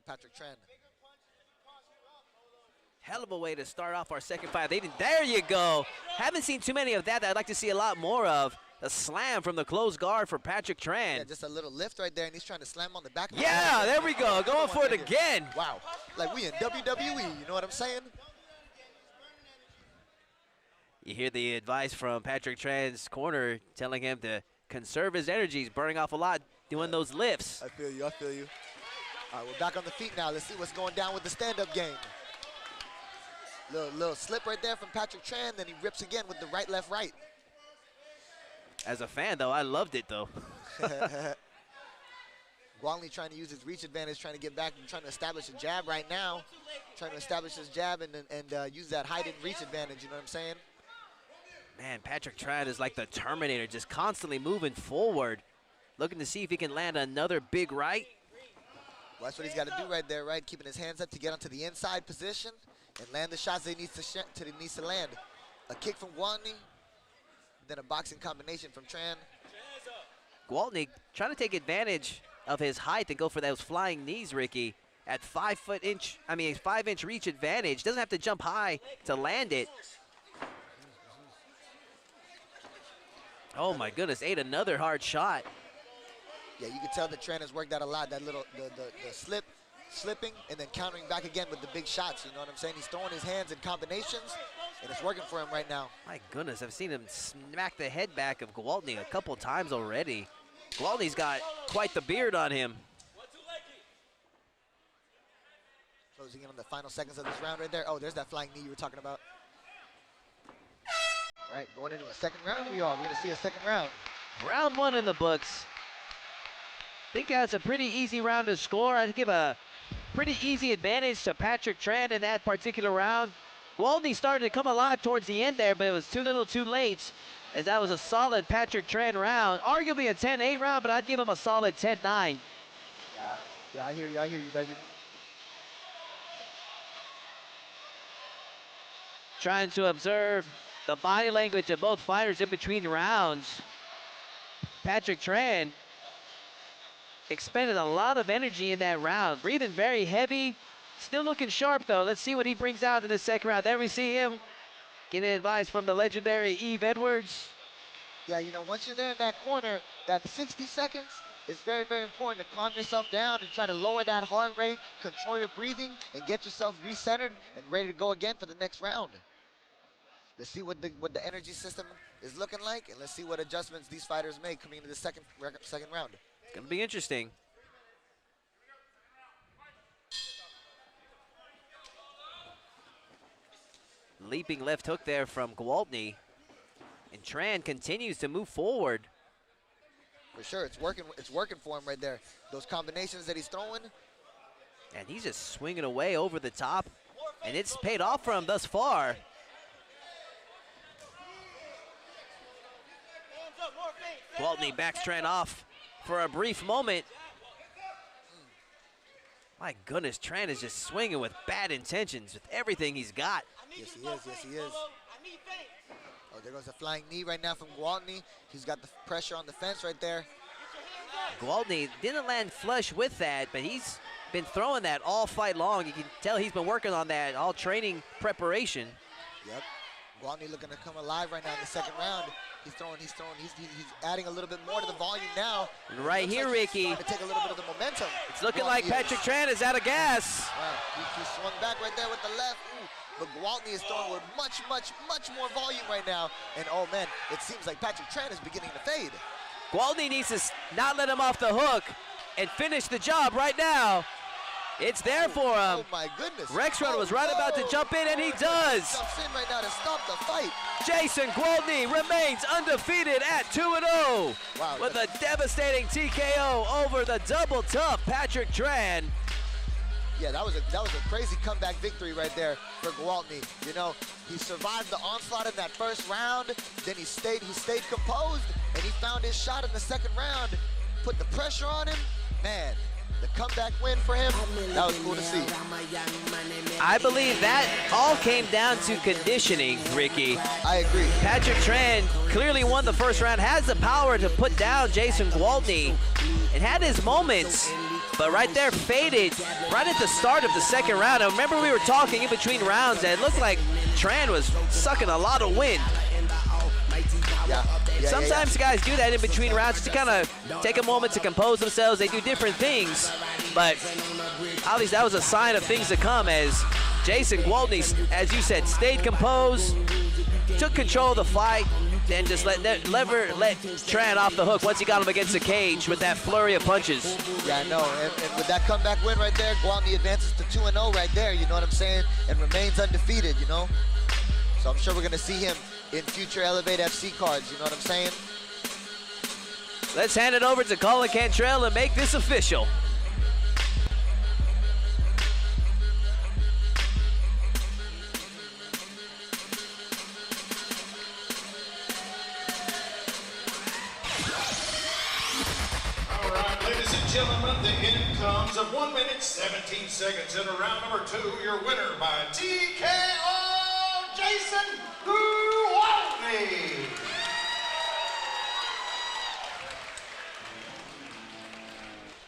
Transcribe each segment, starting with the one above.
for Patrick Tran. Hell of a way to start off our second fight. There you go. Haven't seen too many of that I'd like to see a lot more of. A slam from the closed guard for Patrick Tran. Yeah, just a little lift right there, and he's trying to slam on the back. Yeah, there we go. Going for it again. Wow. Like we in WWE, you know what I'm saying? You hear the advice from Patrick Tran's corner telling him to conserve his energy. He's burning off a lot doing those lifts. I feel you, I feel you. All right, we're back on the feet now. Let's see what's going down with the stand-up game. Little slip right there from Patrick Tran, then he rips again with the right, left, right. As a fan, though, I loved it, though. Guanli trying to use his reach advantage, trying to get back and trying to establish a jab right now. Trying to establish his jab and use that height and reach advantage, you know what I'm saying? Man, Patrick Tran is like the Terminator, just constantly moving forward, looking to see if he can land another big right. Well, that's what he's got to do right there, right? Keeping his hands up to get onto the inside position and land the shots that he needs to land. A kick from Guanli, then a boxing combination from Tran. Guanli trying to take advantage of his height and go for those flying knees, Ricky. At 5-inch reach advantage. Doesn't have to jump high to land it. Oh my goodness, ate another hard shot. Yeah, you can tell that Tran has worked that a lot. That little the slipping and then countering back again with the big shots. You know what I'm saying? He's throwing his hands in combinations, and it's working for him right now. My goodness, I've seen him smack the head back of Guanli a couple times already. Gualni's got quite the beard on him. Closing in on the final seconds of this round right there. Oh, there's that flying knee you were talking about. All right, going into a second round, we're going to see a second round. Round one in the books. I think that's a pretty easy round to score. I'd give a pretty easy advantage to Patrick Tran in that particular round. Gualni started to come alive towards the end there, but it was too little too late, as that was a solid Patrick Tran round. Arguably a 10-8 round, but I'd give him a solid 10-9. Yeah, I hear you, baby. Trying to observe the body language of both fighters in between rounds. Patrick Tran expended a lot of energy in that round, breathing very heavy, still looking sharp though. Let's see what he brings out in the second round. There we see him getting advice from the legendary Eve Edwards. Yeah, you know, once you're there in that corner, that 60 seconds is very, very important to calm yourself down and try to lower that heart rate, control your breathing, and get yourself recentered and ready to go again for the next round. Let's see what the energy system is looking like, and let's see what adjustments these fighters make coming into the second round. It's gonna be interesting. Leaping left hook there from Gualni, and Tran continues to move forward. For sure, it's working for him right there. Those combinations that he's throwing. And he's just swinging away over the top, and it's paid off for him thus far. Gualni backs Tran off for a brief moment. My goodness, Tran is just swinging with bad intentions with everything he's got. Yes, he is. Yes, he is. Oh, there goes a flying knee right now from Gualni. He's got the pressure on the fence right there. Gualni didn't land flush with that, but he's been throwing that all fight long. You can tell he's been working on that all training preparation. Yep. Gualni looking to come alive right now in the second round. He's adding a little bit more to the volume now. Right here, like Ricky. Trying to take a little bit of the momentum. It's looking like Patrick Tran is out of gas. Wow. He swung back right there with the left. Ooh. But Gualni is throwing with much, much, much more volume right now. And oh man, it seems like Patrick Tran is beginning to fade. Gualni needs to not let him off the hook and finish the job right now. It's there for him. Oh my goodness. Rexrod was right about to jump in, and he does. Jumps in right now to stop the fight. Jason Gualni remains undefeated at 2-0 with a devastating TKO over the double tough Patrick Tran. Yeah, that was a crazy comeback victory right there for Gualni. You know, he survived the onslaught in that first round. Then he stayed composed, and he found his shot in the second round. Put the pressure on him. Man, the comeback win for him, that was cool to see. I believe that all came down to conditioning, Ricky. I agree. Patrick Tran clearly won the first round, has the power to put down Jason Gualni, and had his moments But right there, faded right at the start of the second round. I remember we were talking in between rounds, and it looked like Tran was sucking a lot of wind. Sometimes guys do that in between rounds just to kind of take a moment to compose themselves. They do different things, but at least that was a sign of things to come as Jason Gwaltney, as you said, stayed composed, took control of the fight, and just let Tran off the hook once he got him against the cage with that flurry of punches. Yeah, I know, and with that comeback win right there, Gwaltney advances to 2-0 right there, you know what I'm saying, and remains undefeated, you know? So I'm sure we're going to see him in future Elevate FC cards, you know what I'm saying? Let's hand it over to Colin Cantrell and make this official. All right, ladies and gentlemen, the end comes of 1 minute, 17 seconds in round number 2. Your winner by TKO, Jason Gwaltney.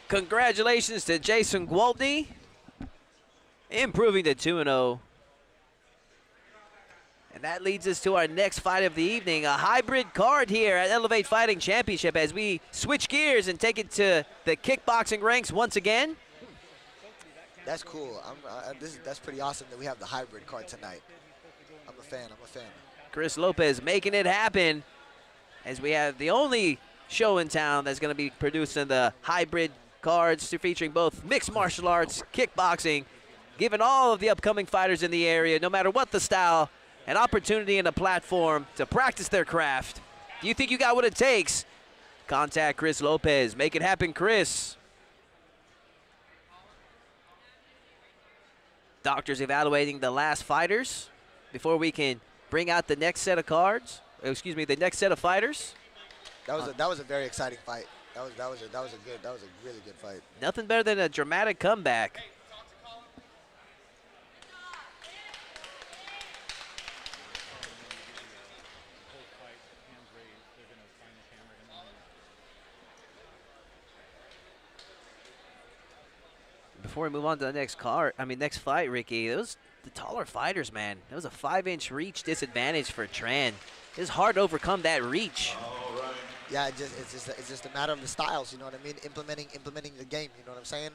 Congratulations to Jason Gwaltney, improving to 2-0. And that leads us to our next fight of the evening, a hybrid card here at Elevate Fighting Championship as we switch gears and take it to the kickboxing ranks once again. That's cool. That's pretty awesome that we have the hybrid card tonight. I'm a fan. Chris Lopez making it happen as we have the only show in town that's going to be producing the hybrid cards featuring both mixed martial arts, kickboxing, giving all of the upcoming fighters in the area, no matter what the style, an opportunity and a platform to practice their craft. Do you think you got what it takes? Contact Chris Lopez. Make it happen, Chris. Doctors evaluating the last fighters before we can bring out the next set of cards. Excuse me, the next set of fighters. That was a very exciting fight. That was a really good fight. Nothing better than a dramatic comeback. Before we move on to the next next fight, Ricky, those the taller fighters, man. That was a 5-inch reach disadvantage for Tran. It's hard to overcome that reach. Yeah, it's just a matter of the styles, you know what I mean? Implementing the game, you know what I'm saying?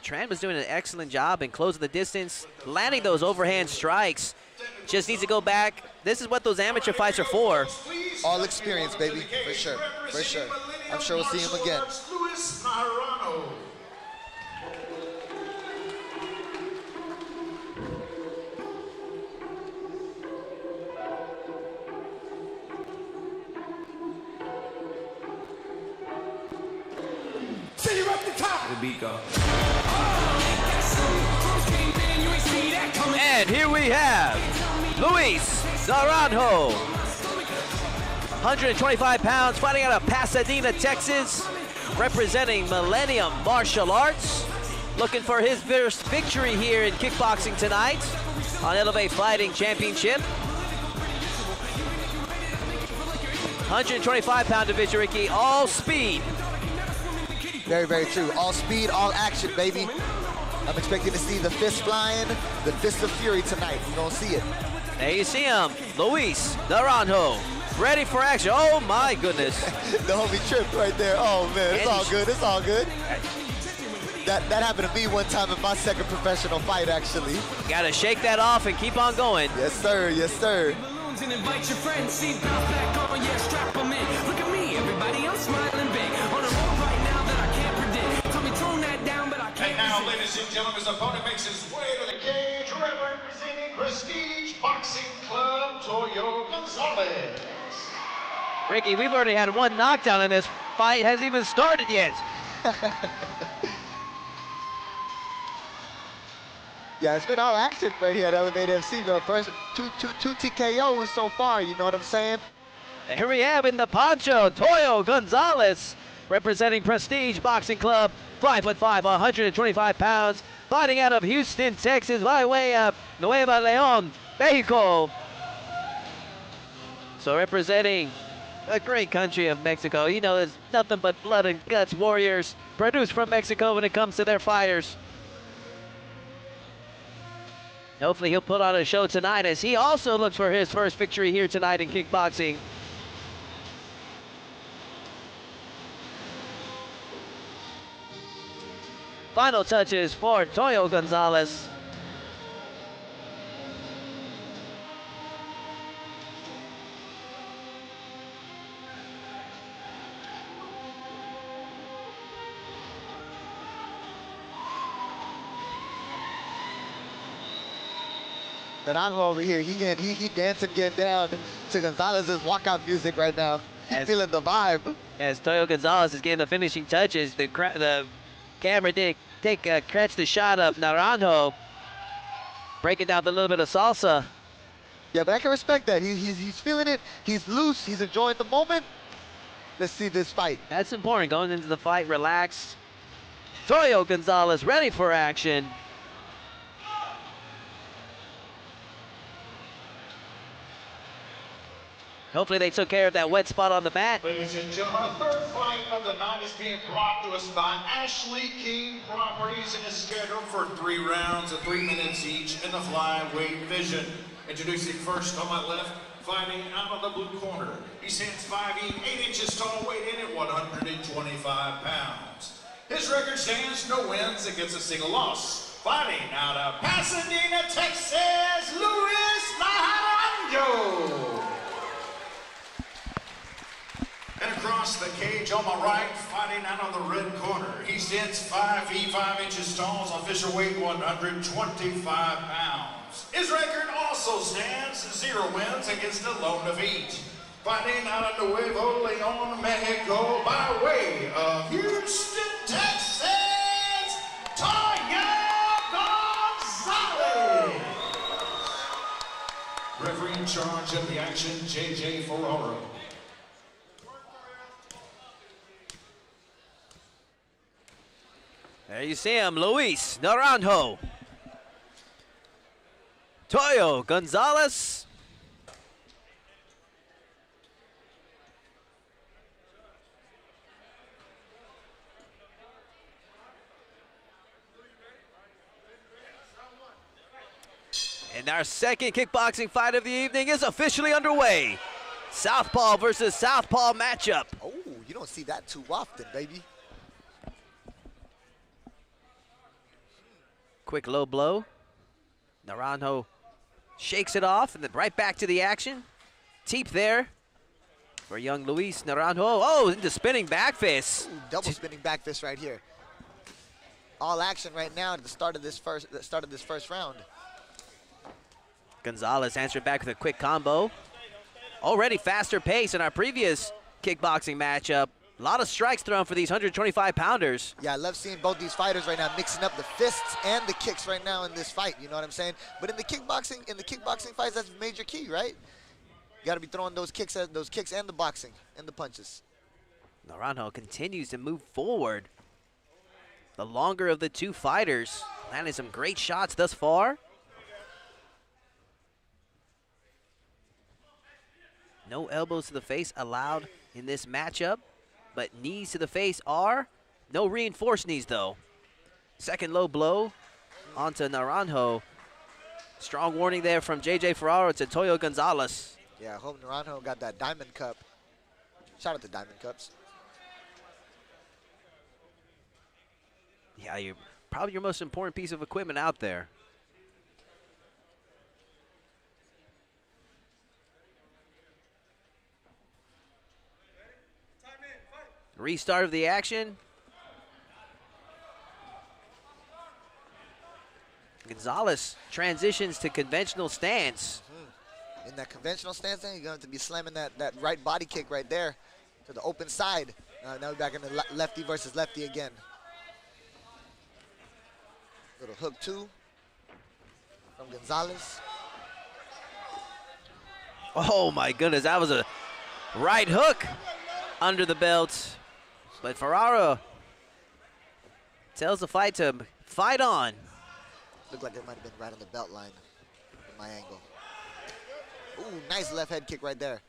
Tran was doing an excellent job in closing the distance, landing those overhand strikes. Just needs to go back. This is what those amateur fights are for. All experience, baby, for sure. I'm sure we'll see him again. The beat go. And here we have Luis Naranjo, 125 pounds, fighting out of Pasadena, Texas, representing Millennium Martial Arts, looking for his first victory here in kickboxing tonight on Elevate Fighting Championship. 125-pound division, Ricky, all speed. Very, very true. All speed, all action, baby. I'm expecting to see the fist flying, the fist of fury tonight. We're going to see it. There you see him, Luis Naranjo, ready for action. Oh, my goodness. The homie tripped right there. Oh, man, it's all good. It's all good. That happened to me one time in my second professional fight, actually. Got to shake that off and keep on going. Yes, sir. Yes, sir. And invite your friends, see bounce back on, yeah, strap them in. Look at me, everybody, I'm smiling big. On a roll right now that I can't predict. Tell me tone that down, but I can't. And now, ladies and gentlemen, his opponent makes his way to the cage, representing Prestige Boxing Club, Toyo Gonzalez. Ricky, we've already had one knockdown in this fight. Hasn't even started yet. Yeah, it's been all action right here at Elevate FC, though. First, two TKOs so far, you know what I'm saying? And here we have in the poncho, Toyo Gonzalez, representing Prestige Boxing Club, 5'5", 125 pounds, fighting out of Houston, Texas, by way of Nueva León, Mexico. So representing A great country of Mexico. You know, there's nothing but blood and guts warriors produced from Mexico when it comes to their fighters. Hopefully he'll put on a show tonight as he also looks for his first victory here tonight in kickboxing. Final touches for Toyo Gonzalez. Naranjo over here, he dancing, getting down to Gonzalez's walkout music right now. He's feeling the vibe. As Toyo Gonzalez is getting the finishing touches, the camera did catch the shot of Naranjo, breaking down a little bit of salsa. Yeah, but I can respect that. He's feeling it. He's loose. He's enjoying the moment. Let's see this fight. That's important, going into the fight relaxed. Toyo Gonzalez ready for action. Hopefully they took care of that wet spot on the mat. Ladies and gentlemen, the third fight of the night is being brought to us by Ashley King Properties and is scheduled for 3 rounds of 3 minutes each in the flyweight division. Introducing first on my left, fighting out of the blue corner. He stands 5 feet 8 inches tall, weighed in at 125 pounds. His record stands no wins against a single loss. Fighting out of Pasadena, Texas, Luis Naranjo. And across the cage on my right, fighting out of the red corner. He stands 5 feet 5 inches tall, his official weight 125 pounds. His record also stands 0 wins against a lone defeat. Fighting out of Nuevo Leon, Mexico, by way of Houston, Texas, Toyo Gonzalez. Referee in charge of the action, J.J. Ferraro. There you see him, Luis Naranjo. Toyo Gonzalez. And our second kickboxing fight of the evening is officially underway. Southpaw versus Southpaw matchup. Oh, you don't see that too often, baby. Quick low blow. Naranjo shakes it off and then right back to the action. Teep there for young Luis Naranjo. Oh, into spinning back fist. Ooh, double spinning back fist right here. All action right now at the start of this first round. Gonzalez answered back with a quick combo. Already faster pace in our previous kickboxing matchup. A lot of strikes thrown for these 125-pounders. Yeah, I love seeing both these fighters right now mixing up the fists and the kicks right now in this fight. You know what I'm saying? But in the kickboxing fights, that's a major key, right? You got to be throwing those kicks and the boxing and the punches. Naranjo continues to move forward. The longer of the two fighters, landing some great shots thus far. No elbows to the face allowed in this matchup, but knees to the face are. No reinforced knees, though. Second low blow onto Naranjo. Strong warning there from J.J. Ferraro to Toyo Gonzalez. Yeah, I hope Naranjo got that Diamond Cup. Shout out to Diamond Cups. Yeah, you're probably your most important piece of equipment out there. Restart of the action. Gonzalez transitions to conventional stance. In that conventional stance, then you're going to be slamming that right body kick right there to the open side. Now we're back in the lefty versus lefty again. Little hook two from Gonzalez. Oh my goodness, that was a right hook under the belt. But Ferraro tells the fight to fight on. Looked like it might have been right on the belt line from my angle. Ooh, nice left head kick right there.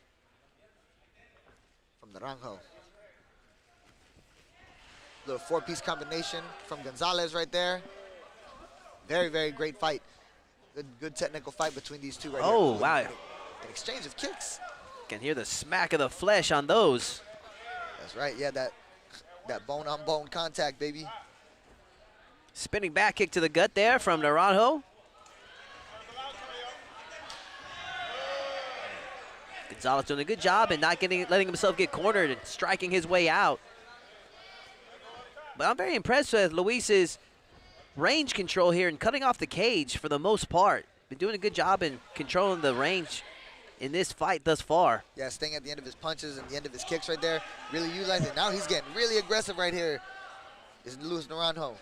from Naranjo. Little four-piece combination from Gonzalez right there. Very, very great fight. Good technical fight between these two right here. Oh, wow. An exchange of kicks. Can hear the smack of the flesh on those. That's right, yeah, that bone-on-bone contact, baby. Spinning back kick to the gut there from Naranjo. Gonzalez doing a good job and not letting himself get cornered and striking his way out. But I'm very impressed with Luis's range control here and cutting off the cage for the most part. Been doing a good job in controlling the range in this fight thus far. Yeah, staying at the end of his punches and the end of his kicks right there. Really utilizing it. Now he's getting really aggressive right here. Is Luis Naranjo.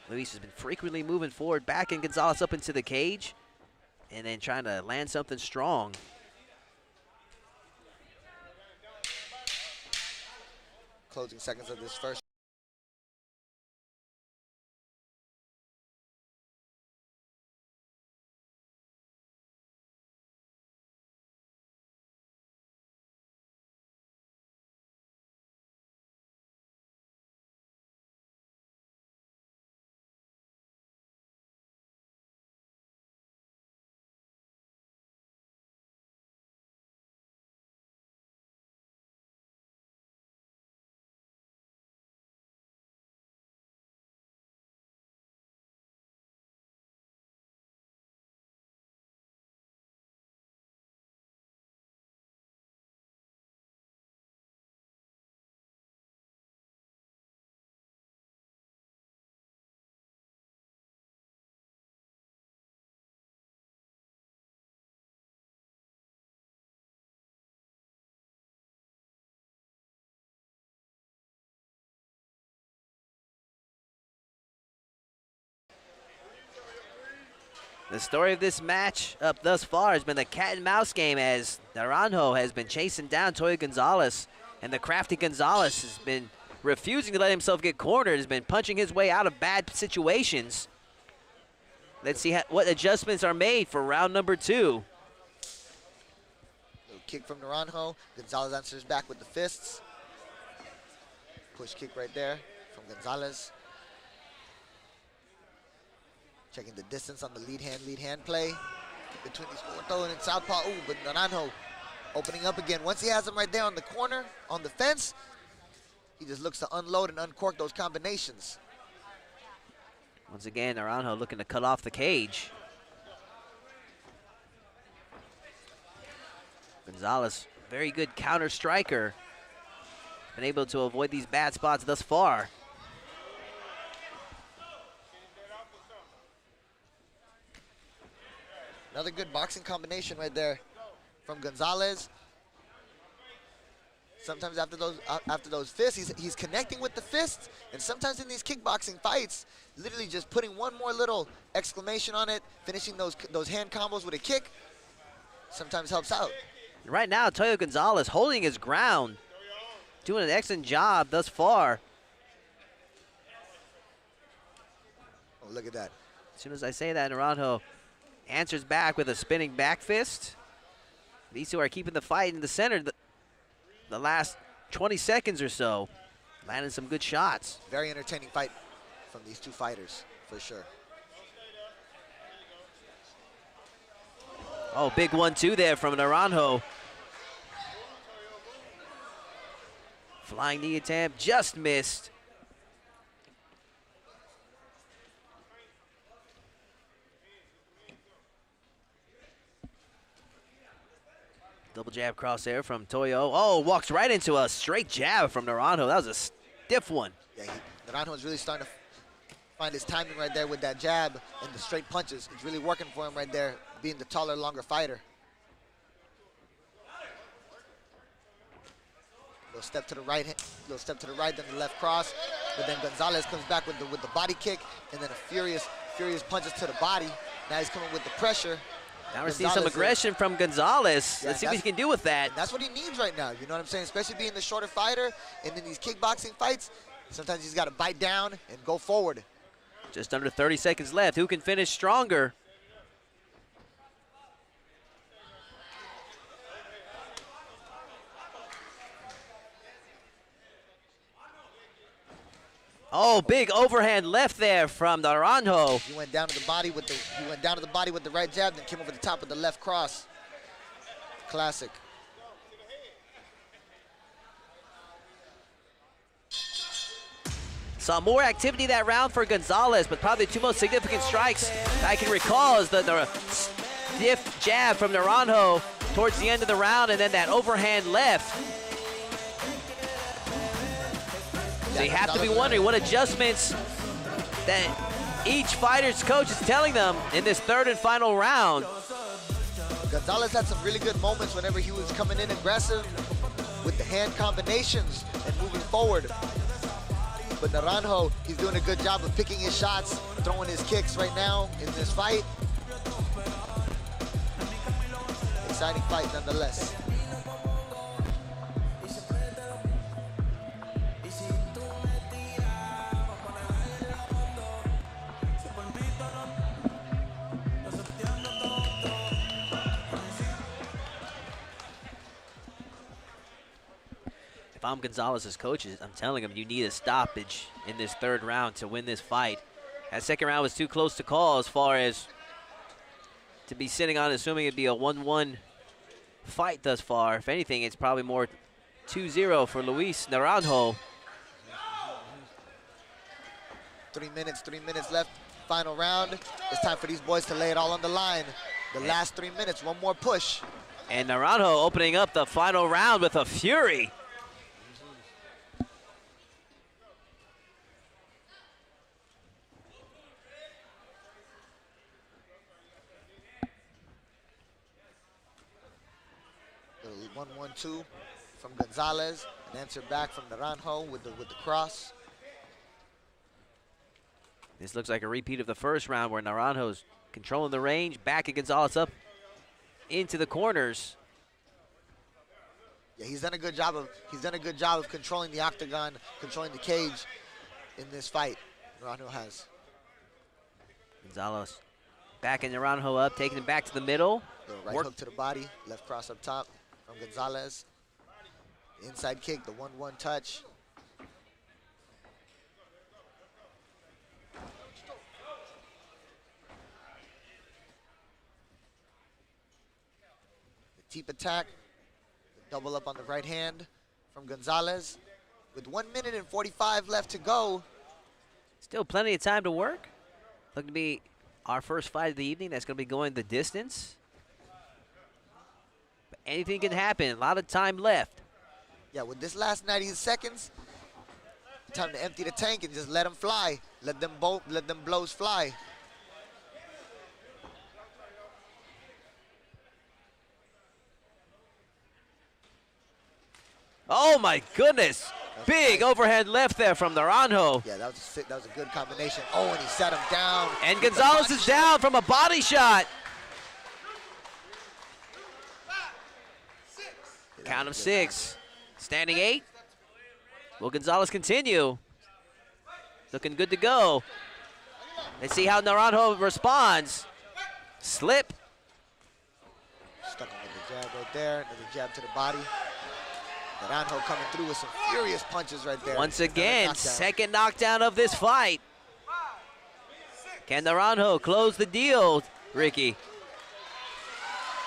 Luis has been frequently moving forward, backing Gonzalez up into the cage, and then trying to land something strong. Closing seconds of this first. The story of this match up thus far has been the cat and mouse game, as Naranjo has been chasing down Toyo Gonzalez, and the crafty Gonzalez has been refusing to let himself get cornered, has been punching his way out of bad situations. Let's see what adjustments are made for round number 2. Little kick from Naranjo. Gonzalez answers back with the fists. Push kick right there from Gonzalez. Checking the distance on the lead hand play between these ortho and southpaw. Ooh, but Naranjo opening up again. Once he has him right there on the corner, on the fence, he just looks to unload and uncork those combinations. Once again, Naranjo looking to cut off the cage. Gonzalez, very good counter striker. Been able to avoid these bad spots thus far. Another good boxing combination right there from Gonzalez. Sometimes after those fists, he's connecting with the fists, and sometimes in these kickboxing fights, literally just putting one more little exclamation on it, finishing those hand combos with a kick, sometimes helps out. Right now, Toyo Gonzalez holding his ground, doing an excellent job thus far. Oh, look at that. As soon as I say that, Naranjo answers back with a spinning back fist. These two are keeping the fight in the center the last 20 seconds or so. Landing some good shots. Very entertaining fight from these two fighters, for sure. Oh, big 1-2 there from Naranjo. Flying knee attempt, just missed. Double jab cross there from Toyo. Oh, walks right into a straight jab from Naranjo. That was a stiff one. Yeah, Naranjo is really starting to find his timing right there with that jab and the straight punches. It's really working for him right there, being the taller, longer fighter. Little step to the right, then the left cross. But then Gonzalez comes back with the body kick, and then a furious punches to the body. Now he's coming with the pressure. Now we're seeing some aggression from Gonzalez. Yeah, let's see what he can do with that. That's what he needs right now. You know what I'm saying? Especially being the shorter fighter, and in these kickboxing fights, sometimes he's got to bite down and go forward. Just under 30 seconds left. Who can finish stronger? Oh, big overhand left there from Naranjo. He went down to the body with the right jab, then came over the top with the left cross. Classic. Saw more activity that round for Gonzalez, but probably the two most significant strikes I can recall is the stiff jab from Naranjo towards the end of the round, and then that overhand left. So you have to be wondering what adjustments that each fighter's coach is telling them in this third and final round. Gonzalez had some really good moments whenever he was coming in aggressive with the hand combinations and moving forward. But Naranjo, he's doing a good job of picking his shots, throwing his kicks right now in this fight. Exciting fight nonetheless. If I'm Gonzalez's coach, I'm telling him you need a stoppage in this third round to win this fight. That second round was too close to call as far as to be sitting on, assuming it'd be a 1-1 fight thus far. If anything, it's probably more 2-0 for Luis Naranjo. 3 minutes left, final round. It's time for these boys to lay it all on the line. The last 3 minutes, one more push. And Naranjo opening up the final round with a fury. The 1-1-2 from Gonzalez, an answer back from Naranjo with the cross. This looks like a repeat of the first round where Naranjo's controlling the range, backing Gonzalez up into the corners. Yeah, he's done a good job of controlling the octagon, controlling the cage in this fight. Naranjo has. Gonzalez backing Naranjo up, taking him back to the middle. The right hook to the body, left cross up top from Gonzalez. Inside kick, the 1-1 touch. The teep attack, the double up on the right hand from Gonzalez. With 1 minute and 45 left to go. Still plenty of time to work. Looking to be our first fight of the evening. That's going to be going the distance. But anything can happen. A lot of time left. Yeah, with this last 90 seconds, time to empty the tank and just let them fly. Let them blows fly. Oh my goodness. Big overhead left there from Naranjo. Yeah, that was a good combination. Oh, and he set him down. And Gonzalez is down from a body shot. Count of 6. Standing 8. Will Gonzalez continue? Looking good to go. Let's see how Naranjo responds. Slip. Stuck him with the jab right there. Another jab to the body. Naranjo coming through with some furious punches right there. Once again, second knockdown of this fight. Can Naranjo close the deal, Ricky?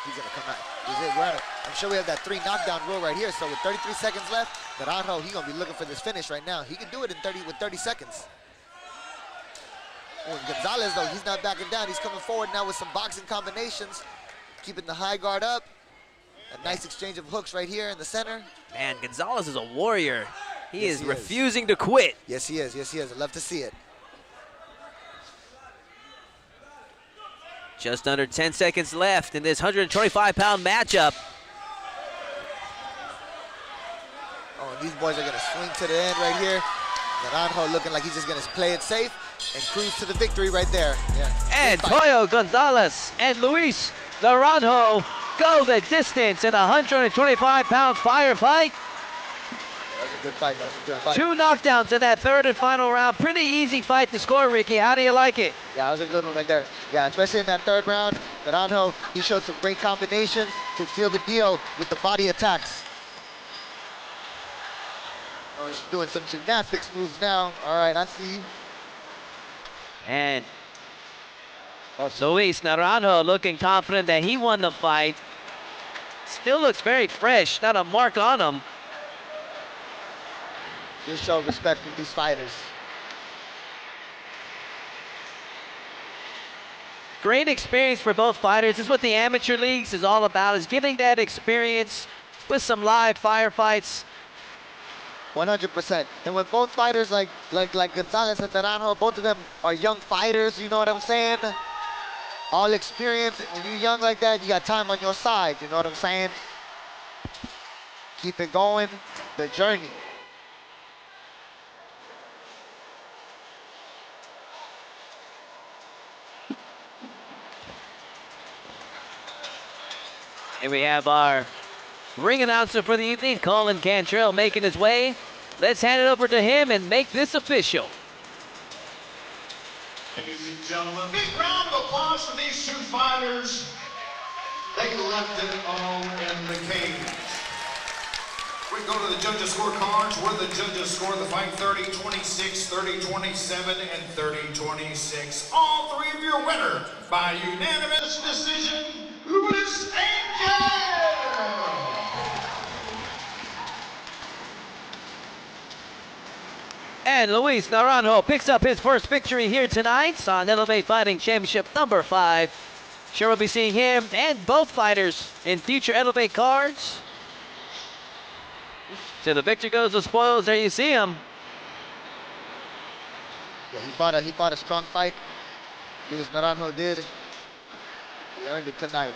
He's going to come out. I'm sure we have that 3 knockdown rule right here. So with 33 seconds left, Naranjo, he's going to be looking for this finish right now. He can do it with 30 seconds. Oh, and Gonzalez, though, he's not backing down. He's coming forward now with some boxing combinations, keeping the high guard up. A nice exchange of hooks right here in the center. Man, Gonzalez is a warrior. He is refusing to quit. Yes, he is. Yes, he is. I'd love to see it. Just under 10 seconds left in this 125-pound matchup. Oh, and these boys are going to swing to the end right here. Naranjo looking like he's just going to play it safe and cruise to the victory right there. Yeah. And Toyo Gonzalez and Luis Naranjo go the distance in a 125-pound firefight. That was a good fight. That was a good fight. 2 knockdowns in that third and final round. Pretty easy fight to score, Ricky. How do you like it? Yeah, that was a good one right there. Yeah, especially in that third round. Naranjo, he showed some great combinations to seal the deal with the body attacks. Oh, he's doing some gymnastics moves now. All right, I see. And Luis Naranjo looking confident that he won the fight. Still looks very fresh, not a mark on him. Just show respect for these fighters. Great experience for both fighters. This is what the amateur leagues is all about, is giving that experience with some live firefights. 100%. And when both fighters like Gonzalez and Naranjo, both of them are young fighters, you know what I'm saying? All experience. When you're young like that, you got time on your side, you know what I'm saying? Keep it going, the journey. And we have our ring announcer for the evening, Colin Cantrell, making his way. Let's hand it over to him and make this official. Ladies and gentlemen, big round of applause for these two fighters. They left it all in the cage. We go to the judges' scorecards where the judges score the fight 30-26, 30-27, and 30-26. All three of your winner by unanimous decision, Luis Angel. And Luis Naranjo picks up his first victory here tonight on Elevate Fighting Championship number 5. Sure we'll be seeing him and both fighters in future Elevate cards. So the victor goes the spoils. There you see him. Yeah, he fought a strong fight. Luis Naranjo did. He earned it tonight.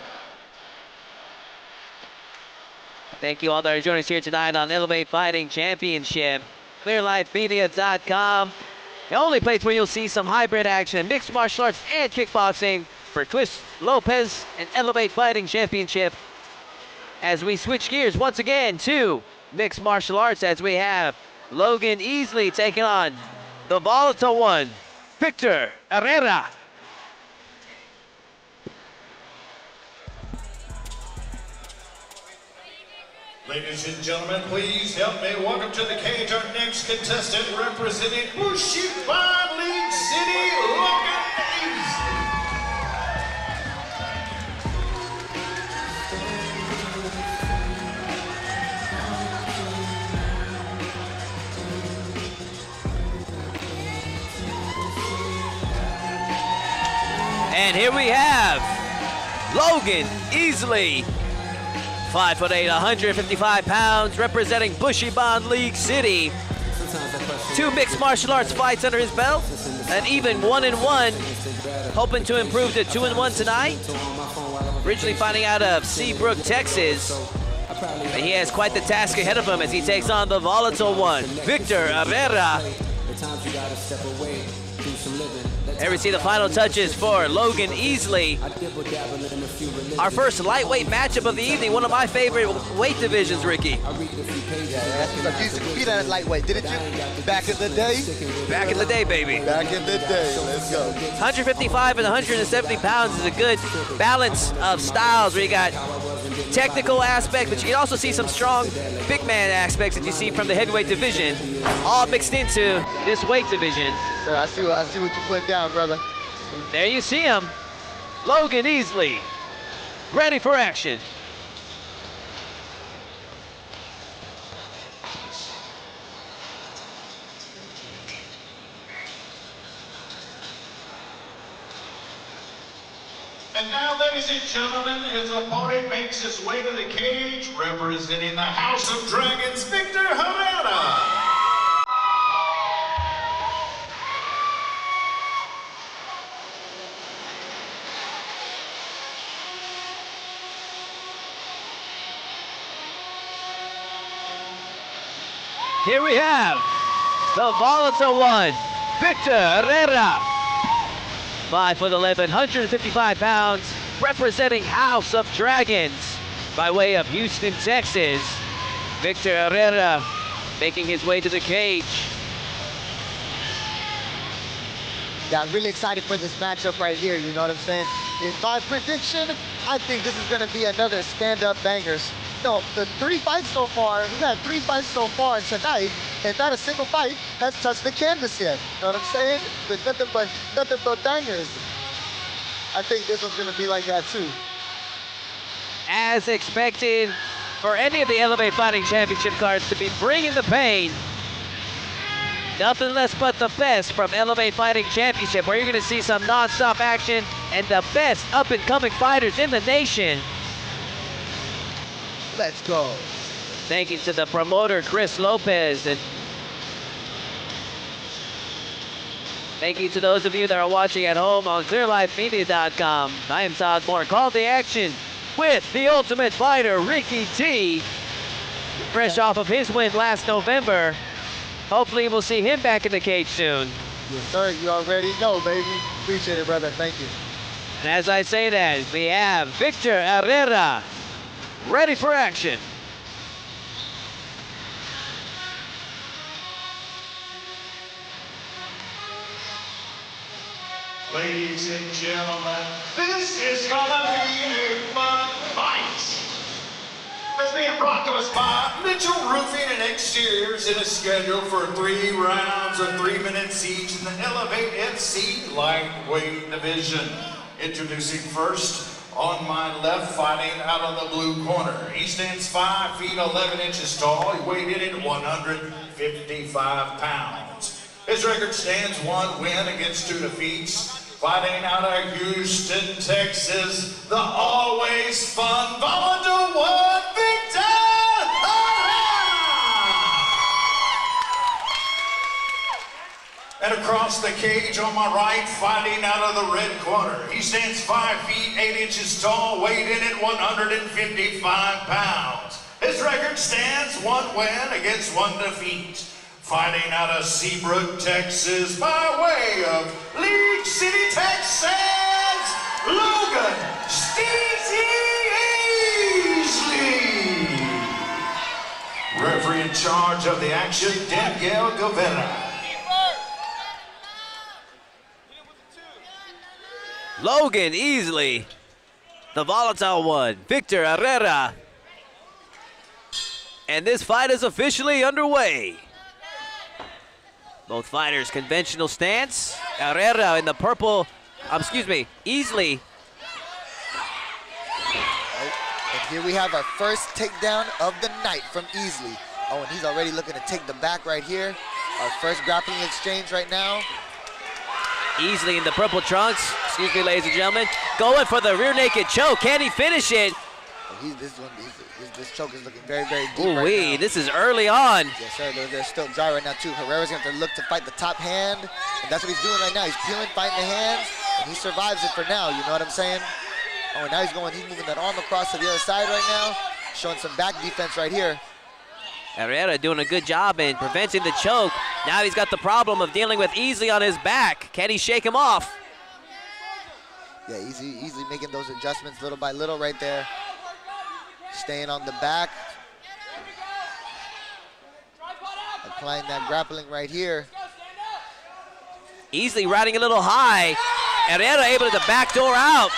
Thank you all that are joining us here tonight on Elevate Fighting Championship. ClearLifeMedia.com. The only place where you'll see some hybrid action, mixed martial arts and kickboxing for Twist Lopez and Elevate Fighting Championship. As we switch gears once again to mixed martial arts, as we have Logan Easley taking on the volatile one, Victor Herrera. Ladies and gentlemen, please help me welcome to the cage our next contestant representing Bushiban League City, Logan Easley. And here we have Logan Easley, 5'8", 155 pounds, representing Bushiban League City. 2 mixed martial arts fights under his belt, and even 1-1, hoping to improve to 2-1 tonight. Originally fighting out of Seabrook, Texas. But he has quite the task ahead of him as he takes on the volatile one, Victor Herrera. There we see the final touches for Logan Easley. Our first lightweight matchup of the evening, one of my favorite weight divisions, Ricky. Yeah, that's you compete at lightweight, didn't you? Back in the day? Back in the day, baby. Back in the day, let's go. 155 and 170 pounds is a good balance of styles where you got technical aspects, but you can also see some strong big man aspects that you see from the heavyweight division, all mixed into this weight division. Sir, I see what you put down, brother. There you see him, Logan Easley, ready for action. And now, ladies and gentlemen, his opponent makes his way to the cage, representing the House of Dragons, Victor Herrera. Here we have the volatile one, Victor Herrera. 5'11", 155 pounds, representing House of Dragons by way of Houston, Texas. Victor Herrera making his way to the cage. Yeah, I'm really excited for this matchup right here, you know what I'm saying? In my prediction, I think this is gonna be another stand-up bangers. No, the 3 fights so far, we've had 3 fights so far tonight. and not a single fight has touched the canvas yet. You know what I'm saying? But nothing but bangers. I think this one's gonna be like that too. As expected, for any of the Elevate Fighting Championship cards to be bringing the pain, nothing less but the best from Elevate Fighting Championship, where you're going to see some non-stop action and the best up-and-coming fighters in the nation. Let's go. Thank you to the promoter, Chris Lopez, and thank you to those of you that are watching at home on ClearLifeMedia.com. I am Todd Moore. Call the action with the Ultimate Fighter, Ricky T. Fresh off of his win last November. Hopefully we'll see him back in the cage soon. Yes, sir. You already know, baby. Appreciate it, brother. Thank you. And as I say that, we have Victor Herrera ready for action. Ladies and gentlemen, this is gonna be a fun fight. It's being brought to us by Mitchell Roofing and Exteriors in a schedule for 3 rounds of 3 minutes each in the Elevate FC lightweight division. Introducing first, on my left, fighting out of the blue corner. He stands 5 feet 11 inches tall. He weighed in at 155 pounds. His record stands 1 win against 2 defeats. Fighting out of Houston, Texas, the always fun Volatile One, Victor Herrera! And across the cage on my right, fighting out of the red corner. He stands 5 feet 8 inches tall, weighed in at 155 pounds. His record stands 1 win against 1 defeat. Fighting out of Seabrook, Texas, by way of League City, Texas, Logan Steezy Easley. Referee in charge of the action, Daniel Guevara. Logan Easley, the Volatile One, Victor Herrera. And this fight is officially underway. Both fighters conventional stance. Herrera in the purple, Easley. And here we have our first takedown of the night from Easley. Oh, and he's already looking to take the back right here. Our first grappling exchange right now. Easley in the purple trunks, ladies and gentlemen, going for the rear naked choke. Can he finish it? Oh, this choke is looking very, very deep right now. This is early on. Yes, sir. They're still dry right now, too. Herrera's going to have to look to fight the top hand, and that's what he's doing right now. He's peeling, fighting the hands, and he survives it for now. You know what I'm saying? Oh, and now he's moving that arm across to the other side right now, showing some back defense right here. Herrera doing a good job in preventing the choke. Now he's got the problem of dealing with Easley on his back. Can he shake him off? Yeah, easily making those adjustments little by little right there. Staying on the back. Applying that grappling right here. Easley riding a little high. Herrera able to backdoor out.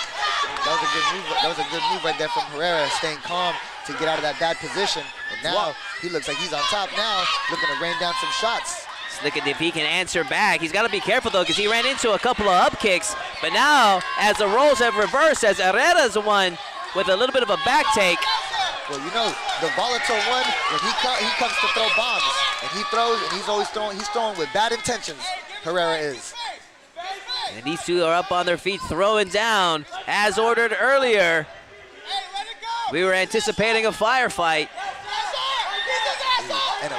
That was a good move. That was a good move right there from Herrera, staying calm to get out of that bad position. And now he looks like he's on top now, looking to rain down some shots. Looking if he can answer back. He's got to be careful though, because he ran into a couple of up kicks. But now, as the roles have reversed, as Herrera's the one with a little bit of a back take. Well, you know, the Volatile One, when he comes to throw bombs, and he throws, and he's throwing with bad intentions. Herrera is. And these two are up on their feet, throwing down, as ordered earlier. We were anticipating a firefight. And a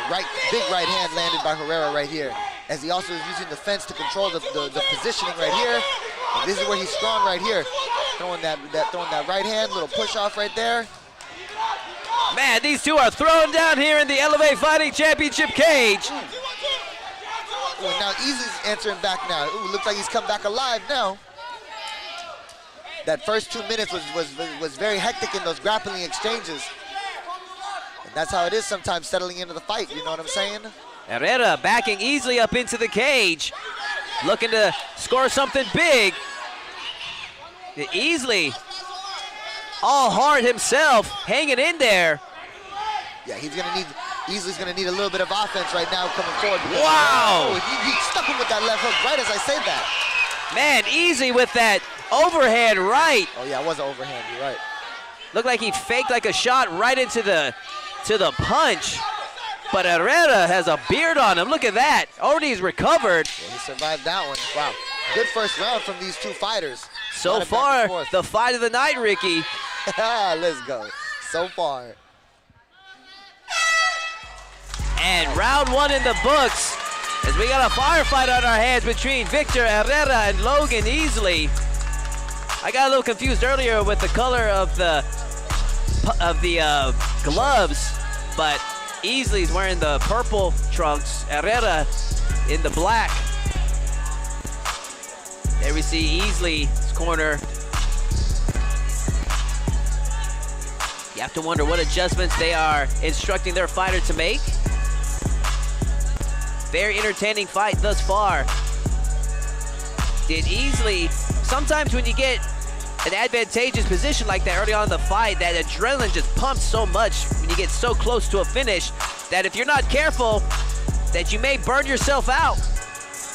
big right hand landed by Herrera right here, as he also is using the fence to control the positioning right here. And this is where he's strong right here, throwing that right hand, little push off right there. Man, these two are throwing down here in the Elevate Fighting Championship cage. Ooh, and now Easy's answering back now. Ooh, looks like he's come back alive now. That first 2 minutes was very hectic in those grappling exchanges. And that's how it is sometimes settling into the fight, you know what I'm saying? Herrera backing Easley up into the cage, looking to score something big. Easley, all hard himself, hanging in there. Yeah, he's gonna need Easley's going to need a little bit of offense right now coming forward. Wow! He stuck him with that left hook right as I say that. Man, Easy with that overhand right. Oh, yeah, it was an overhand. You're right. Looked like he faked like a shot right into the punch. But Herrera has a beard on him. Look at that. Already recovered. Yeah, he survived that one. Wow. Good first round from these two fighters. So far, the fight of the night, Ricky. Let's go. So far. And round one in the books, as we got a firefight on our hands between Victor Herrera and Logan Easley. I got a little confused earlier with the color of the gloves, but Easley's wearing the purple trunks, Herrera in the black. There we see Easley's corner. You have to wonder what adjustments they are instructing their fighter to make. Very entertaining fight thus far. Did Easley, sometimes when you get an advantageous position like that early on in the fight, that adrenaline just pumps so much when you get so close to a finish that if you're not careful, that you may burn yourself out.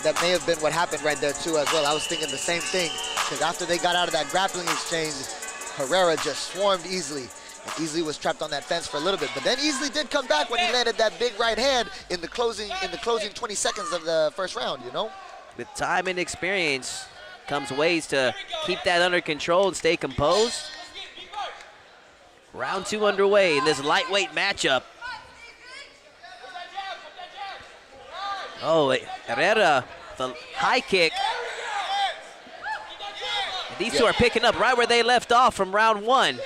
That may have been what happened right there too as well. I was thinking the same thing, because after they got out of that grappling exchange, Herrera just swarmed Easley. And Easley was trapped on that fence for a little bit, but then Easley did come back when he landed that big right hand in the closing 20 seconds of the first round, you know? With time and experience comes ways to keep that under control and stay composed. Round two underway in this lightweight matchup. Oh, Herrera, the high kick. These two are picking up right where they left off from round one.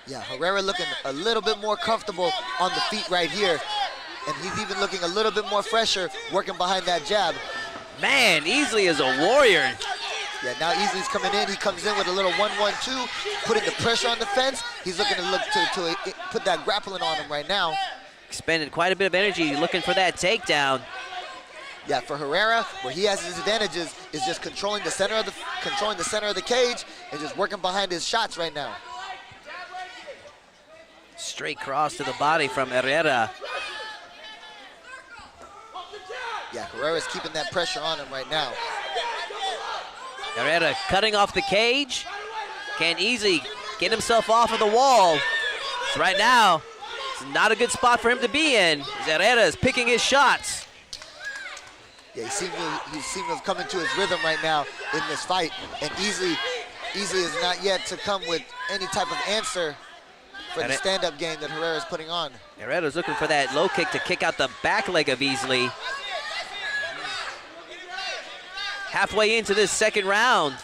Yeah, Herrera looking a little bit more comfortable on the feet right here. And he's even looking a little bit more fresher working behind that jab. Man, Easley is a warrior. Yeah, now Easley's coming in. He comes in with a little 1-1-2, putting the pressure on the fence. He's looking to put that grappling on him right now. Expended quite a bit of energy looking for that takedown. Yeah, for Herrera, where he has his advantages is just controlling the center of the cage and just working behind his shots right now. Straight cross to the body from Herrera. Yeah, Herrera's keeping that pressure on him right now. Herrera cutting off the cage. Can easily get himself off of the wall. So right now, it's not a good spot for him to be in. Herrera is picking his shots. Yeah, he seems to have come into his rhythm right now in this fight. And Easley is not yet to come with any type of answer for the stand-up game that Herrera's putting on. Herrera's looking for that low kick to kick out the back leg of Easley. Halfway into this second round.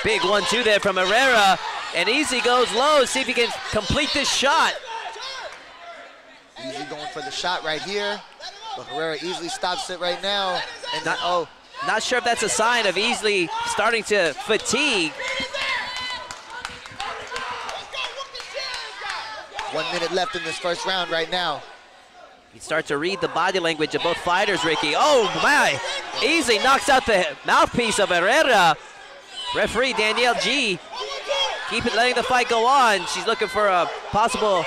Big 1-2 there from Herrera, and Easy goes low, see if he can complete this shot. Easy going for the shot right here, but Herrera easily stops it right now. And not sure if that's a sign of Easley starting to fatigue. 1 minute left in this first round right now. You start to read the body language of both fighters, Ricky. Oh my, Easy knocks out the mouthpiece of Herrera. Referee Danielle G, letting the fight go on. She's looking for a possible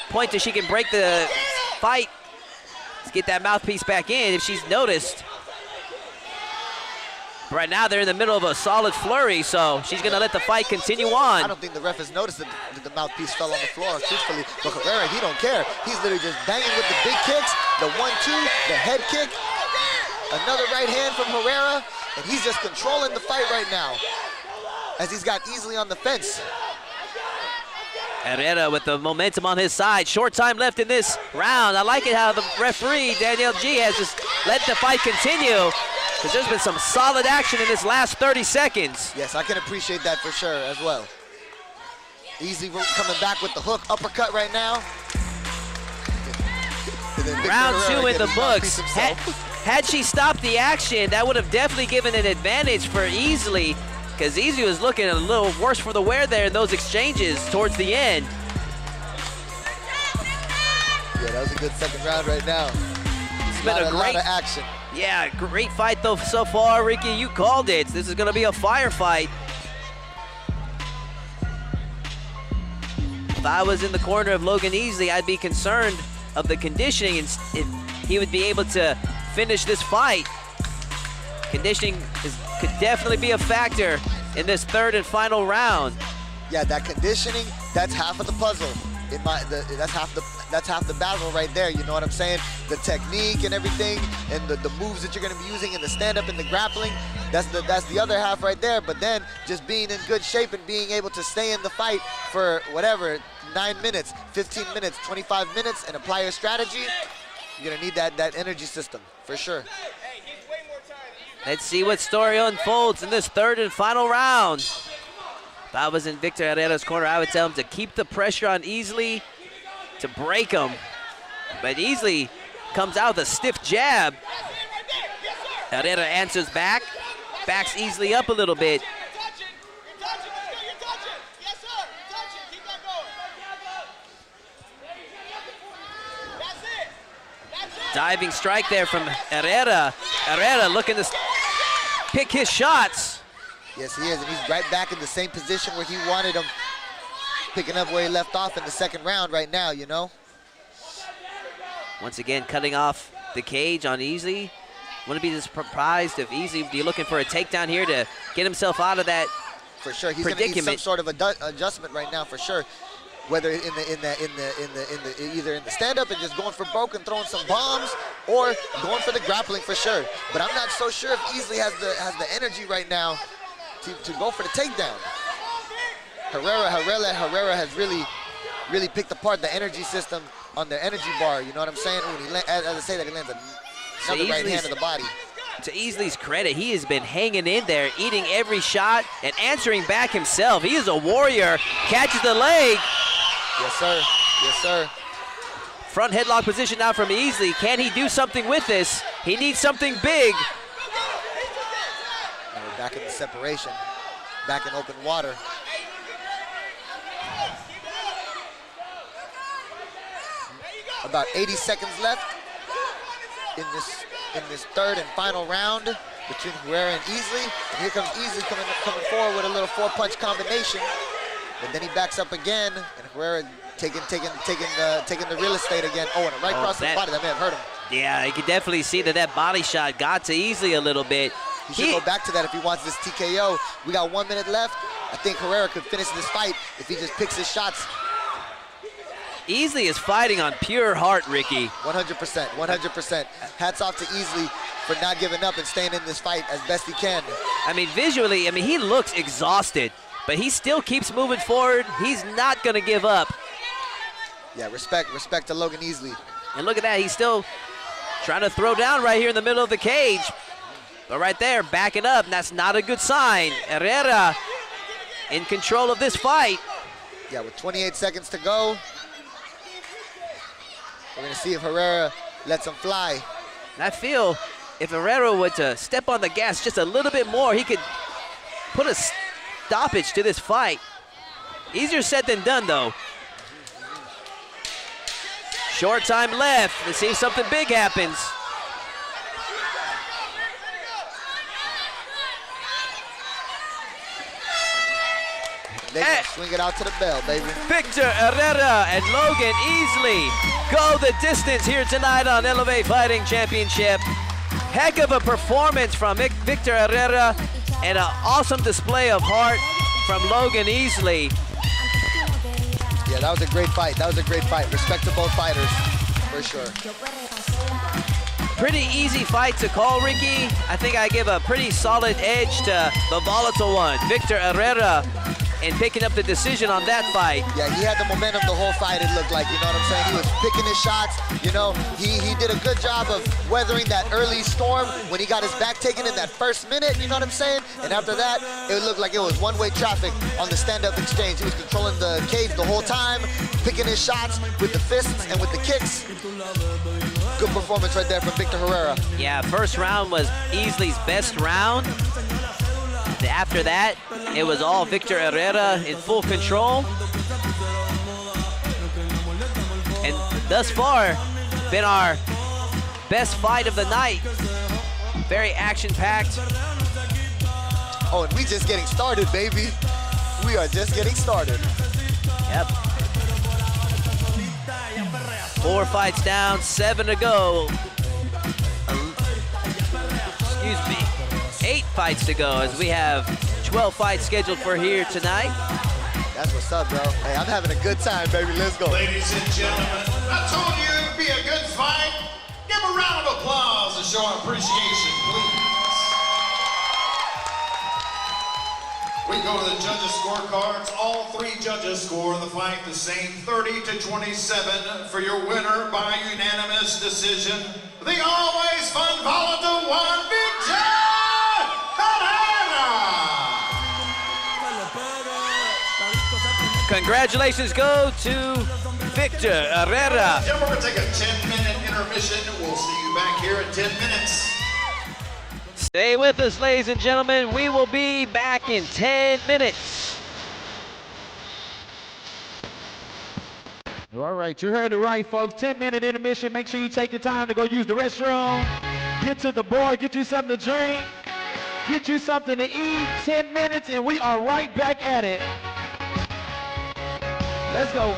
point that she can break the fight. Let's get that mouthpiece back in if she's noticed. Right now they're in the middle of a solid flurry, so she's gonna let the fight continue on. I don't think the ref has noticed that the mouthpiece fell on the floor, truthfully. But Herrera, he don't care. He's literally just banging with the big kicks, the 1-2, the head kick. Another right hand from Herrera, and he's just controlling the fight right now as he's got Easley on the fence. Herrera with the momentum on his side. Short time left in this round. I like it how the referee, Danielle G, has just let the fight continue, because there's been some solid action in this last 30 seconds. Yes, I can appreciate that for sure as well. Easy coming back with the hook uppercut right now. Round two in the books. Had she stopped the action, that would have definitely given an advantage for Easley, because Easley was looking a little worse for the wear there in those exchanges towards the end. Yeah, that was a good second round right now. It's been a great lot of action. Yeah, great fight though so far, Ricky. You called it. This is going to be a firefight. If I was in the corner of Logan Easley, I'd be concerned of the conditioning and if he would be able to finish this fight. Conditioning could definitely be a factor in this third and final round. Yeah, that conditioning, that's half of the puzzle. That's half the battle right there, you know what I'm saying? The technique and everything, and the moves that you're gonna be using in the stand-up and the grappling, that's the other half right there. But then just being in good shape and being able to stay in the fight for whatever, 9 minutes, 15 minutes, 25 minutes, and apply your strategy, you're gonna need that energy system, for sure. Let's see what story unfolds in this third and final round. If I was in Victor Herrera's corner, I would tell him to keep the pressure on Easley, to break him. But Easley comes out with a stiff jab. Herrera answers back, backs Easley up a little bit. Diving strike there from Herrera. Herrera looking to pick his shots. Yes, he is, and he's right back in the same position where he wanted him, picking up where he left off in the second round right now, you know? Once again, cutting off the cage on Easley. Wouldn't be surprised if Easley be looking for a takedown here to get himself out of that for sure. He's going to need some sort of adjustment right now, for sure. Whether either in the stand-up and just going for broke and throwing some bombs, or going for the grappling for sure. But I'm not so sure if Easley has the energy right now to go for the takedown. Herrera has really picked apart the energy system on the energy bar. You know what I'm saying? When as I say that, he lands another right hand to the body. To Easley's credit, he has been hanging in there, eating every shot and answering back himself. He is a warrior. Catches the leg. Yes, sir. Yes, sir. Front headlock position now from Easley. Can he do something with this? He needs something big. And we're back in the separation. Back in open water. About 80 seconds left in this third and final round between Herrera and Easley. And here comes Easley coming forward with a little 4-punch combination. But then he backs up again, and Herrera taking the real estate again. Oh, and right across the body, that may have hurt him. Yeah, you can definitely see that body shot got to Easley a little bit. He should go back to that if he wants this TKO. We got 1 minute left. I think Herrera could finish this fight if he just picks his shots. Easley is fighting on pure heart, Ricky. 100%, 100%. Hats off to Easley for not giving up and staying in this fight as best he can. I mean, visually, he looks exhausted, but he still keeps moving forward. He's not gonna give up. Yeah, respect to Logan Easley. And look at that, he's still trying to throw down right here in the middle of the cage. But right there, backing up, and that's not a good sign. Herrera in control of this fight. Yeah, with 28 seconds to go, we're gonna see if Herrera lets him fly. And I feel if Herrera were to step on the gas just a little bit more, he could put a stoppage to this fight. Easier said than done, though. Short time left. Let's see if something big happens. They're gonna swing it out to the bell, baby. Victor Herrera and Logan Easley go the distance here tonight on Elevate Fighting Championship. Heck of a performance from Victor Herrera and an awesome display of heart from Logan Easley. Yeah, that was a great fight. That was a great fight. Respect to both fighters, for sure. Pretty easy fight to call, Ricky. I think I give a pretty solid edge to the volatile one, Victor Herrera, in picking up the decision on that fight. Yeah, he had the momentum the whole fight, it looked like, you know what I'm saying? He was picking his shots, you know. He did a good job of weathering that early storm when he got his back taken in that first minute, you know what I'm saying? And after that, it looked like it was one-way traffic on the stand-up exchange. He was controlling the cage the whole time, picking his shots with the fists and with the kicks. Good performance right there from Victor Herrera. Yeah, first round was Easley's best round. After that, it was all Victor Herrera in full control. And thus far, been our best fight of the night. Very action-packed. Oh, and we just getting started, baby. We are just getting started. Yep. 4 fights down, 7 to go. Excuse me. 8 fights to go as we have 12 fights scheduled for here tonight. That's what's up, bro. Hey, I'm having a good time, baby. Let's go. Ladies and gentlemen, I told you it'd be a good fight. Give a round of applause to show appreciation, please. We go to the judges' scorecards. All 3 judges score the fight the same, 30-27 for your winner by unanimous decision. The always fun volatile one, Victor Herrera. Congratulations go to Victor Herrera. We're going to take a 10-minute intermission. We'll see you back here in 10 minutes. Stay with us, ladies and gentlemen. We will be back in 10 minutes. All right, you heard it right, folks. 10-minute intermission. Make sure you take your time to go use the restroom. Get to the bar, get you something to drink, get you something to eat. 10 minutes, and we are right back at it. Let's go.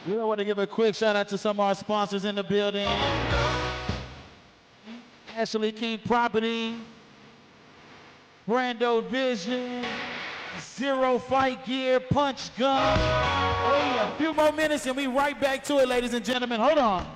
We want to give a quick shout out to some of our sponsors in the building. Ashley King Property, Brando Vision, Zero Fight Gear, Punch Gun. Oh, a few more minutes and we right back to it, ladies and gentlemen. Hold on.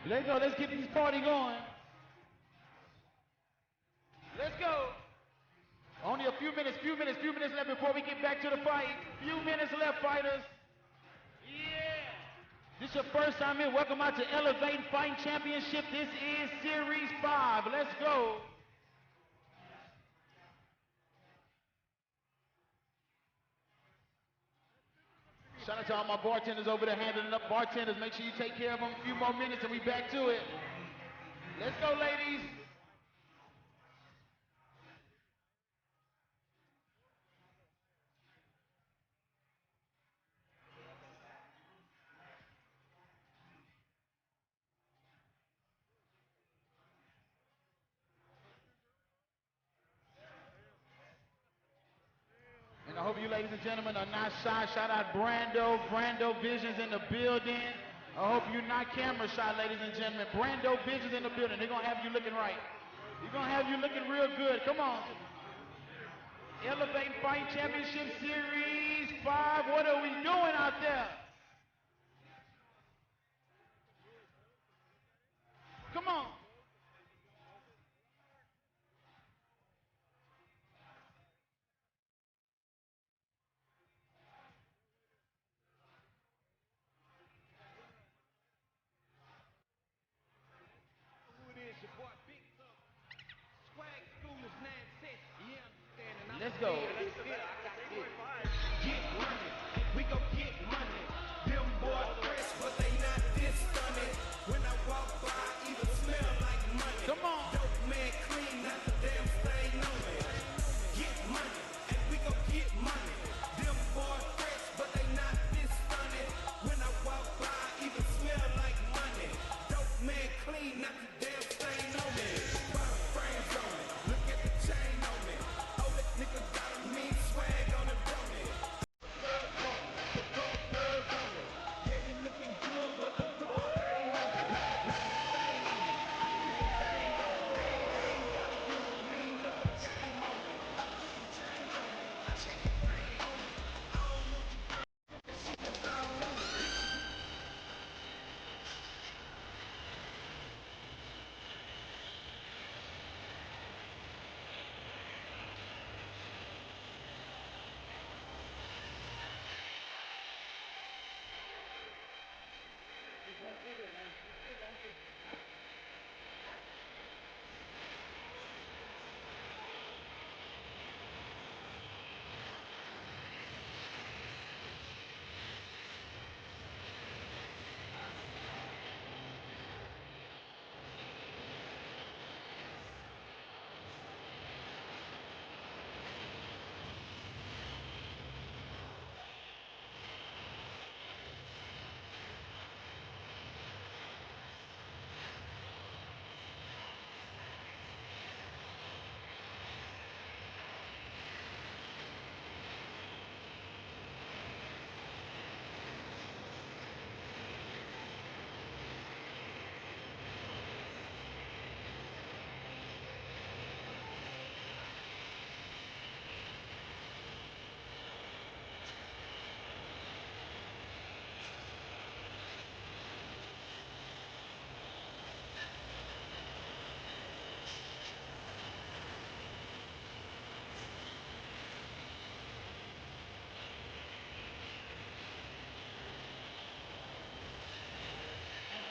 Let's go. Let's get this party going. Let's go. Only a few minutes left before we get back to the fight. Few minutes left, fighters. Yeah. This is your first time in. Welcome out to Elevate Fighting Championship. This is Series 5. Let's go. Shout out to all my bartenders over there handling up. Bartenders, make sure you take care of them. A few more minutes and we back to it. Let's go, ladies. And I hope you ladies and gentlemen are not shy. Shout out Brando Visions in the building. I hope you're not camera shy, ladies and gentlemen. Brando Visions in the building. They're gonna have you looking right. They're gonna have you looking real good. Come on. Elevate Fight Championship Series 5. What are we doing out there? Come on. Let's go. Get money, we gon' get money. Them boys fresh, but they not this stunning. When I walk by, even smell like money. Come on. Dope man clean, not the damn stain on me. Get money, and we gon' get money. Them boys fresh, but they not this stunning. When I walk by, even smell like money. Dope man clean, not the damn stain on me. Burn frames on me, look at the chain on me. Oh, that nigga got a mean swag on it, bro.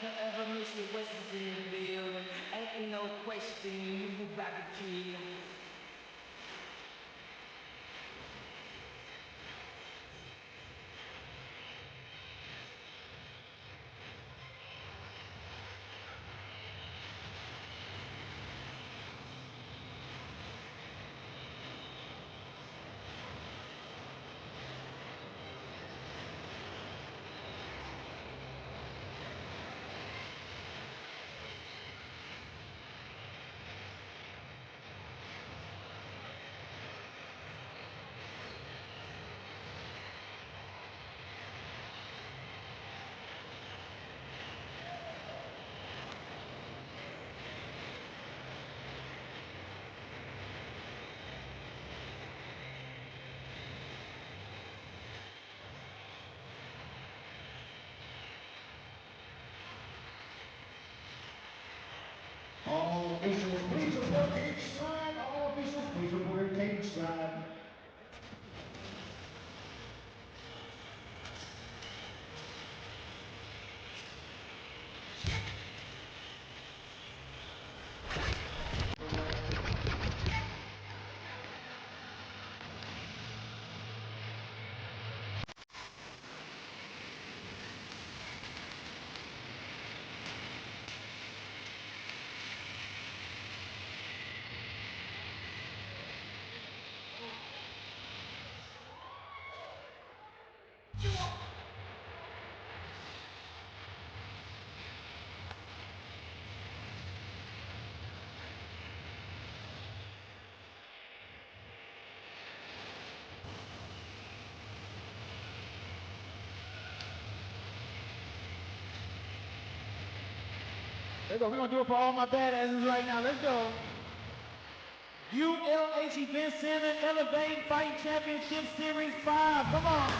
Ever miss me what's in the building? Ain't no question, you move back the key. slide. All officials, please report your cage slide. Let's go. We're going to do it for all my badasses right now. Let's go. ULH Event Center Elevate Fight Championship Series 5. Come on.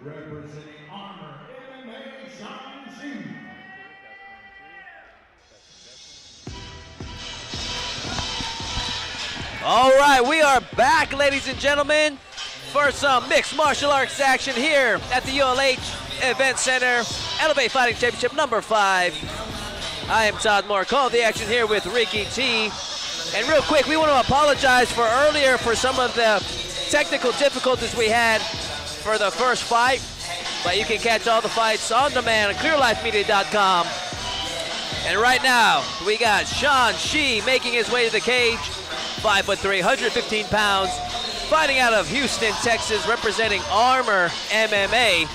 Representing Armor MMA, Sean Sheen. All right, we are back, ladies and gentlemen, for some mixed martial arts action here at the ULH Event Center, Elevate Fighting Championship number 5. I am Todd Moore, calling the action here with Ricky T. And real quick, we want to apologize for earlier for some of the technical difficulties we had for the first fight, but you can catch all the fights on demand on clearlifemedia.com. And right now, we got Sean Shee making his way to the cage, 5'3", 115 pounds, fighting out of Houston, Texas, representing Armor MMA.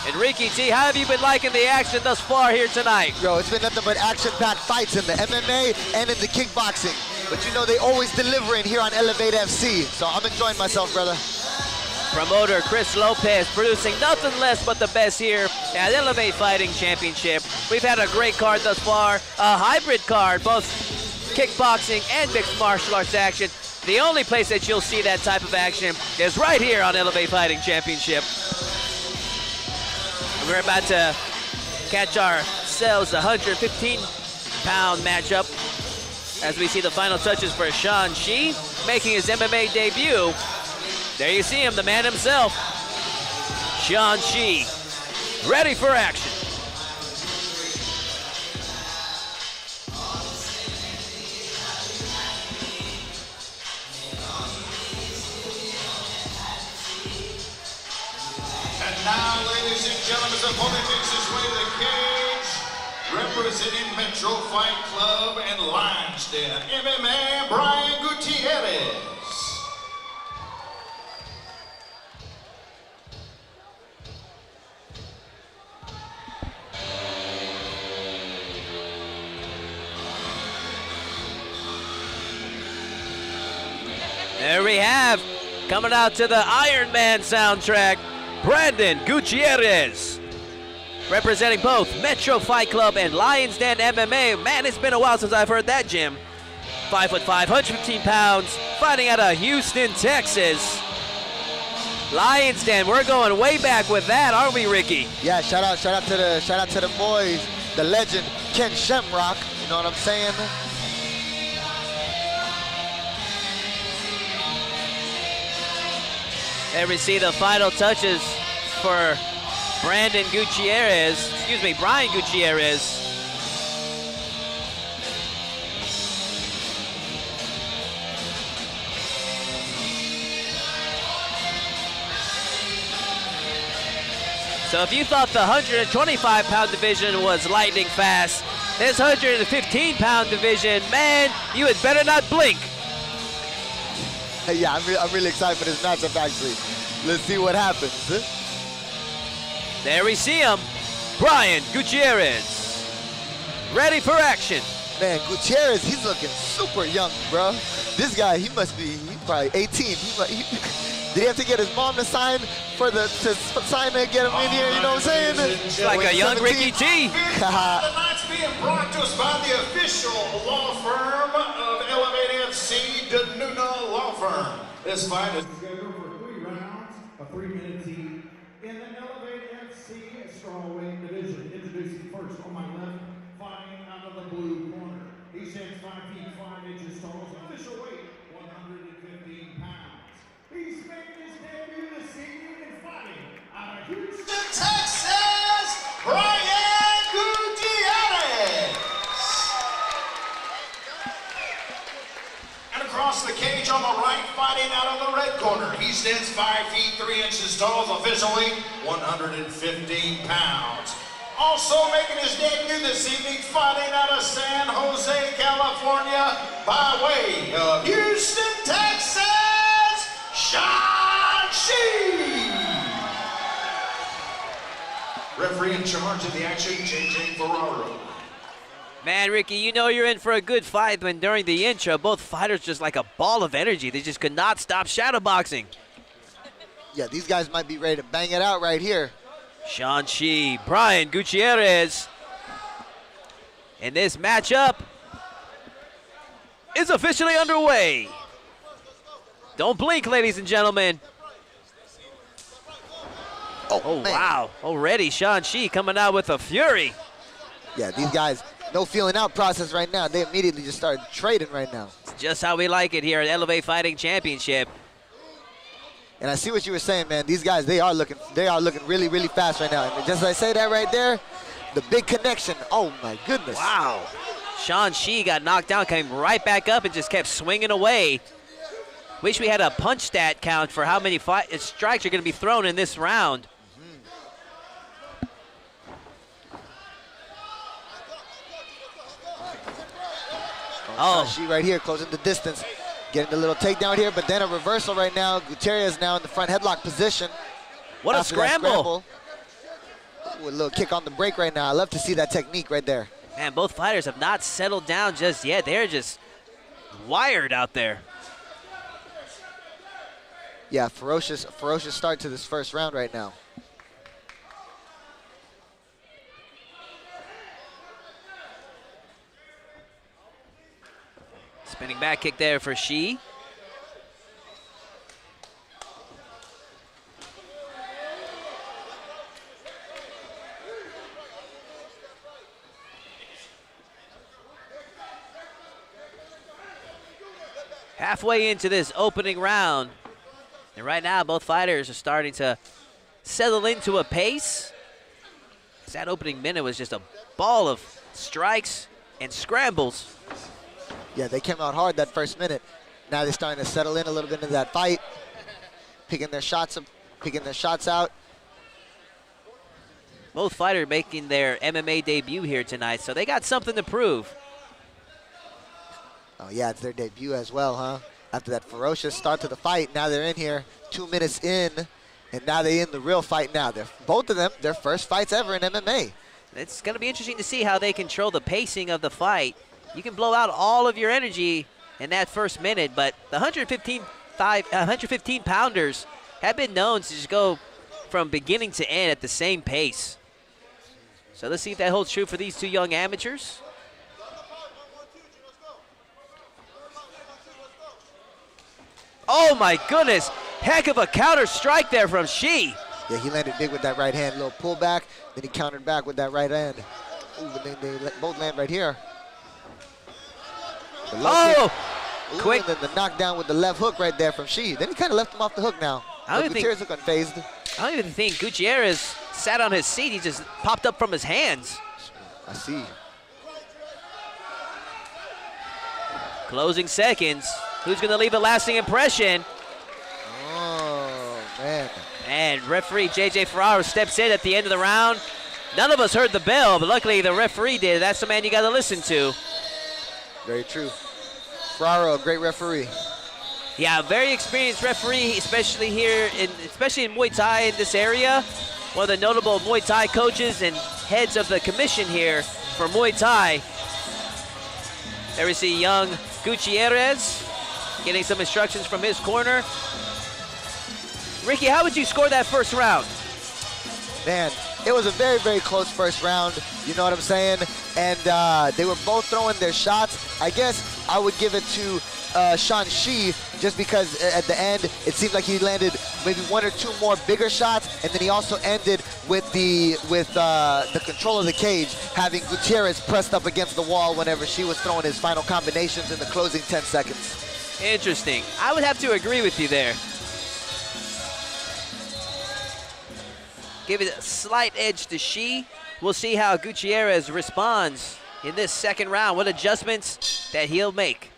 And Ricky T, how have you been liking the action thus far here tonight? Yo, it's been nothing but action-packed fights in the MMA and in the kickboxing. But you know they always delivering here on Elevate FC, so I'm enjoying myself, brother. Promoter Chris Lopez producing nothing less but the best here at Elevate Fighting Championship. We've had a great card thus far, a hybrid card, both kickboxing and mixed martial arts action. The only place that you'll see that type of action is right here on Elevate Fighting Championship. We're about to catch ourselves a 115-pound matchup as we see the final touches for Sean Shee making his MMA debut. There you see him, the man himself, Sean Shee, ready for action. And now, ladies and gentlemen, his opponent makes his way to the cage, representing Metro Fight Club and Lions Den MMA, Brian Gutierrez. There we have, coming out to the Iron Man soundtrack, Brandon Gutierrez, representing both Metro Fight Club and Lions Den MMA. Man, it's been a while since I've heard that, Jim. 5'5", 115 pounds, fighting out of Houston, Texas. Lions Den, we're going way back with that, aren't we, Ricky? Yeah, shout out to the boys, the legend Ken Shamrock. You know what I'm saying? There we see the final touches for Brian Gutierrez. So if you thought the 125-pound division was lightning fast, this 115-pound division, man, you had better not blink. Yeah, I'm really excited for this matchup, actually. Let's see what happens. There we see him, Brian Gutierrez, ready for action. Man, Gutierrez, he's looking super young, bro. This guy, he's probably 18. Did he have to get his mom to sign to sign and get him in here? You know what I'm saying? It's like a young 17. Ricky T. The match being brought to us by the official law firm of Elevate FC, Danuna Law Firm. This fight is scheduled for 3 rounds, a 3-minute each. In the Elevate FC strawweight division, introducing first on my left, fighting out of the blue corner. He stands 5 feet 5 inches tall, official weight 115 pounds. He's making his debut this evening and fighting out of Houston, Texas, Brian Gutierrez. And across the cage on the right, fighting out of the red corner. He stands 5 feet 3 inches tall, official weight 115 pounds. Also making his debut this evening, fighting out of San Jose, California, by way of Houston, Texas, Sean Shee. Referee in charge of the action, JJ Ferraro. Man, Ricky, you know you're in for a good fight when during the intro, both fighters just like a ball of energy. They just could not stop shadowboxing. Yeah, these guys might be ready to bang it out right here. Sean Shee, Brian Gutierrez. And this matchup is officially underway. Don't blink, ladies and gentlemen. Oh wow. Already Sean Shee coming out with a fury. Yeah, these guys, no feeling out process right now. They immediately just started trading right now. It's just how we like it here at Elevate Fighting Championship. And I see what you were saying, man. These guys, they are looking really, really fast right now. And just as I say that right there, the big connection. Oh my goodness. Wow. Sean Shee got knocked down, came right back up and just kept swinging away. Wish we had a punch stat count for how many strikes are going to be thrown in this round. Oh, Shee right here, closing the distance. Getting a little takedown here, but then a reversal right now. Gutierrez now in the front headlock position. What a scramble. Ooh, a little kick on the break right now. I love to see that technique right there. Man, both fighters have not settled down just yet. They're just wired out there. Yeah, ferocious start to this first round right now. Spinning back kick there for Shee. Halfway into this opening round. And right now, both fighters are starting to settle into a pace. That opening minute was just a ball of strikes and scrambles. Yeah, they came out hard that first minute. Now they're starting to settle in a little bit into that fight, picking their shots out. Both fighters making their MMA debut here tonight, so they got something to prove. Oh yeah, it's their debut as well, huh? After that ferocious start to the fight, now they're in here 2 minutes in, and now they're in the real fight now. Both of them, their first fights ever in MMA. It's going to be interesting to see how they control the pacing of the fight. You can blow out all of your energy in that first minute, but the 115-pounders have been known to just go from beginning to end at the same pace. So let's see if that holds true for these two young amateurs. Oh my goodness, heck of a counter strike there from Shee. Yeah, he landed big with that right hand, little pullback, then he countered back with that right hand. Ooh, but they both land right here. Oh, ooh, quick. And then the knockdown with the left hook right there from Shee. Then he kind of left him off the hook now. Gutierrez look unfazed. I don't even think Gutierrez sat on his seat. He just popped up from his hands. I see. Closing seconds. Who's going to leave a lasting impression? Oh, man. And referee J.J. Ferraro steps in at the end of the round. None of us heard the bell, but luckily the referee did. That's the man you got to listen to. Very true. Ferraro, a great referee. Yeah, very experienced referee, especially in Muay Thai in this area. One of the notable Muay Thai coaches and heads of the commission here for Muay Thai. There we see young Gutierrez getting some instructions from his corner. Ricky, how would you score that first round? Man, it was a very, very close first round. You know what I'm saying? And they were both throwing their shots. I guess I would give it to Sean Shi, just because at the end it seemed like he landed maybe one or two more bigger shots, and then he also ended with the control of the cage, having Gutierrez pressed up against the wall whenever Shi was throwing his final combinations in the closing 10 seconds. Interesting. I would have to agree with you there. Give it a slight edge to Shi. We'll see how Gutierrez responds in this second round. What adjustments that he'll make.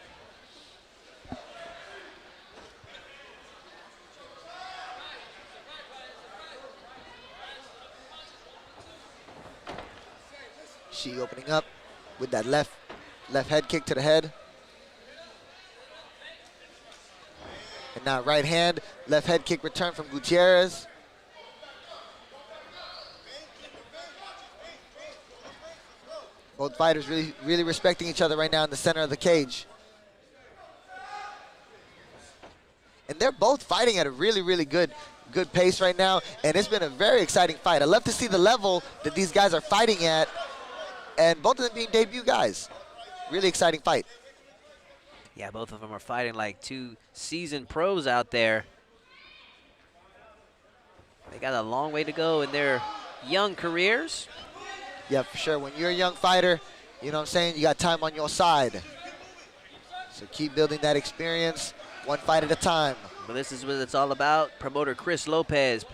Shi opening up with that left head kick to the head. And now right hand, left head kick return from Gutierrez. Both fighters really respecting each other right now in the center of the cage. And they're both fighting at a really good pace right now, and it's been a very exciting fight. I love to see the level that these guys are fighting at, and both of them being debut guys. Really exciting fight. Yeah, both of them are fighting like two seasoned pros out there. They got a long way to go in their young careers. Yeah, for sure. When you're a young fighter, you know what I'm saying, you got time on your side. So keep building that experience, one fight at a time. Well, this is what it's all about. Promoter Chris Lopez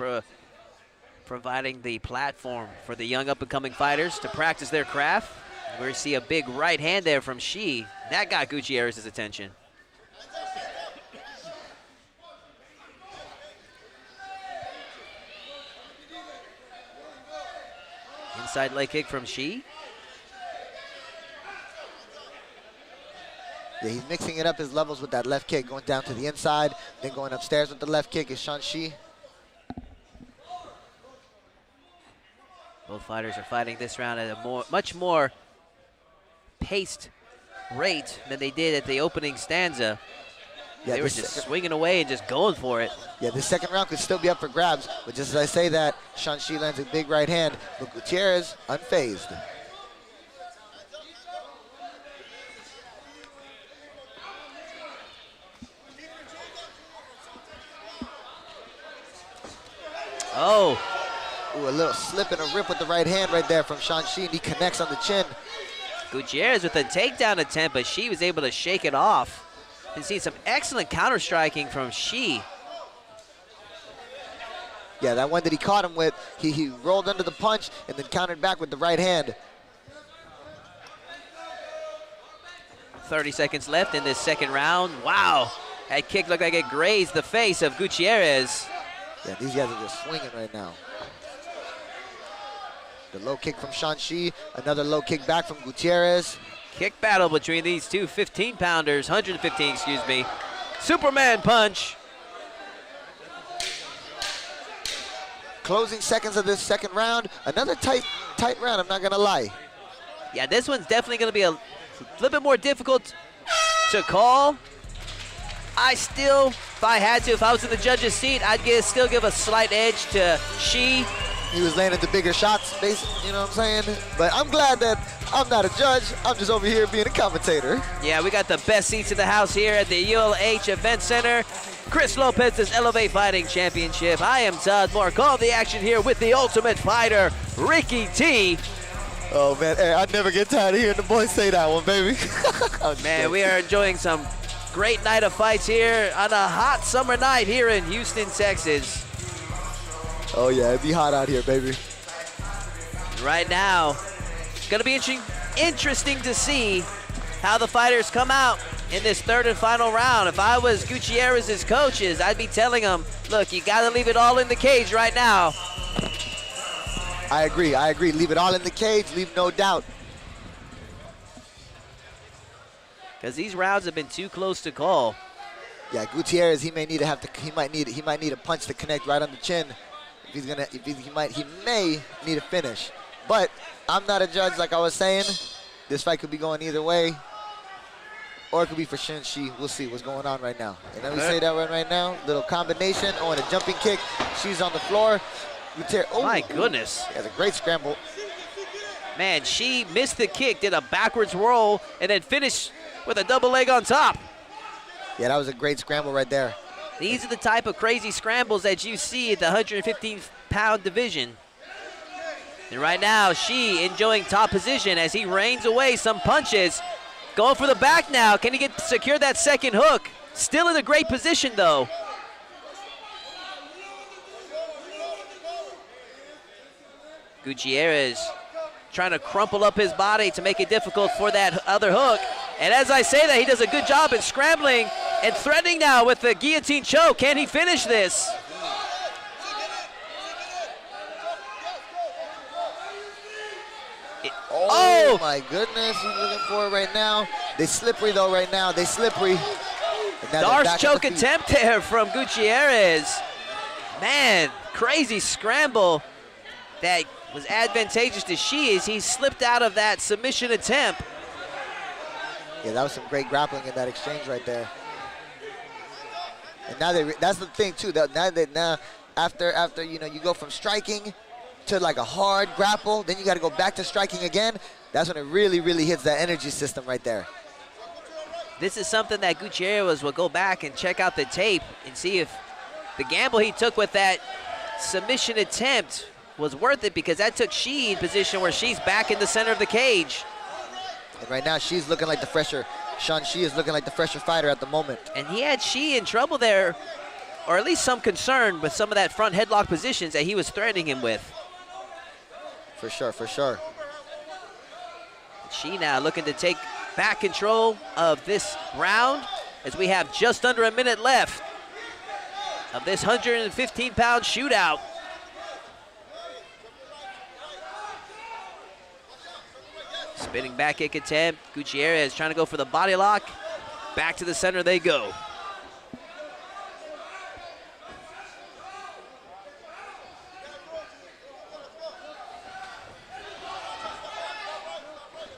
providing the platform for the young up-and-coming fighters to practice their craft. We see a big right hand there from Shi. That got Gutierrez's attention. Inside leg kick from Shi. Yeah, he's mixing it up his levels with that left kick, going down to the inside, then going upstairs with the left kick is Sean Shi. Both fighters are fighting this round at a much more paced rate than they did at the opening stanza. Yeah, they were just swinging away and just going for it. Yeah, this second round could still be up for grabs, but just as I say that, Sean Shi lands a big right hand, but Gutierrez unfazed. Oh. Ooh, a little slip and a rip with the right hand right there from Sean Shi, and he connects on the chin. Gutierrez with a takedown attempt, but Shi was able to shake it off. And see some excellent counter-striking from Shi. Yeah, that one that he caught him with, he rolled under the punch and then countered back with the right hand. 30 seconds left in this second round. Wow, that kick looked like it grazed the face of Gutierrez. Yeah, these guys are just swinging right now. The low kick from Sean Shi, another low kick back from Gutierrez. Kick battle between these two 15-pounders, 115, excuse me. Superman punch. Closing seconds of this second round. Another tight round, I'm not gonna lie. Yeah, this one's definitely gonna be a little bit more difficult to call. If I was in the judge's seat, I'd still give a slight edge to Shi. He was landing the bigger shots, basically, you know what I'm saying? But I'm glad that I'm not a judge. I'm just over here being a commentator. Yeah, we got the best seats in the house here at the ULH Event Center. Chris Lopez's Elevate Fighting Championship. I am Todd Moore. Call the action here with the Ultimate Fighter, Ricky T. Oh, man, hey, I never get tired of hearing the boys say that one, baby. Man, we are enjoying some great night of fights here on a hot summer night here in Houston, Texas. Oh yeah, it'd be hot out here, baby. Right now, it's going to be interesting to see how the fighters come out in this third and final round. If I was Gutierrez's coaches, I'd be telling them, look, you got to leave it all in the cage right now. I agree. Leave it all in the cage, leave no doubt. Because these rounds have been too close to call. Yeah, Gutierrez, he might need a punch to connect right on the chin. He may need a finish. But I'm not a judge, like I was saying. This fight could be going either way, or it could be for Shin-Shi. We'll see what's going on right now. And let me say that right now. Little combination. Oh, and a jumping kick. She's on the floor. Oh, my goodness. He has a great scramble. Man, she missed the kick, did a backwards roll, and then finished with a double leg on top. Yeah, that was a great scramble right there. These are the type of crazy scrambles that you see at the 115-pound division. And right now, she enjoying top position as he rains away some punches. Going for the back now. Can he secure that second hook? Still in a great position, though. Gutierrez trying to crumple up his body to make it difficult for that other hook. And as I say that, he does a good job in scrambling and threatening now with the guillotine choke. Can he finish this? Oh my goodness, he's looking for it right now. They slippery though right now, they slippery. Darce choke attempt there from Gutierrez. Man, crazy scramble that was advantageous to Shi as he slipped out of that submission attempt. Yeah, that was some great grappling in that exchange right there. And now that's the thing too. Now after you know you go from striking to like a hard grapple, then you got to go back to striking again. That's when it really hits that energy system right there. This is something that Gutierrez will go back and check out the tape and see if the gamble he took with that submission attempt was worth it, because that took Shi in position where she's back in the center of the cage. And right now she's looking like the fresher. Shin-Shi is looking like the fresher fighter at the moment. And he had Shi in trouble there, or at least some concern with some of that front headlock positions that he was threatening him with. For sure. Shi now looking to take back control of this round as we have just under a minute left of this 115-pound shootout. Spinning back kick attempt. Gutierrez trying to go for the body lock. Back to the center they go.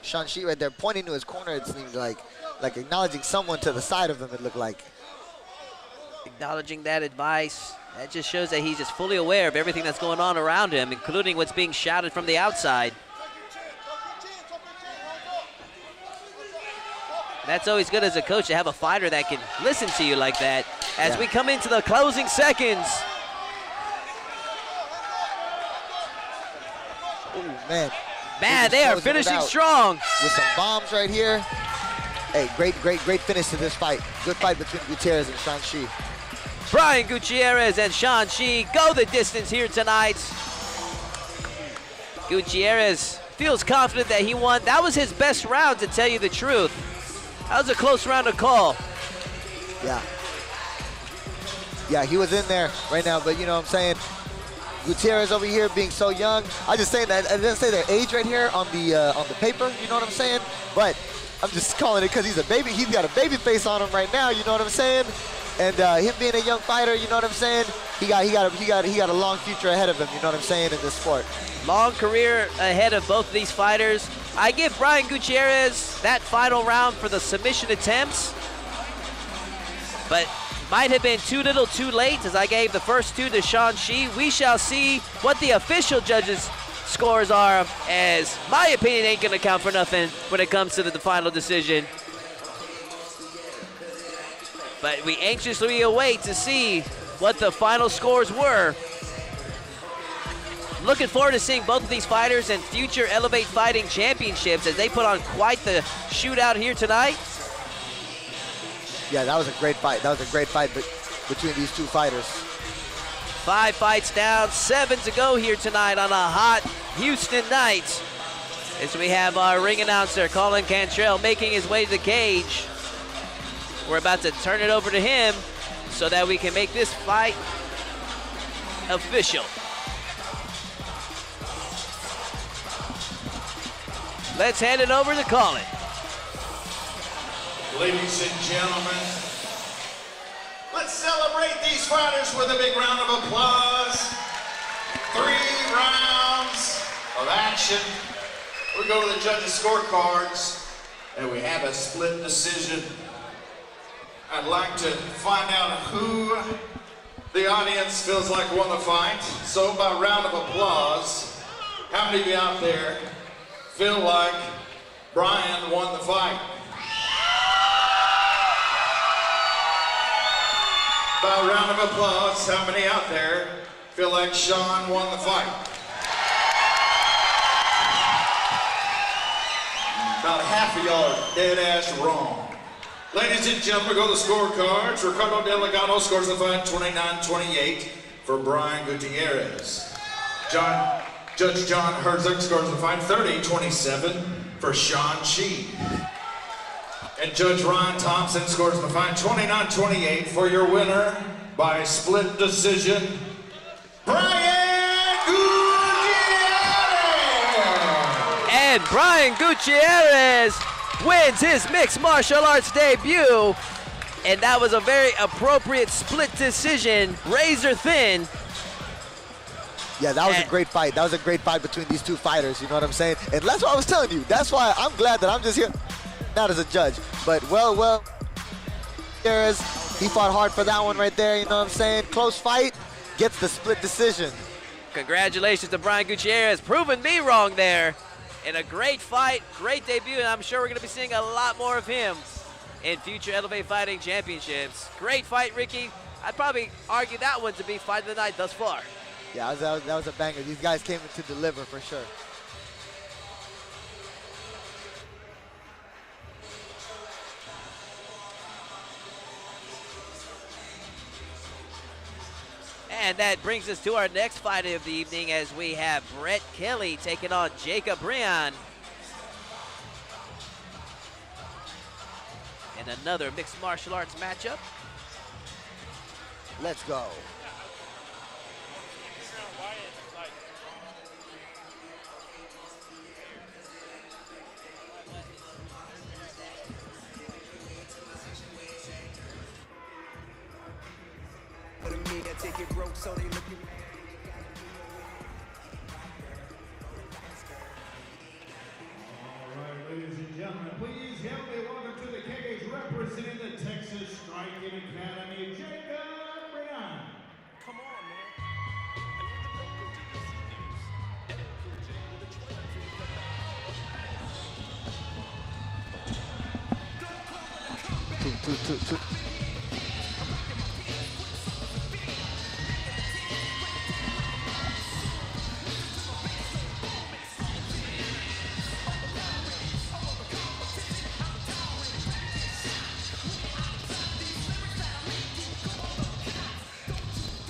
Shin-Shi right there pointing to his corner, it seems like acknowledging someone to the side of him, it looked like. Acknowledging that advice. That just shows that he's just fully aware of everything that's going on around him, including what's being shouted from the outside. That's always good as a coach to have a fighter that can listen to you like that. As we come into the closing seconds. Oh, man. Man, they are finishing strong. With some bombs right here. Hey, great finish to this fight. Good fight between Gutierrez and Shin-Shi. Brian Gutierrez and Shin-Shi go the distance here tonight. Gutierrez feels confident that he won. That was his best round, to tell you the truth. That was a close round to call. Yeah, he was in there right now, but you know what I'm saying? Gutierrez over here being so young. I just say that, I didn't say their age right here on the paper, you know what I'm saying? But I'm just calling it because he's a baby. He's got a baby face on him right now, you know what I'm saying? And him being a young fighter, you know what I'm saying? He got a long future ahead of him, you know what I'm saying, in this sport. Long career ahead of both of these fighters. I give Brian Gutierrez that final round for the submission attempts, but might have been too little too late, as I gave the first two to Shin-Shi. We shall see what the official judges' scores are, as my opinion ain't gonna count for nothing when it comes to the final decision. But we anxiously await to see what the final scores were. Looking forward to seeing both of these fighters in future Elevate Fighting Championships as they put on quite the shootout here tonight. Yeah, that was a great fight. That was a great fight between these two fighters. 5 fights down, 7 to go here tonight on a hot Houston night. As we have our ring announcer, Colin Cantrell, making his way to the cage. We're about to turn it over to him so that we can make this fight official. Let's hand it over to Colin. Ladies and gentlemen, let's celebrate these fighters with a big round of applause. 3 rounds of action. We go to the judges' scorecards, and we have a split decision. I'd like to find out who the audience feels like won the fight. So by round of applause, how many of you out there feel like Brian won the fight? By a round of applause, how many out there feel like Sean won the fight? About half of y'all are dead ass wrong. Ladies and gentlemen, go to the scorecards. Ricardo Delgado scores the fight 29-28 for Brian Gutierrez. Judge John Herzog scores the fight 30-27 for Sean Chi. And Judge Ryan Thompson scores the fight 29-28 for your winner by split decision, Brian Gutierrez! And Brian Gutierrez wins his mixed martial arts debut. And that was a very appropriate split decision, razor thin. Yeah, that was a great fight. That was a great fight between these two fighters, you know what I'm saying? And that's what I was telling you. That's why I'm glad that I'm just here, not as a judge. But, well, he fought hard for that one right there, you know what I'm saying? Close fight, gets the split decision. Congratulations to Brian Gutierrez, proving me wrong there. And a great fight, great debut, and I'm sure we're going to be seeing a lot more of him in future Elevate Fighting Championships. Great fight, Ricky. I'd probably argue that one to be fight of the night thus far. Yeah, that was a banger. These guys came in to deliver for sure. And that brings us to our next fight of the evening as we have Brett Kelly taking on Jacob Brian. And another mixed martial arts matchup. Let's go. Alright, ladies and gentlemen, please help me welcome to the cage representing the Texas Striking Academy, Jacob Brian. Come on, man. Two.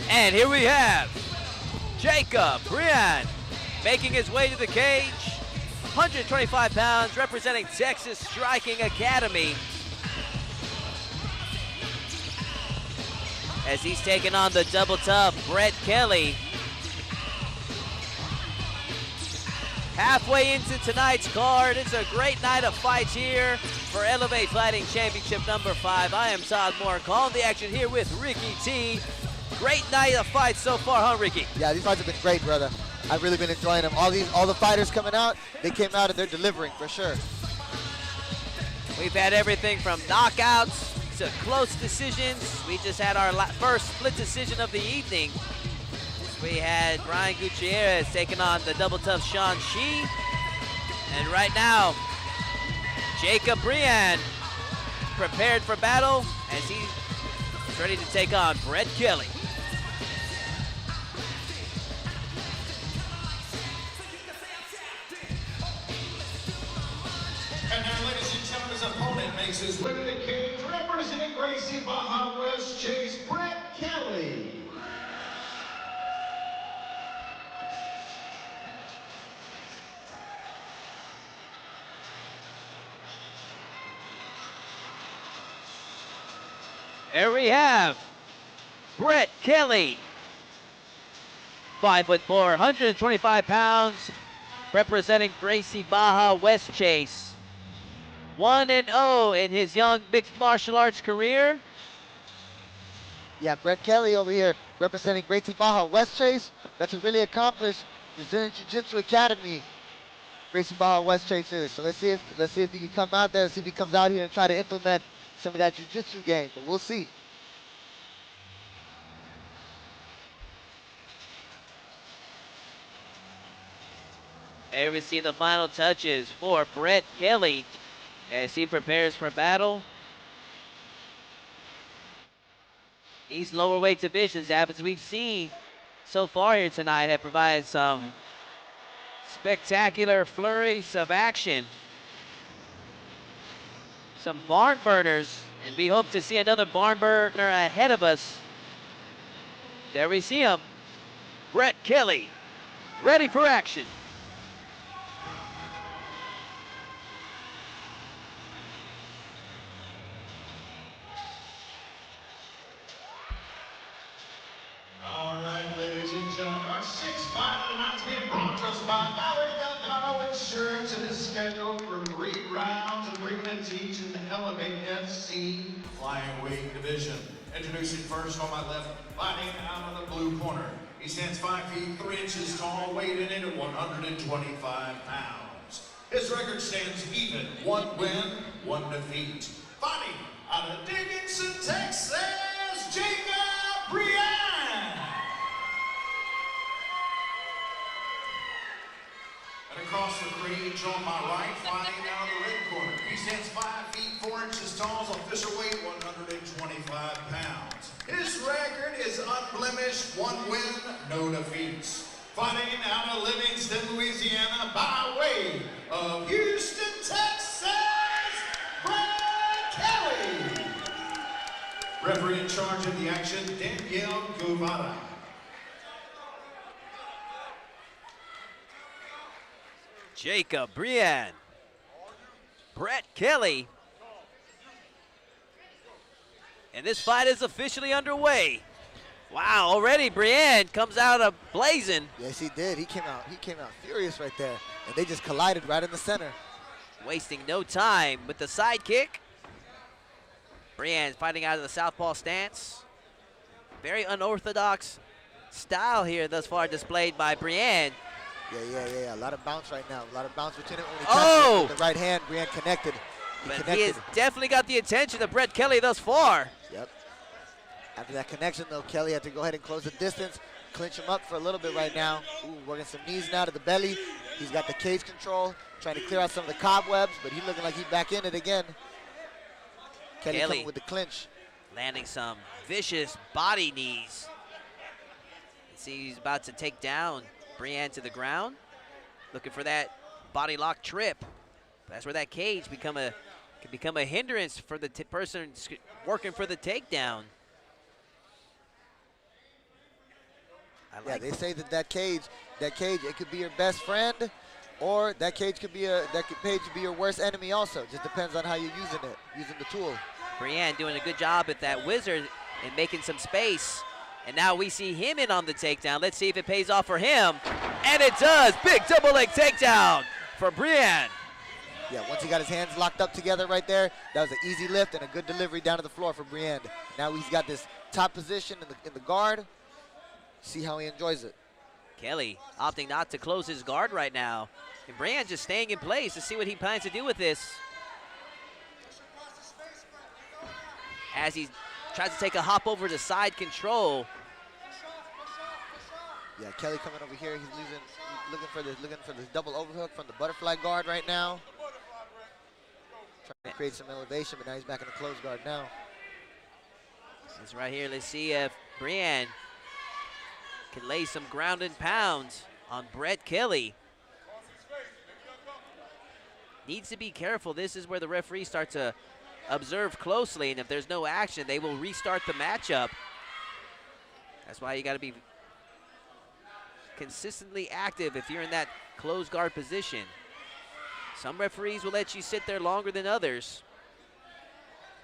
And here we have Jacob Brian making his way to the cage. 125 pounds, representing Texas Striking Academy. As he's taking on the double tough Brett Kelly. Halfway into tonight's card, it's a great night of fights here for Elevate Fighting Championship number 5. I am Todd Moore, calling the action here with Ricky T. Great night of fights so far, huh, Ricky? Yeah, these fights have been great, brother. I've really been enjoying them. All the fighters coming out, they came out and they're delivering for sure. We've had everything from knockouts to close decisions. We just had our first split decision of the evening. We had Brian Gutierrez taking on the double tough Sean Chi. And right now, Jacob Brian prepared for battle as he's ready to take on Brett Kelly. And now, ladies and gentlemen, his opponent makes his way to the cage, representing Gracie Baja West Chase, Brett Kelly. There we have Brett Kelly, 5'4", 125 pounds, representing Gracie Baja West Chase. 1-0 in his young mixed martial arts career. Yeah, Brett Kelly over here representing Gracie Baja West Chase. That's a really accomplished Brazilian Jiu-Jitsu Academy. Gracie Baja West Chase is. So let's see if he can come out there. See if he comes out here and try to implement some of that Jiu-Jitsu game. But we'll see. There we see the final touches for Brett Kelly as he prepares for battle. These lower weight divisions, as we've seen so far here tonight, have provided some spectacular flurries of action. Some barn burners, and we hope to see another barn burner ahead of us. There we see him, Brett Kelly, ready for action. All right, ladies and gentlemen, our sixth fight tonight's being brought to us by Valley Auto Insurance. It is scheduled for 3 rounds of 3 minutes each in the LMAFC flyweight division. Introducing first on my left, fighting out of the blue corner. He stands 5 feet 3 inches tall, weighing in at 125 pounds. His record stands even, 1 win, 1 defeat. Fighting out of Dickinson, Texas, Jacob Briand. And across the cage on my right, fighting out of the red corner. He stands 5 feet 4 inches tall, official weight 125 pounds. His record is unblemished, 1 win, no defeats. Fighting out of Livingston, Louisiana, by way of Houston, Texas, Brett Kelly. Referee in charge of the action, Danielle Guevara. Jacob Briand, Brett Kelly, and this fight is officially underway. Wow, already Briand comes out of blazing. Yes, he did. He came out furious right there, and they just collided right in the center. Wasting no time with the side kick. Briand fighting out of the southpaw stance. Very unorthodox style here thus far displayed by Briand. Yeah. A lot of bounce right now. A lot of bounce between it. When he Oh! with the right hand, Briand connected. He has definitely got the attention of Brett Kelly thus far. Yep. After that connection, though, Kelly had to go ahead and close the distance, clinch him up for a little bit right now. Ooh, working some knees now to the belly. He's got the cage control, trying to clear out some of the cobwebs, but he's looking like he's back in it again. Kelly coming with the clinch. Landing some vicious body knees. See, he's about to take down Briand to the ground. Looking for that body lock trip. That's where that cage can become a hindrance for the person working for the takedown. Yeah, they say that cage, it could be your best friend, or that cage could be your worst enemy also. Just depends on how you're using the tool. Briand doing a good job at that wizard and making some space. And now we see him in on the takedown. Let's see if it pays off for him. And it does. Big double leg takedown for Briand. Yeah, once he got his hands locked up together right there, that was an easy lift and a good delivery down to the floor for Briand. Now he's got this top position in the guard. See how he enjoys it. Kelly opting not to close his guard right now. And Briand just staying in place to see what he plans to do with this. As he tries to take a hop over to side control. Yeah, Kelly coming over here. He's looking for this double overhook from the butterfly guard right now. Trying to create some elevation, but now he's back in the closed guard now. This right here, let's see if Briand can lay some ground and pounds on Brett Kelly. Needs to be careful. This is where the referees start to observe closely, and if there's no action, they will restart the matchup. That's why you got to be consistently active if you're in that closed guard position. Some referees will let you sit there longer than others.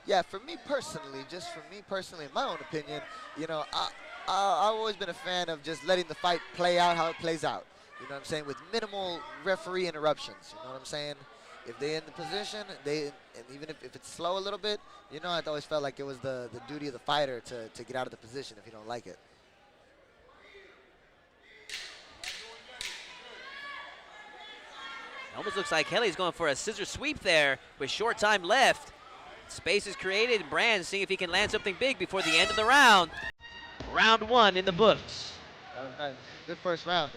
Yeah, for me personally, just for me personally, in my own opinion, you know, I've always been a fan of just letting the fight play out how it plays out. You know what I'm saying? With minimal referee interruptions. You know what I'm saying? If they're in the position, and even if it's slow a little bit, you know, I always felt like it was the duty of the fighter to get out of the position if you don't like it. Almost looks like Kelly's going for a scissor sweep there with short time left. Space is created. Brand seeing if he can land something big before the end of the round. Round 1 in the books. That was nice. Good first round.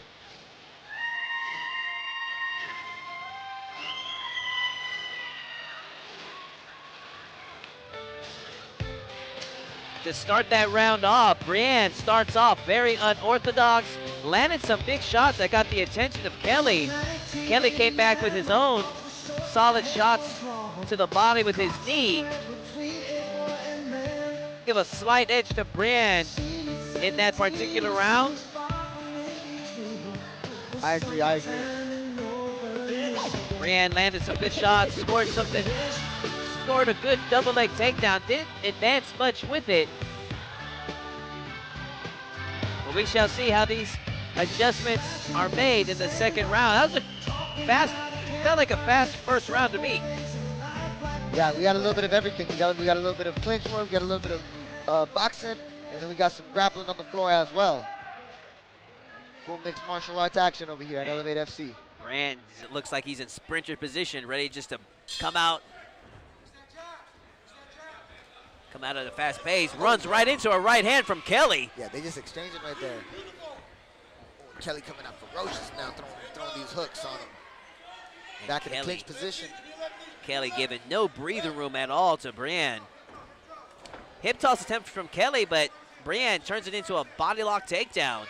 To start that round off, Brienne starts off very unorthodox, landed some big shots that got the attention of Kelly. Kelly came back with his own solid shots to the body with his knee. Give a slight edge to Brienne in that particular round. I agree. Brienne landed some good shots, scored a good double leg takedown, didn't advance much with it. But we shall see how these adjustments are made in the second round. That was felt like a fast first round to me. Yeah, we got a little bit of everything. We got a little bit of clinch work, we got a little bit of boxing, and then we got some grappling on the floor as well. Full mixed martial arts action over here at Elevate FC. Brand looks like he's in sprinter position, ready just to come out at a fast pace. Runs right into a right hand from Kelly. Yeah, they just exchanging right there. Kelly coming out ferocious now, throwing these hooks on him. And Back in the clinch position. Kelly giving no breather room at all to Brienne. Hip toss attempt from Kelly, but Brienne turns it into a body lock takedown.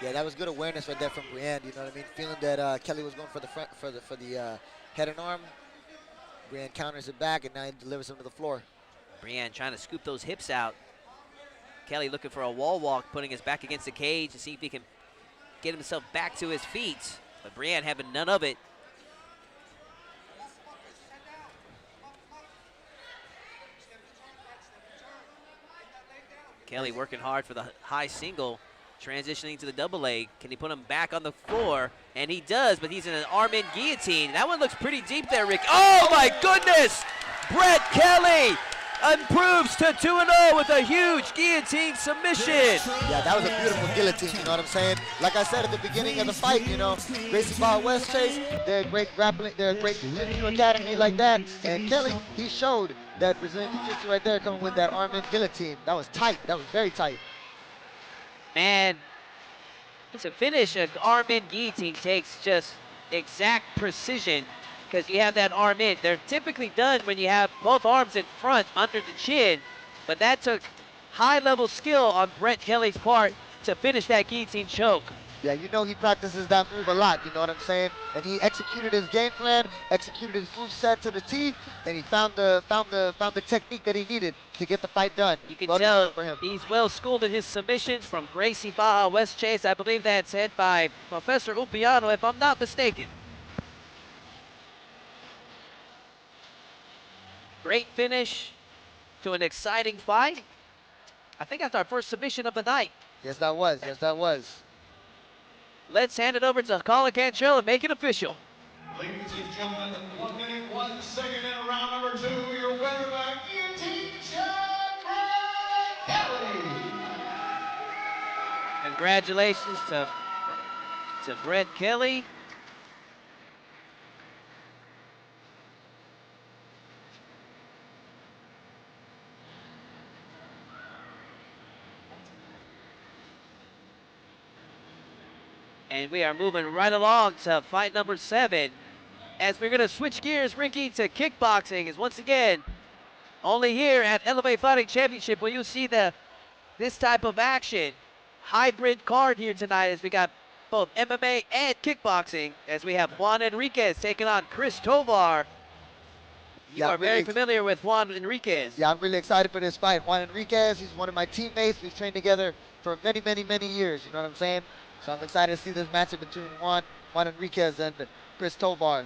Yeah, that was good awareness right there from Brienne. You know what I mean? Feeling that Kelly was going for the front, for the head and arm. Brienne counters it back, and now he delivers him to the floor. Brienne trying to scoop those hips out. Kelly looking for a wall walk, putting his back against the cage to see if he can get himself back to his feet. But Brienne having none of it. Kelly working hard for the high single, transitioning to the double leg. Can he put him back on the floor? And he does, but he's in an arm-in guillotine. That one looks pretty deep there, Rick. Oh my goodness! Brett Kelly improves to 2-0 with a huge guillotine submission. Yeah, that was a beautiful guillotine, you know what I'm saying? Like I said at the beginning of the fight, you know, Gracie Barr West Chase, they're great grappling, they're a great jiu-jitsu academy like that. And Kelly, he showed that Brazilian jiu-jitsu right there coming with that arm-in guillotine. That was tight, that was very tight. And to finish an arm-in guillotine takes just exact precision, because you have that arm in. They're typically done when you have both arms in front under the chin, but that took high-level skill on Brett Kelly's part to finish that guillotine choke. Yeah, you know he practices that move a lot, you know what I'm saying? And he executed his game plan, executed his move set to the T, and he found the technique that he needed to get the fight done. You can Well tell for him. he's well schooled in his submissions from Gracie Baja West Chase. I believe that's head by Professor Upiano, if I'm not mistaken. Great finish to an exciting fight. I think that's our first submission of the night. Yes, that was. Yes, that was. Let's hand it over to Colin Cantrell and make it official. Ladies and gentlemen, 1 minute, 1 second in round number 2, your winner by guillotine choke, Brett Kelly. Congratulations to Brett Kelly. And we are moving right along to fight number 7. As we're going to switch gears, Ricky, to kickboxing. Is once again, only here at Elevate Fighting Championship will you see this type of action. Hybrid card here tonight as we got both MMA and kickboxing, as we have Juan Enriquez taking on Chris Tovar. You are very familiar with Juan Enriquez. Yeah, I'm really excited for this fight. Juan Enriquez, he's one of my teammates. We've trained together for many, many, many years. You know what I'm saying? So I'm excited to see this matchup between Juan Enriquez and Chris Tovar.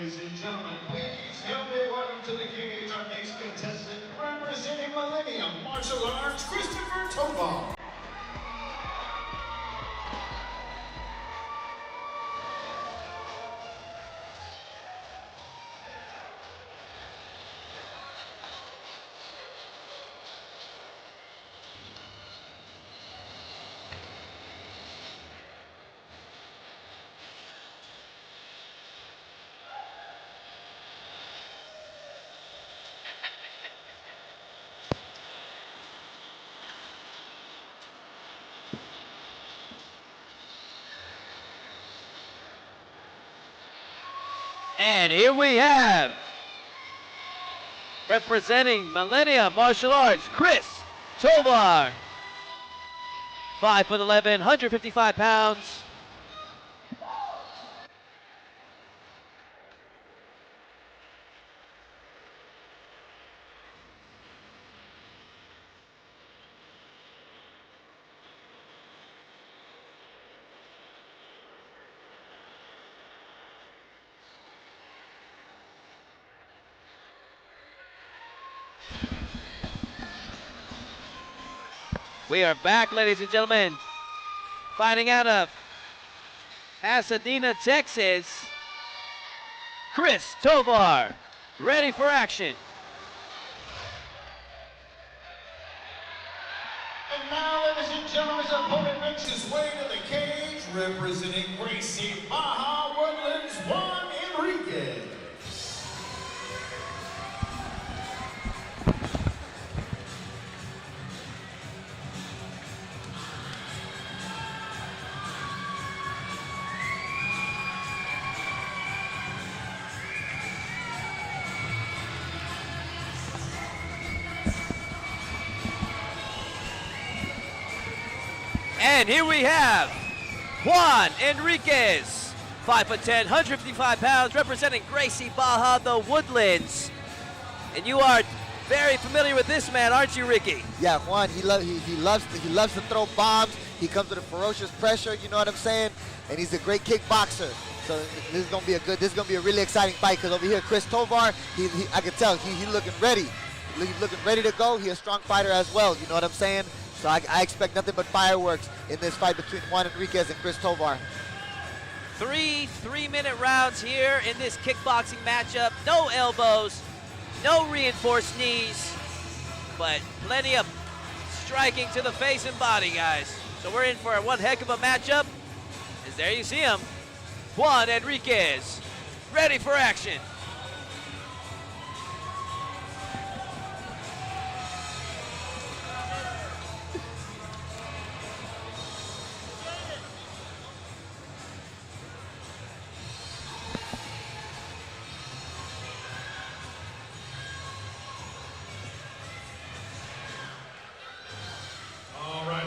ladies and gentlemen, please help me welcome to the cage our next contestant representing Millennium Martial Arts, Christopher Tovar. And here we have, representing Millennium Martial Arts, Chris Tovar. 5'11", 155 pounds. We are back, ladies and gentlemen. Fighting out of Pasadena, Texas, Chris Tovar, ready for action. And now, ladies and gentlemen, his opponent makes his way to the cage, representing Gracie Baja Woodlands, Juan Enriquez. And here we have Juan Enriquez, 5'10", 155 pounds, representing Gracie Baja, the Woodlands. And you are very familiar with this man, aren't you, Ricky? Yeah, Juan, he loves to throw bombs. He comes with a ferocious pressure, you know what I'm saying? And he's a great kickboxer. So this is gonna be a really exciting fight, because over here, Chris Tovar, I can tell he's looking ready. He's looking ready to go. He's a strong fighter as well, you know what I'm saying? So I expect nothing but fireworks in this fight between Juan Enriquez and Chris Tovar. Three-minute rounds here in this kickboxing matchup. No elbows, no reinforced knees, but plenty of striking to the face and body, guys. So we're in for one heck of a matchup. As there you see him, Juan Enriquez, ready for action.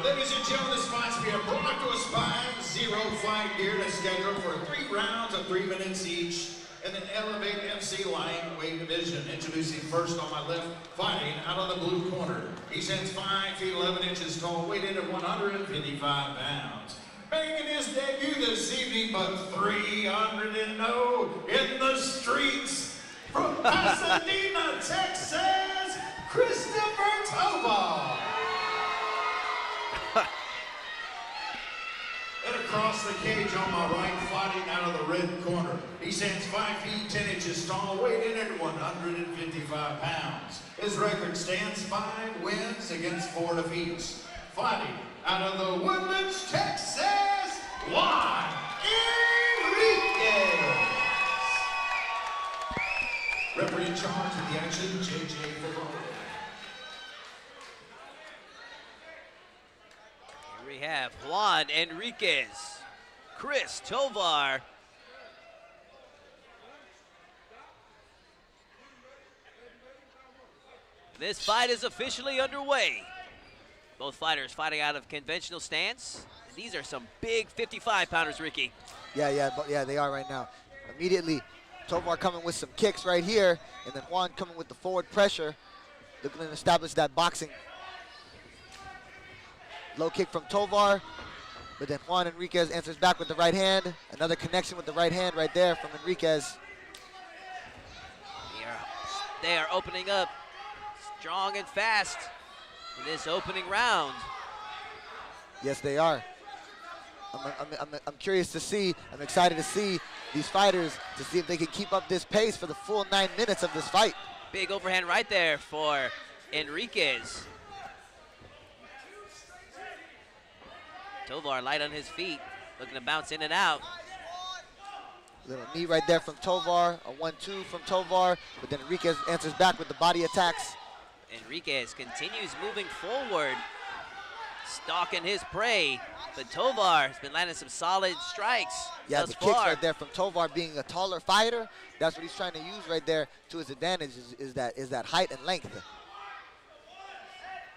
Ladies and gentlemen, this fight's being brought to us by Zero Fight Gear. That's scheduled for 3 rounds of 3 minutes each in the Elevate MC lightweight division. Introducing first on my left, fighting out of the blue corner. He stands 5 feet 11 inches tall, weighed in at 155 pounds. Making his debut this evening, but 300-0 in the streets from Pasadena, Texas, Christopher Tovar. And across the cage on my right, fighting out of the red corner. He stands 5 feet 10 inches tall, weighed in at 155 pounds. His record stands 5 wins against 4 defeats. Fighting out of the Woodlands, Texas, Juan Enriquez. Referee in charge of the action, JJ Football. We have Juan Enriquez, Chris Tovar. This fight is officially underway. Both fighters fighting out of conventional stance. These are some big 55-pounders, Ricky. Yeah, they are right now. Immediately, Tovar coming with some kicks right here, and then Juan coming with the forward pressure, looking to establish that boxing. Low kick from Tovar, but then Juan Enriquez answers back with the right hand. Another connection with the right hand right there from Enriquez. They are opening up strong and fast in this opening round. Yes, they are. I'm curious to see, I'm excited to see these fighters to see if they can keep up this pace for the full 9 minutes of this fight. Big overhand right there for Enriquez. Tovar light on his feet, looking to bounce in and out. Little knee right there from Tovar, a 1-2 from Tovar, but then Enriquez answers back with the body attacks. Enriquez continues moving forward, stalking his prey, but Tovar has been landing some solid strikes Yeah, thus the kicks far. right there from Tovar, being a taller fighter, that's what he's trying to use right there to his advantage, is that height and length.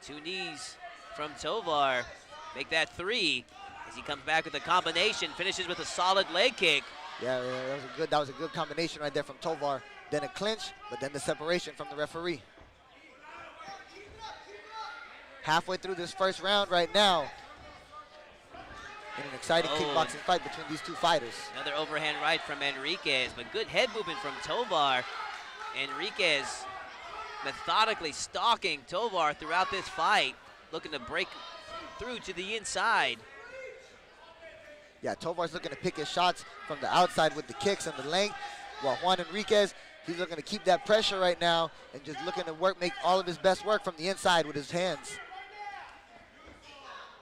2 knees from Tovar, make that 3 as he comes back with a combination, finishes with a solid leg kick. Yeah, that was a good combination right there from Tovar. Then a clinch, but then the separation from the referee. Halfway through this first round right now, in an exciting kickboxing fight between these two fighters. Another overhand right from Enriquez, but good head movement from Tovar. Enriquez methodically stalking Tovar throughout this fight, looking to break through to the inside. Yeah, Tovar's looking to pick his shots from the outside with the kicks and the length, while Juan Enriquez, he's looking to keep that pressure right now and just looking to make all of his best work from the inside with his hands.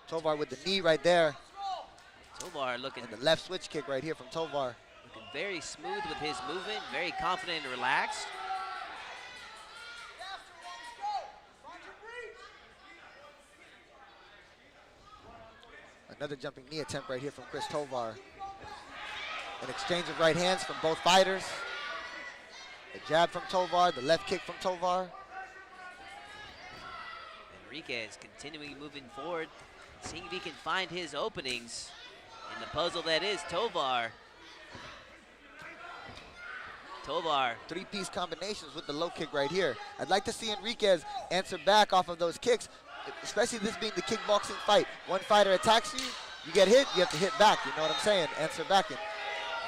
Tovar with the knee right there. Tovar looking, and the left switch kick right here from Tovar. looking very smooth with his movement, very confident and relaxed. Another jumping knee attempt right here from Chris Tovar. An exchange of right hands from both fighters. A jab from Tovar, the left kick from Tovar. Enriquez continuing moving forward, seeing if he can find his openings in the puzzle that is Tovar. Tovar. 3-piece combinations with the low kick right here. I'd like to see Enriquez answer back off of those kicks, especially this being the kickboxing fight. One fighter attacks you, you get hit, you have to hit back. You know what I'm saying? Answer back in.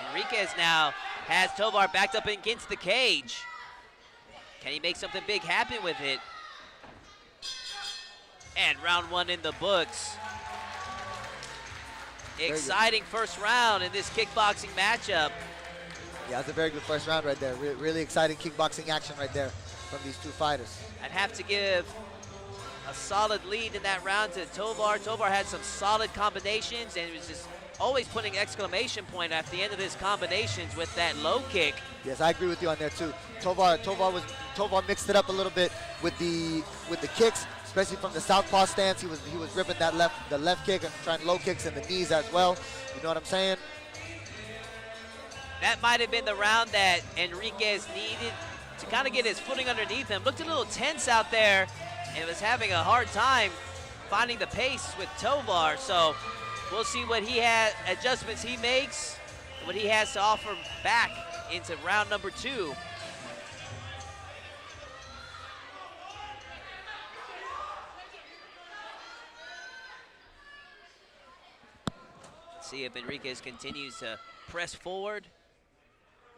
Enriquez now has Tovar backed up against the cage. Can he make something big happen with it? And round 1 in the books. Exciting first round in this kickboxing matchup. Yeah, that's a very good first round right there. Really exciting kickboxing action right there from these two fighters. I'd have to give a solid lead in that round to Tovar. Tovar had some solid combinations and was just always putting exclamation point at the end of his combinations with that low kick. Yes, I agree with you on there too. Tovar mixed it up a little bit with the kicks, especially from the southpaw stance. He was ripping the left kick and trying low kicks in the knees as well. You know what I'm saying? That might have been the round that Enriquez needed to kind of get his footing underneath him. Looked a little tense out there and was having a hard time finding the pace with Tovar. So we'll see what he has, adjustments he makes, and what he has to offer back into round number 2. Let's see if Enriquez continues to press forward.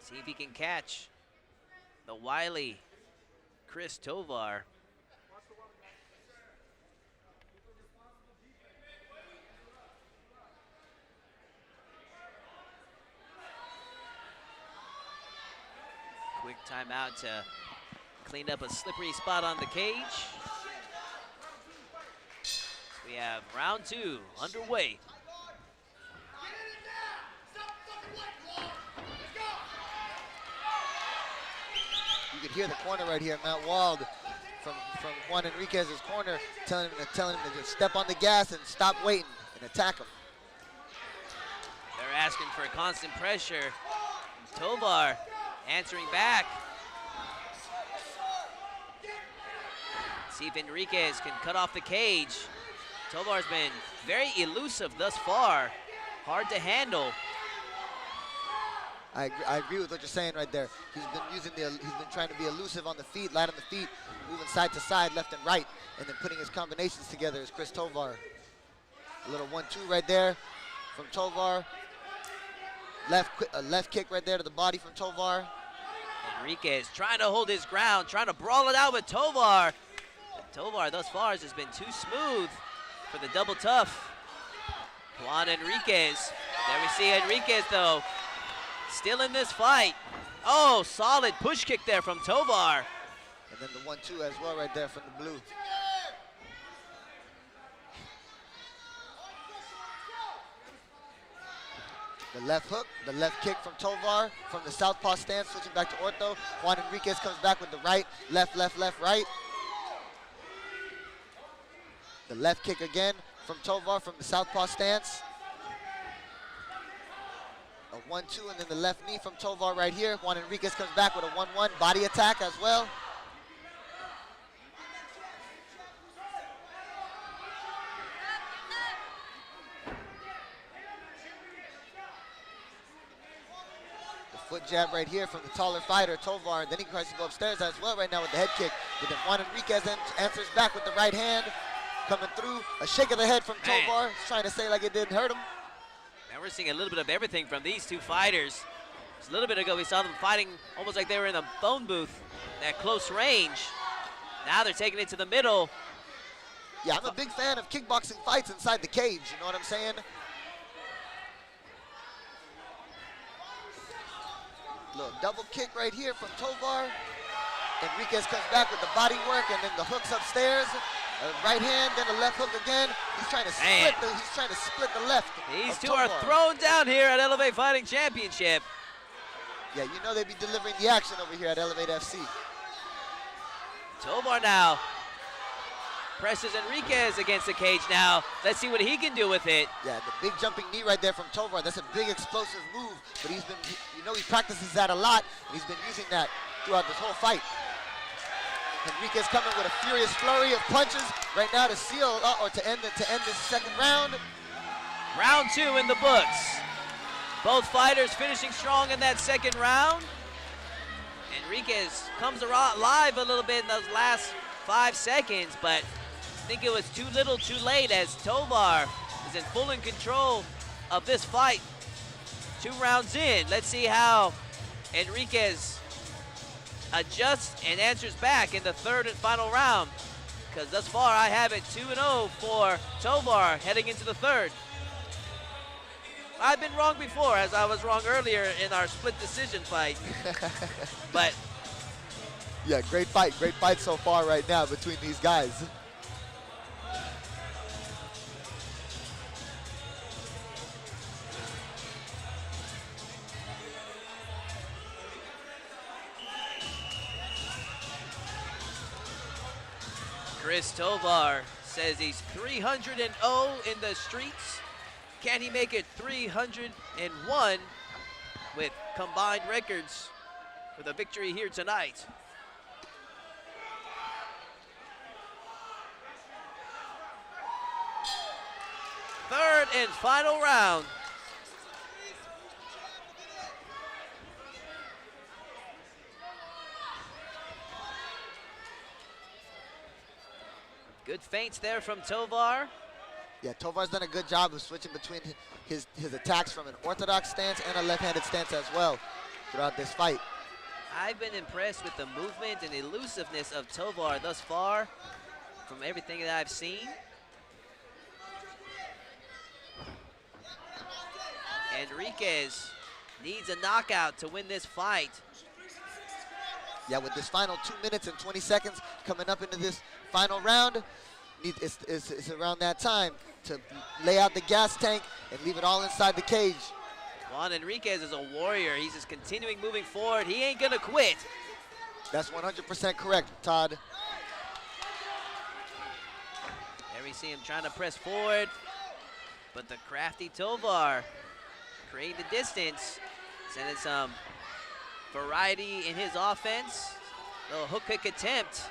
See if he can catch the wily Chris Tovar. Quick timeout to clean up a slippery spot on the cage. We have round 2 underway. You could hear the corner right here, Matt Wald from Juan Enriquez's corner, telling him to just step on the gas and stop waiting and attack him. They're asking for constant pressure. Tovar answering back. See if Enriquez can cut off the cage. Tovar's been very elusive thus far. Hard to handle. I agree with what you're saying right there. He's been trying to be elusive on the feet, light on the feet, moving side to side, left and right, and then putting his combinations together as Chris Tovar. A little 1-2 right there from Tovar. Left kick right there to the body from Tovar. Enriquez trying to hold his ground, trying to brawl it out with Tovar. And Tovar thus far has just been too smooth for the double tough. Juan Enriquez. There we see Enriquez though, still in this fight. Oh, solid push kick there from Tovar. And then the 1-2 as well right there from the blue. The left hook, the left kick from Tovar from the southpaw stance, switching back to ortho. Juan Enriquez comes back with the right, left, left, left, right. The left kick again from Tovar from the southpaw stance. A 1-2 and then the left knee from Tovar right here. Juan Enriquez comes back with a 1-1 body attack as well. Foot jab right here from the taller fighter, Tovar, and then he tries to go upstairs as well right now with the head kick. But then Juan Enriquez answers back with the right hand, coming through. A shake of the head from Tovar, trying to say like it didn't hurt him. Now we're seeing a little bit of everything from these two fighters. Just a little bit ago we saw them fighting almost like they were in a phone booth at close range. Now they're taking it to the middle. Yeah, I'm a big fan of kickboxing fights inside the cage, you know what I'm saying? Little double kick right here from Tovar. Enriquez comes back with the body work and then the hooks upstairs. Right hand, then the left hook again. He's trying to split the left. These two are thrown down here at Elevate Fighting Championship. Yeah, you know they be delivering the action over here at Elevate FC. Tovar now presses Enriquez against the cage now. Let's see what he can do with it. Yeah, the big jumping knee right there from Tovar. That's a big explosive move, but he's been, you know, he practices that a lot, and he's been using that throughout this whole fight. Enriquez coming with a furious flurry of punches right now to seal, or to end this second round. Round 2 in the books. Both fighters finishing strong in that second round. Enriquez comes alive a little bit in those last 5 seconds, but I think it was too little too late as Tovar is in full control of this fight. 2 rounds in. Let's see how Enriquez adjusts and answers back in the third and final round, because thus far I have it 2-0 for Tovar heading into the third. I've been wrong before, as I was wrong earlier in our split decision fight. But yeah, great fight so far right now between these guys. Chris Tovar says he's 300-0 in the streets. Can he make it 301 with combined records with a victory here tonight? Third and final round. Good feints there from Tovar. Yeah, Tovar's done a good job of switching between his attacks from an orthodox stance and a left-handed stance as well throughout this fight. I've been impressed with the movement and elusiveness of Tovar thus far from everything that I've seen. Enriquez needs a knockout to win this fight. Yeah, with this final 2 minutes and 20 seconds coming up into this final round, it's around that time to lay out the gas tank and leave it all inside the cage. Juan Enriquez is a warrior. He's just continuing moving forward. He ain't gonna quit. That's 100% correct, Todd. There we see him trying to press forward, but the crafty Tovar creating the distance, sending some variety in his offense. Little hook kick attempt.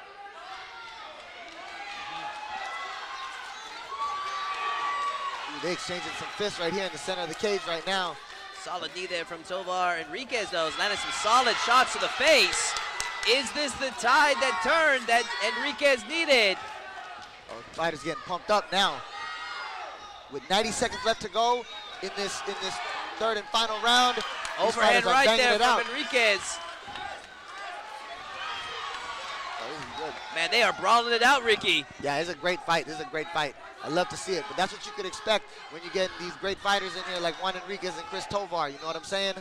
Ooh, they exchanging some fists right here in the center of the cage right now. Solid knee there from Tovar. Enriquez, though, is landing some solid shots to the face. Is this the tide that turned that Enriquez needed? Oh, the fighter's getting pumped up now. With 90 seconds left to go in this third and final round. Overhand right there from Enriquez. Oh, this is good. Man, they are brawling it out, Ricky. Yeah, it's a great fight. This is a great fight. I love to see it, but that's what you could expect when you get these great fighters in here like Juan Enriquez and Chris Tovar. You know what I'm saying?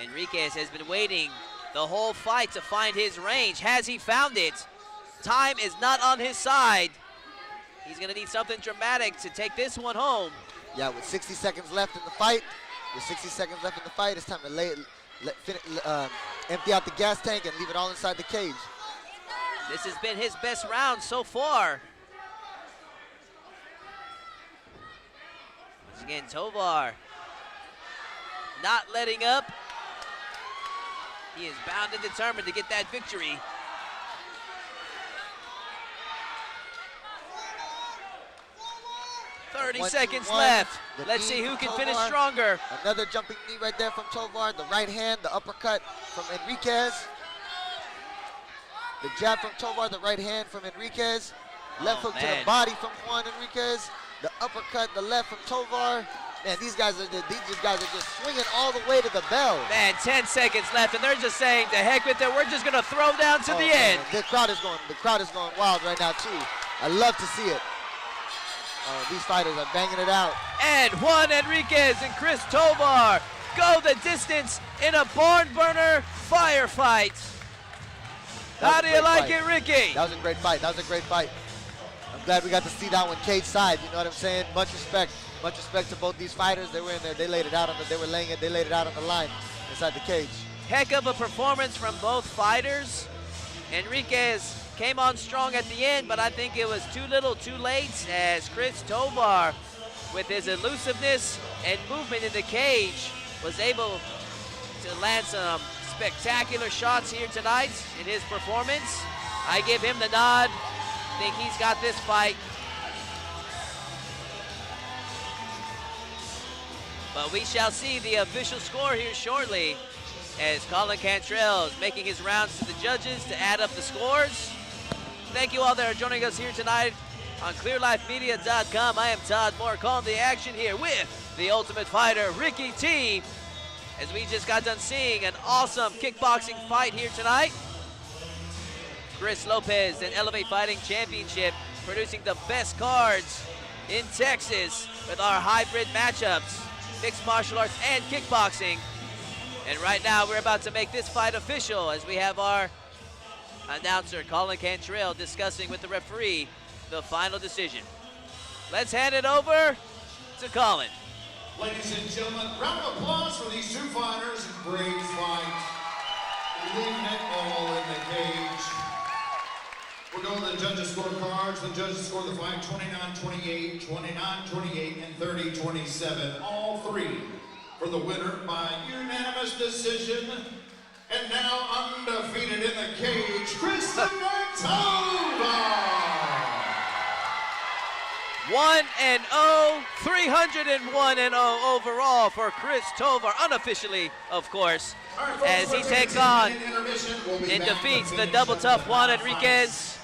Enriquez has been waiting the whole fight to find his range. Has he found it? Time is not on his side. He's going to need something dramatic to take this one home. Yeah, with 60 seconds left in the fight, it's time to empty out the gas tank and leave it all inside the cage. This has been his best round so far. Once again, Tovar not letting up. He is bound and determined to get that victory. Thirty 1, seconds 2, 1. left. The Let's knee see who from can Tovar. finish stronger. Another jumping knee right there from Tovar. The right hand, the uppercut from Enriquez. The jab from Tovar, the right hand from Enriquez. Left hook to man. the body from Juan Enriquez. The uppercut, the left from Tovar. Man, these guys are just swinging all the way to the bell. Man, 10 seconds left, and they're just saying, "To heck with it, we're just gonna throw down to the Man, end." The crowd is going wild right now too. I love to see it. These fighters are banging it out. And Juan Enriquez and Chris Tovar go the distance in a barn burner firefight. How do you like it, Ricky? That was a great fight. I'm glad we got to see that one cage side. You know what I'm saying? Much respect to both these fighters. They were in there. They laid it out they laid it out on the line inside the cage. Heck of a performance from both fighters. Enriquez came on strong at the end, but I think it was too little too late as Chris Tovar, with his elusiveness and movement in the cage, was able to land some spectacular shots here tonight in his performance. I give him the nod. I think he's got this fight. But we shall see the official score here shortly as Colin Cantrell is making his rounds to the judges to add up the scores. Thank you all that are joining us here tonight on ClearLifeMedia.com. I am Todd Moore calling the action here with the Ultimate Fighter, Ricky T, as we just got done seeing an awesome kickboxing fight here tonight. Chris Lopez and Elevate Fighting Championship producing the best cards in Texas with our hybrid matchups, mixed martial arts and kickboxing. And right now we're about to make this fight official as we have our announcer Colin Cantrell discussing with the referee the final decision. Let's hand it over to Colin. Ladies and gentlemen, round of applause for these two fighters. Great fight. Leaving it all in the cage. We're going to the judges' scorecards. The judges score the fight 29-28, 29-28, and 30-27. All three for the winner by unanimous decision. And now undefeated in the cage, Christopher Tovar. 1-0, 301-0 overall for Chris Tovar, unofficially, of course, as he takes on and defeats the double tough Juan Enriquez.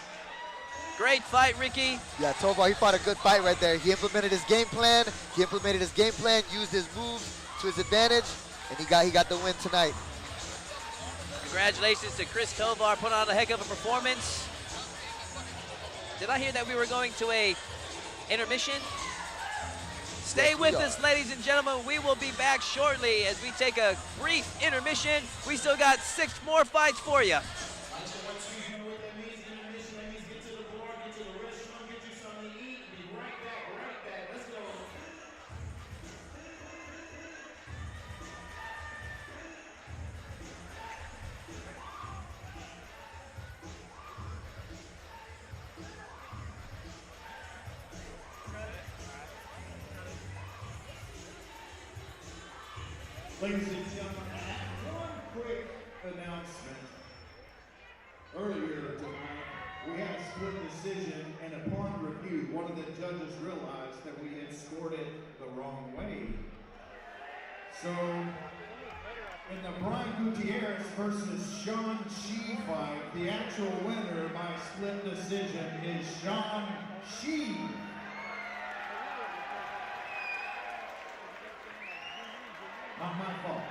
Great fight, Ricky. Yeah, Tovar, he fought a good fight right there. He implemented his game plan. Used his moves to his advantage, and he got the win tonight. Congratulations to Chris Tovar, put on a heck of a performance. Did I hear that we were going to a intermission? Stay with us, ladies and gentlemen. We will be back shortly as we take a brief intermission. We still got 6 more fights for you. Ladies and gentlemen, one quick announcement. Earlier tonight, we had a split decision, and upon review, one of the judges realized that we had scored it the wrong way. So, in the Brian Gutierrez versus Sean Shee fight, the actual winner by split decision is Sean Shee. Not my fault.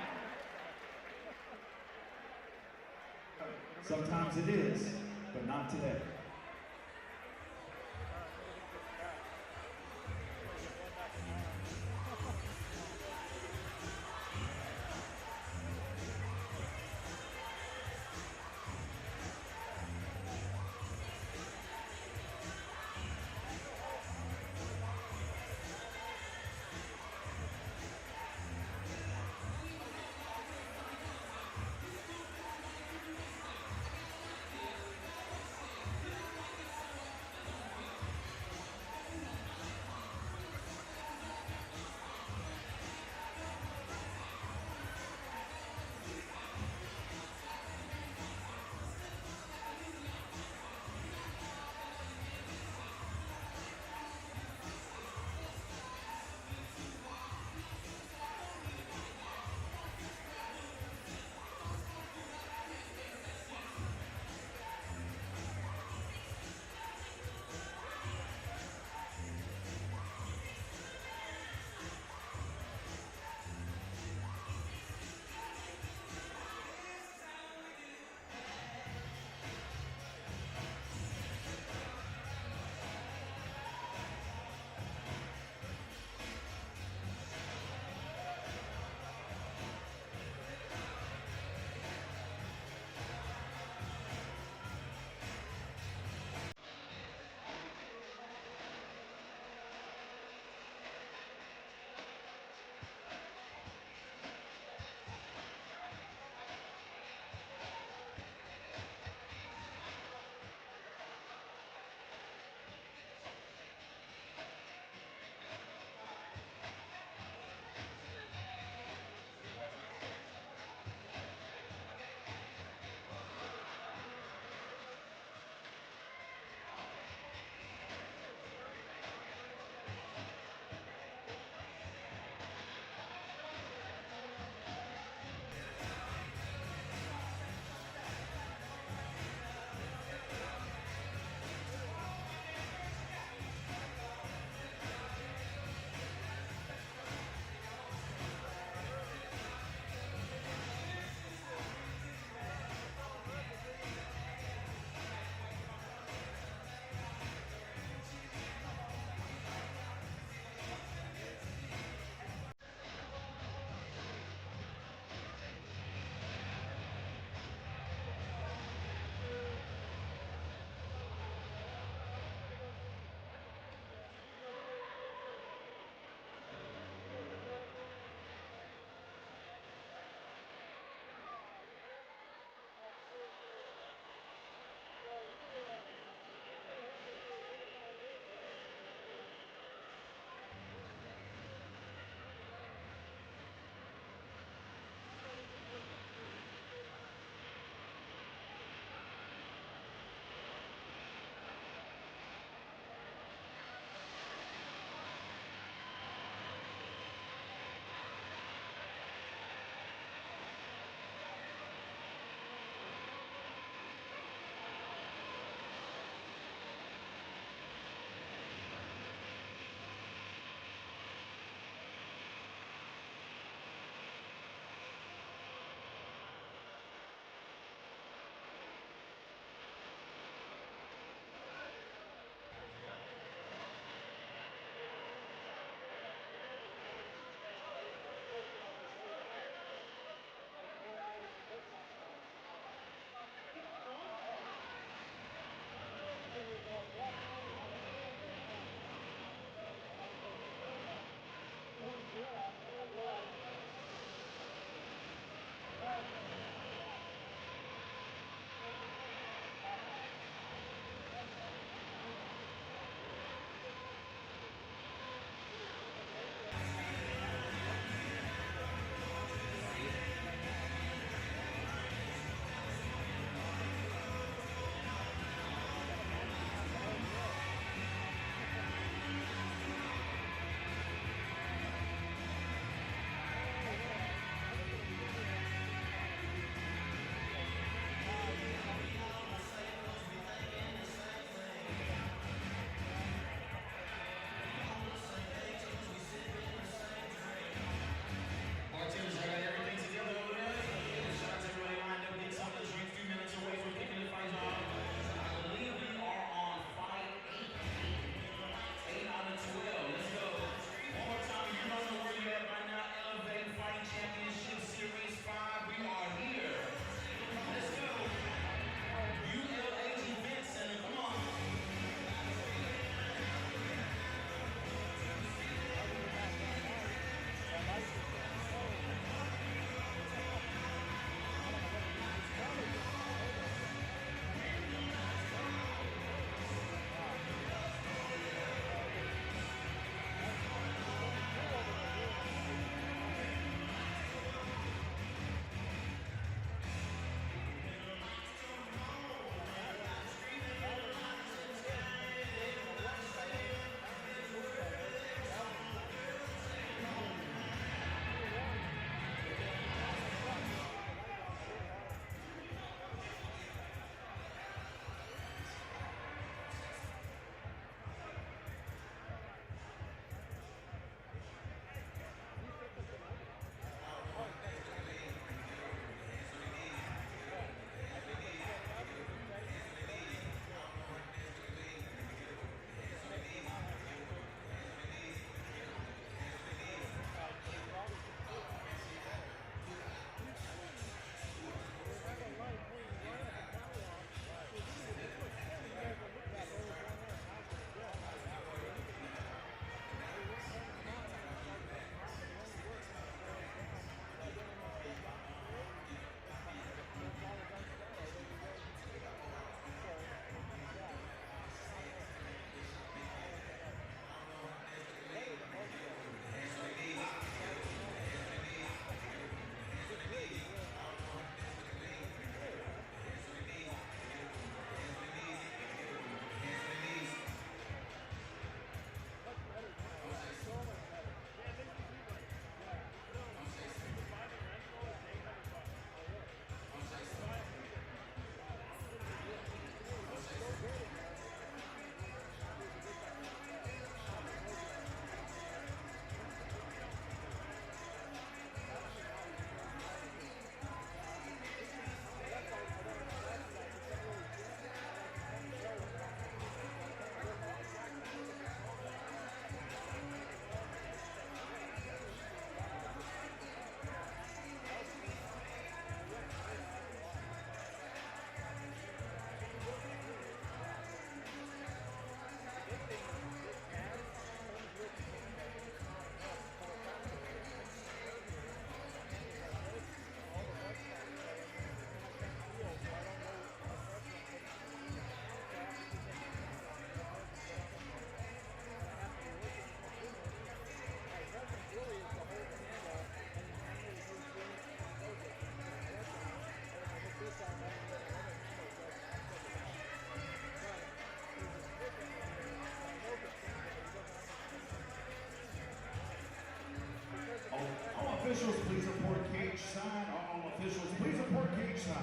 Sometimes it is, but not today. officials, please report cage side. All officials, please report cage side.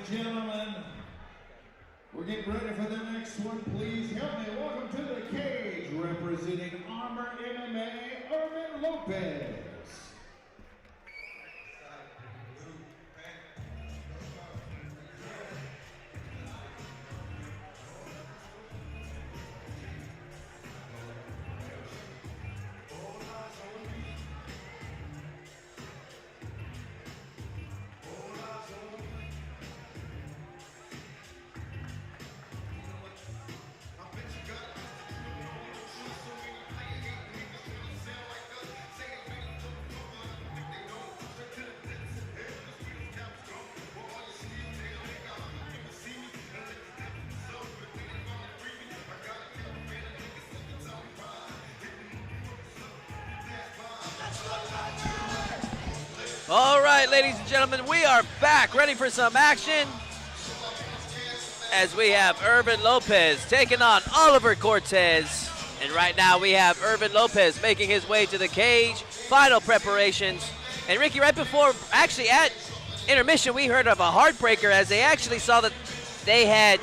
Gentlemen, we're getting ready for the next one. Please help me welcome to the cage, representing Armor MMA, Urban Lopez. All right, ladies and gentlemen, we are back, ready for some action. As we have Urban Lopez taking on Oliver Cortez. And right now we have Urban Lopez making his way to the cage. Final preparations. And Ricky, right before, actually at intermission, we heard of a heartbreaker as they actually saw that they had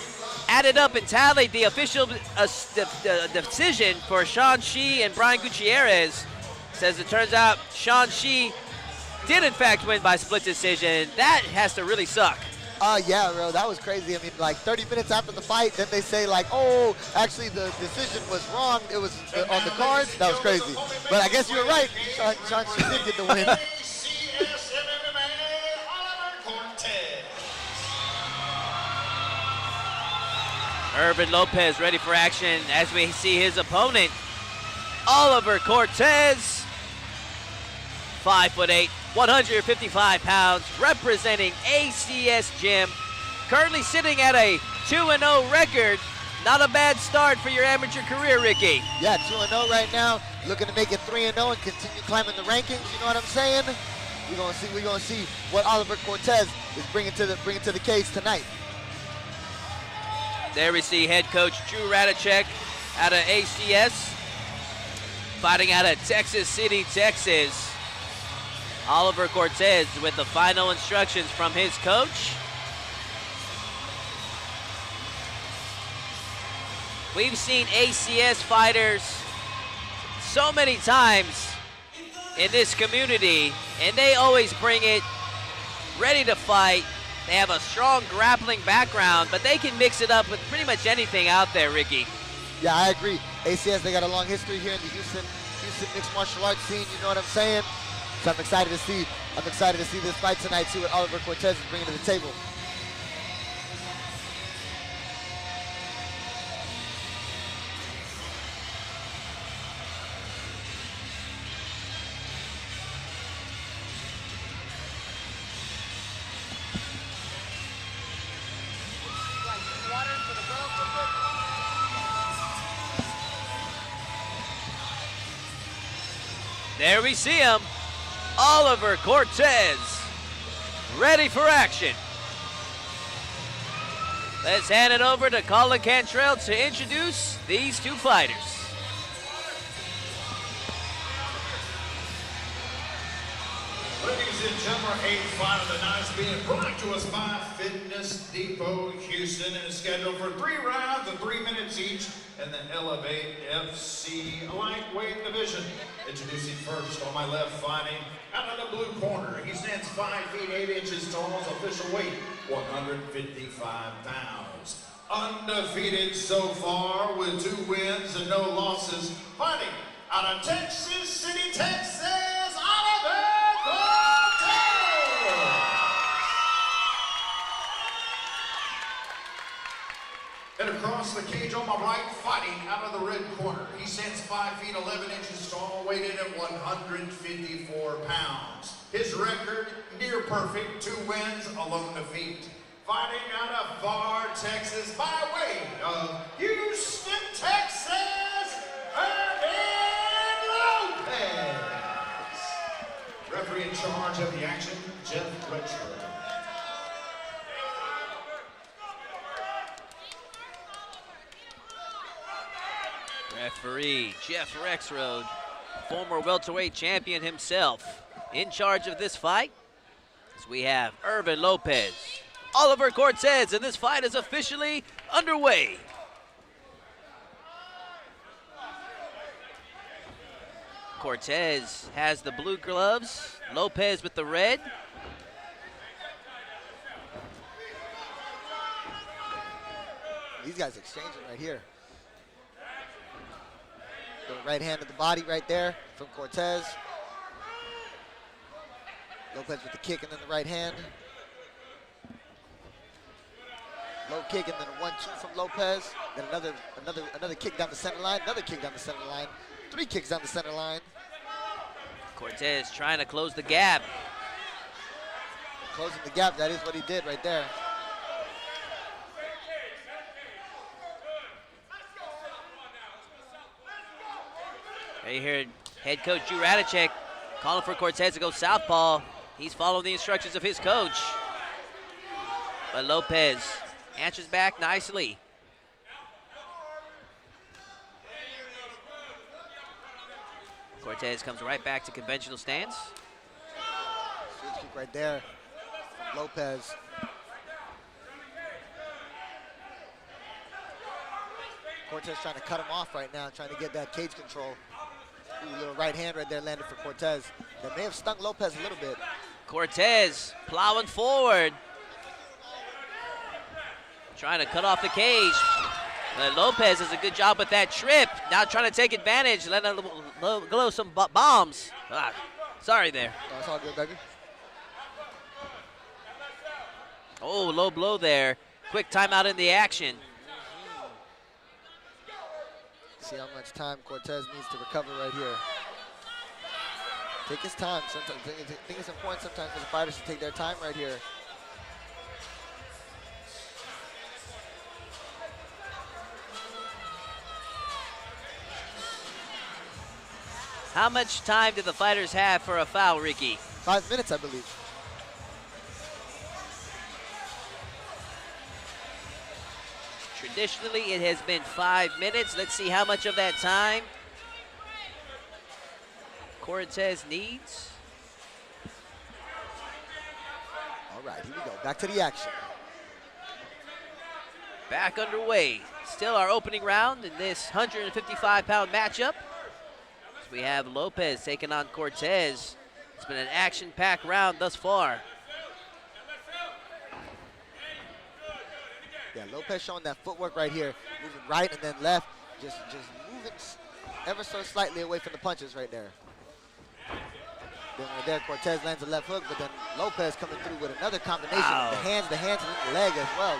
added up and tallied the official decision for Sean Shee and Brian Gutierrez. As it turns out, Sean Shee did in fact win by split decision. That has to really suck. Yeah, bro, that was crazy. I mean, like 30 minutes after the fight, then they say like, oh, actually the decision was wrong. It was on the cards. That was crazy. But I guess you were right. Sean Shee did get the win. AS5 MMA, Oliver Cortez. Urban Lopez ready for action as we see his opponent, Oliver Cortez, 5'8", 155 pounds, representing ACS Gym, currently sitting at a 2-0 record. Not a bad start for your amateur career, Ricky. Yeah, 2-0 right now, looking to make it 3-0 and continue climbing the rankings. You know what I'm saying? We're gonna see what Oliver Cortez is bringing to the cage tonight. There we see head coach Drew Radicek out of ACS, fighting out of Texas City, Texas. Oliver Cortez with the final instructions from his coach. We've seen ACS fighters so many times in this community, and they always bring it ready to fight. They have a strong grappling background, but they can mix it up with pretty much anything out there, Ricky. Yeah, I agree. ACS, they got a long history here in the Houston mixed martial arts scene, you know what I'm saying? So I'm excited to see this fight tonight, see what Oliver Cortez is bringing to the table. There we see him, Oliver Cortez, ready for action. Let's hand it over to Colin Cantrell to introduce these two fighters. Ladies and gentlemen, AS5 of the night is being brought to us by Fitness Depot Houston and is scheduled for 3 rounds of 3 minutes each in the Elevate FC lightweight division. Introducing first on my left, fighting out of the blue corner. He stands 5 feet 8 inches tall, his official weight 155 pounds. Undefeated so far with 2 wins and no losses. Fighting out of Texas City, Texas, Oliver Cortez! And across the cage on my right, fighting out of the red corner. He stands 5 feet 11 inches tall, weighed in at 154 pounds. His record, near perfect, 2 wins, a lone defeat. Fighting out of Bar, Texas, by way of Houston, Texas, Irvin Lopez. Referee in charge of the action, Jeff Rexford. Referee Jeff Rexroad, former welterweight champion himself, in charge of this fight. As we have Irvin Lopez, Oliver Cortez, and this fight is officially underway. Cortez has the blue gloves, Lopez with the red. These guys exchanging right here. The right hand of the body right there from Cortez. Lopez with the kick and then the right hand. Low kick and then a 1-2 from Lopez. Then another kick down the center line. Another kick down the center line. 3 kicks down the center line. Cortez trying to close the gap. Closing the gap. That is what he did right there. Right here, head coach Drew Radicek calling for Cortez to go southpaw. He's following the instructions of his coach. But Lopez answers back nicely. Cortez comes right back to conventional stance. Switch kick right there from Lopez. Cortez trying to cut him off right now, trying to get that cage control. Ooh, little right hand right there landed for Cortez. That may have stung Lopez a little bit. Cortez plowing forward. Trying to cut off the cage. Lopez does a good job with that trip. Now trying to take advantage, letting glow some bombs. Sorry there. Oh, it's all good, baby. Oh, low blow there. Quick timeout in the action. See how much time Cortez needs to recover right here. Take his time. Sometimes I think it's important sometimes for the fighters to take their time right here. How much time did the fighters have for a foul, Ricky? 5 minutes, I believe. Traditionally, it has been 5 minutes. Let's see how much of that time Cortez needs. All right, here we go. Back to the action. Back underway. Still our opening round in this 155-pound matchup. So we have Lopez taking on Cortez. It's been an action-packed round thus far. Yeah, Lopez showing that footwork right here, moving right and then left, just moving ever so slightly away from the punches right there. Then right there, Cortez lands a left hook, but then Lopez coming through with another combination of the hands, and the leg as well.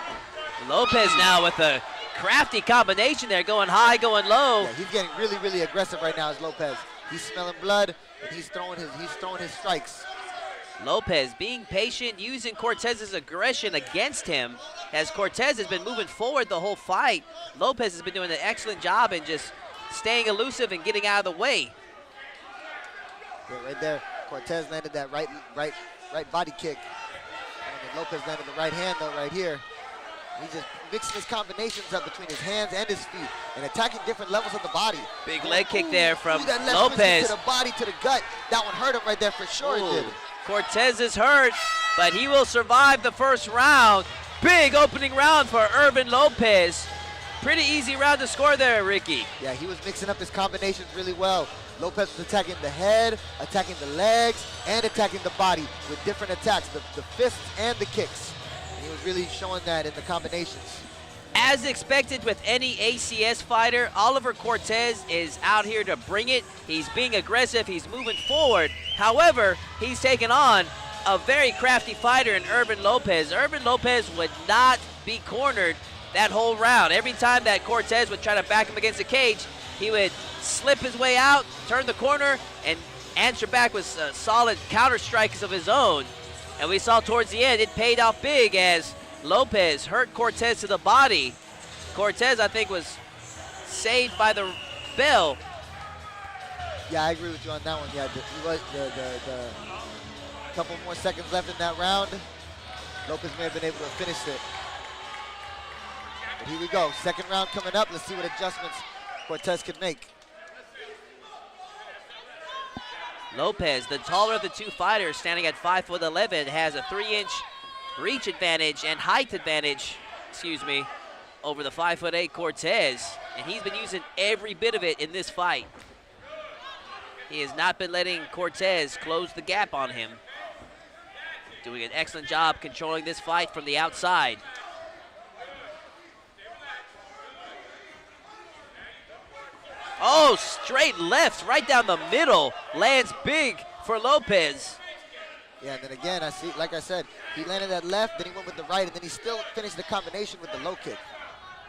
Lopez now with a crafty combination there, going high, going low. Yeah, he's getting really, really aggressive right now as Lopez. He's smelling blood, and he's throwing his strikes. Lopez being patient, using Cortez's aggression against him. As Cortez has been moving forward the whole fight, Lopez has been doing an excellent job in just staying elusive and getting out of the way. Yeah, right there. Cortez landed that right body kick. And then Lopez landed the right hand though right here. He's just mixing his combinations up between his hands and his feet and attacking different levels of the body. Big leg kick there from that left Lopez. wrist to the body, to the gut. That one hurt him right there for sure. It did. Cortez is hurt, but he will survive the first round. Big opening round for Irvin Lopez. Pretty easy round to score there, Ricky. Yeah, he was mixing up his combinations really well. Lopez was attacking the head, attacking the legs, and attacking the body with different attacks, the fists and the kicks. He was really showing that in the combinations. As expected with any ACS fighter, Oliver Cortez is out here to bring it. He's being aggressive, he's moving forward. However, he's taken on a very crafty fighter in Irvin Lopez. Irvin Lopez would not be cornered that whole round. Every time that Cortez would try to back him against the cage, he would slip his way out, turn the corner, and answer back with solid counter strikes of his own. And we saw towards the end, it paid off big as Lopez hurt Cortez to the body. Cortez, I think, was saved by the bell. Yeah, I agree with you on that one. Yeah, he was the couple more seconds left in that round. Lopez may have been able to finish it. But here we go. Second round coming up. Let's see what adjustments Cortez can make. Lopez, the taller of the two fighters, standing at 5'11", has a 3-inch reach advantage and height advantage, over the 5'8" Cortez. And he's been using every bit of it in this fight. He has not been letting Cortez close the gap on him. Doing an excellent job controlling this fight from the outside. Oh, straight left, right down the middle. Lands big for Lopez. Yeah, and then again, like I said, he landed that left, then he went with the right, and then he still finished the combination with the low kick.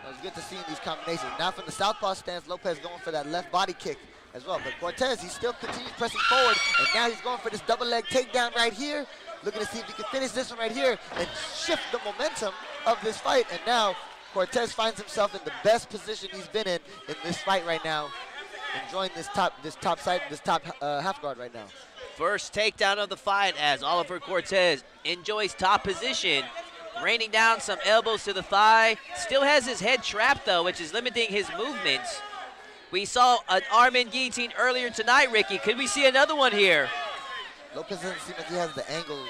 It was good to see in these combinations. Now from the southpaw stance, Lopez going for that left body kick as well. But Cortez, he still continues pressing forward, and now he's going for this double leg takedown right here, looking to see if he can finish this one right here and shift the momentum of this fight. And now Cortez finds himself in the best position he's been in this fight right now, enjoying this top half guard right now. First takedown of the fight as Oliver Cortez enjoys top position, raining down some elbows to the thigh. Still has his head trapped though, which is limiting his movements. We saw an arm-in guillotine earlier tonight, Ricky. Could we see another one here? Lopez doesn't seem like he has the angle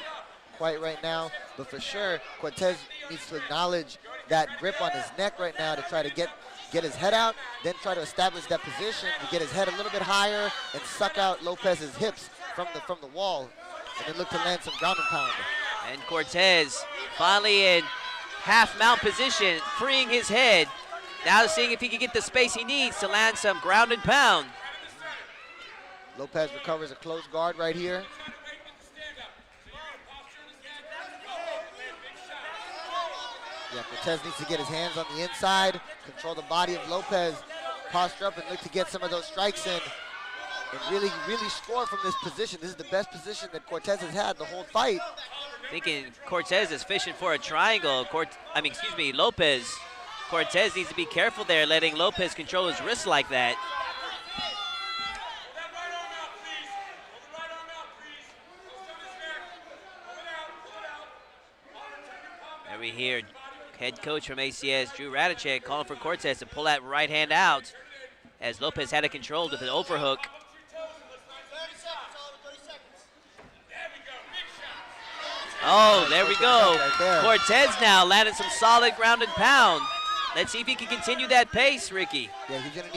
quite right now, but for sure, Cortez needs to acknowledge that grip on his neck right now to try to get his head out, then try to establish that position to get his head a little bit higher and suck out Lopez's hips from the wall, and then look to land some ground and pound. And Cortez finally in half mount position, freeing his head. Now seeing if he can get the space he needs to land some ground and pound. Lopez recovers a close guard right here. Yeah, Cortez needs to get his hands on the inside, control the body of Lopez, posture up and look to get some of those strikes in, and really score from this position. This is the best position that Cortez has had the whole fight. Thinking Cortez is fishing for a triangle. Lopez. Cortez needs to be careful there, letting Lopez control his wrist like that. And we hear head coach from ACS, Drew Radicek, calling for Cortez to pull that right hand out as Lopez had it controlled with an overhook. Oh, there we go. Right, Cortez now landing some solid ground and pound. Let's see if he can continue that pace, Ricky. Yeah, he's gonna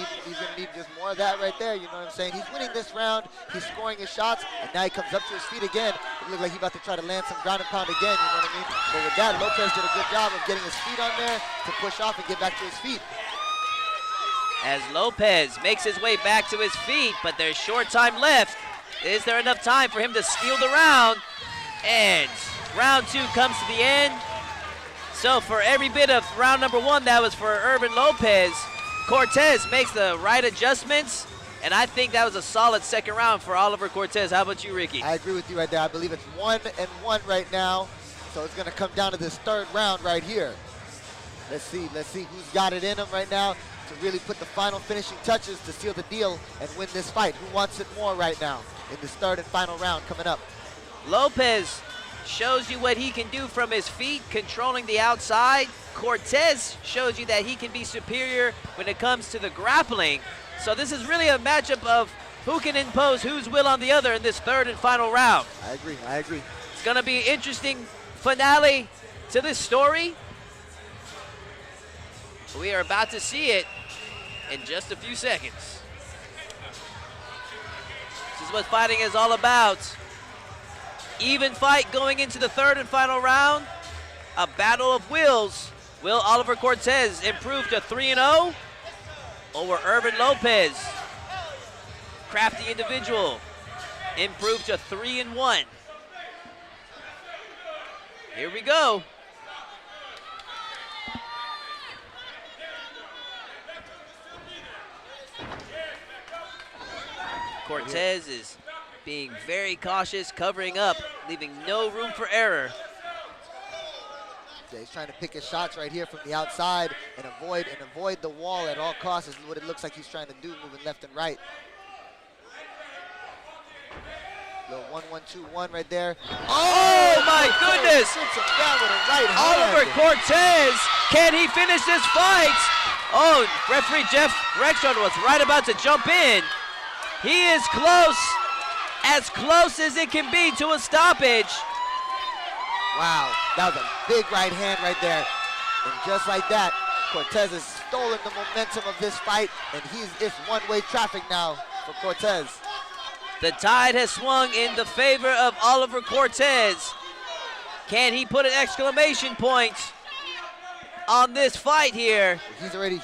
need just more of that right there. You know what I'm saying? He's winning this round. He's scoring his shots, and now he comes up to his feet again. It looks like he's about to try to land some ground and pound again. You know what I mean? But with that, Lopez did a good job of getting his feet on there to push off and get back to his feet. As Lopez makes his way back to his feet, but there's short time left. Is there enough time for him to steal the round? And round two comes to the end. So for every bit of round number one that was for Irvin Lopez, Cortez makes the right adjustments, and I think that was a solid second round for Oliver Cortez. How about you, Ricky? I agree with you right there. I believe it's 1-1 right now, so it's gonna come down to this third round right here. Let's see who's got it in him right now to really put the final finishing touches to seal the deal and win this fight. Who wants it more right now? in this third and final round coming up. Lopez shows you what he can do from his feet, controlling the outside. Cortez shows you that he can be superior when it comes to the grappling. So this is really a matchup of who can impose whose will on the other in this third and final round. I agree. It's gonna be an interesting finale to this story. We are about to see it in just a few seconds. This is what fighting is all about. Even fight going into the third and final round. A battle of wills. Will Oliver Cortez improve to 3-0? Or will Urban Lopez, crafty individual, improve to 3-1? Here we go. Cortez is being very cautious, covering up, leaving no room for error. Yeah, he's trying to pick his shots right here from the outside and avoid the wall at all costs is what it looks like he's trying to do, moving left and right. Little 1-1-2-1 right there. Oh my goodness! Sits him down with a right hand. Oliver Cortez, can he finish this fight? Oh, referee Jeff Rexon was right about to jump in. He is close as it can be to a stoppage. Wow, that was a big right hand right there. And just like that, Cortez has stolen the momentum of this fight, and it's one-way traffic now for Cortez. The tide has swung in the favor of Oliver Cortez. Can he put an exclamation point on this fight here? He's already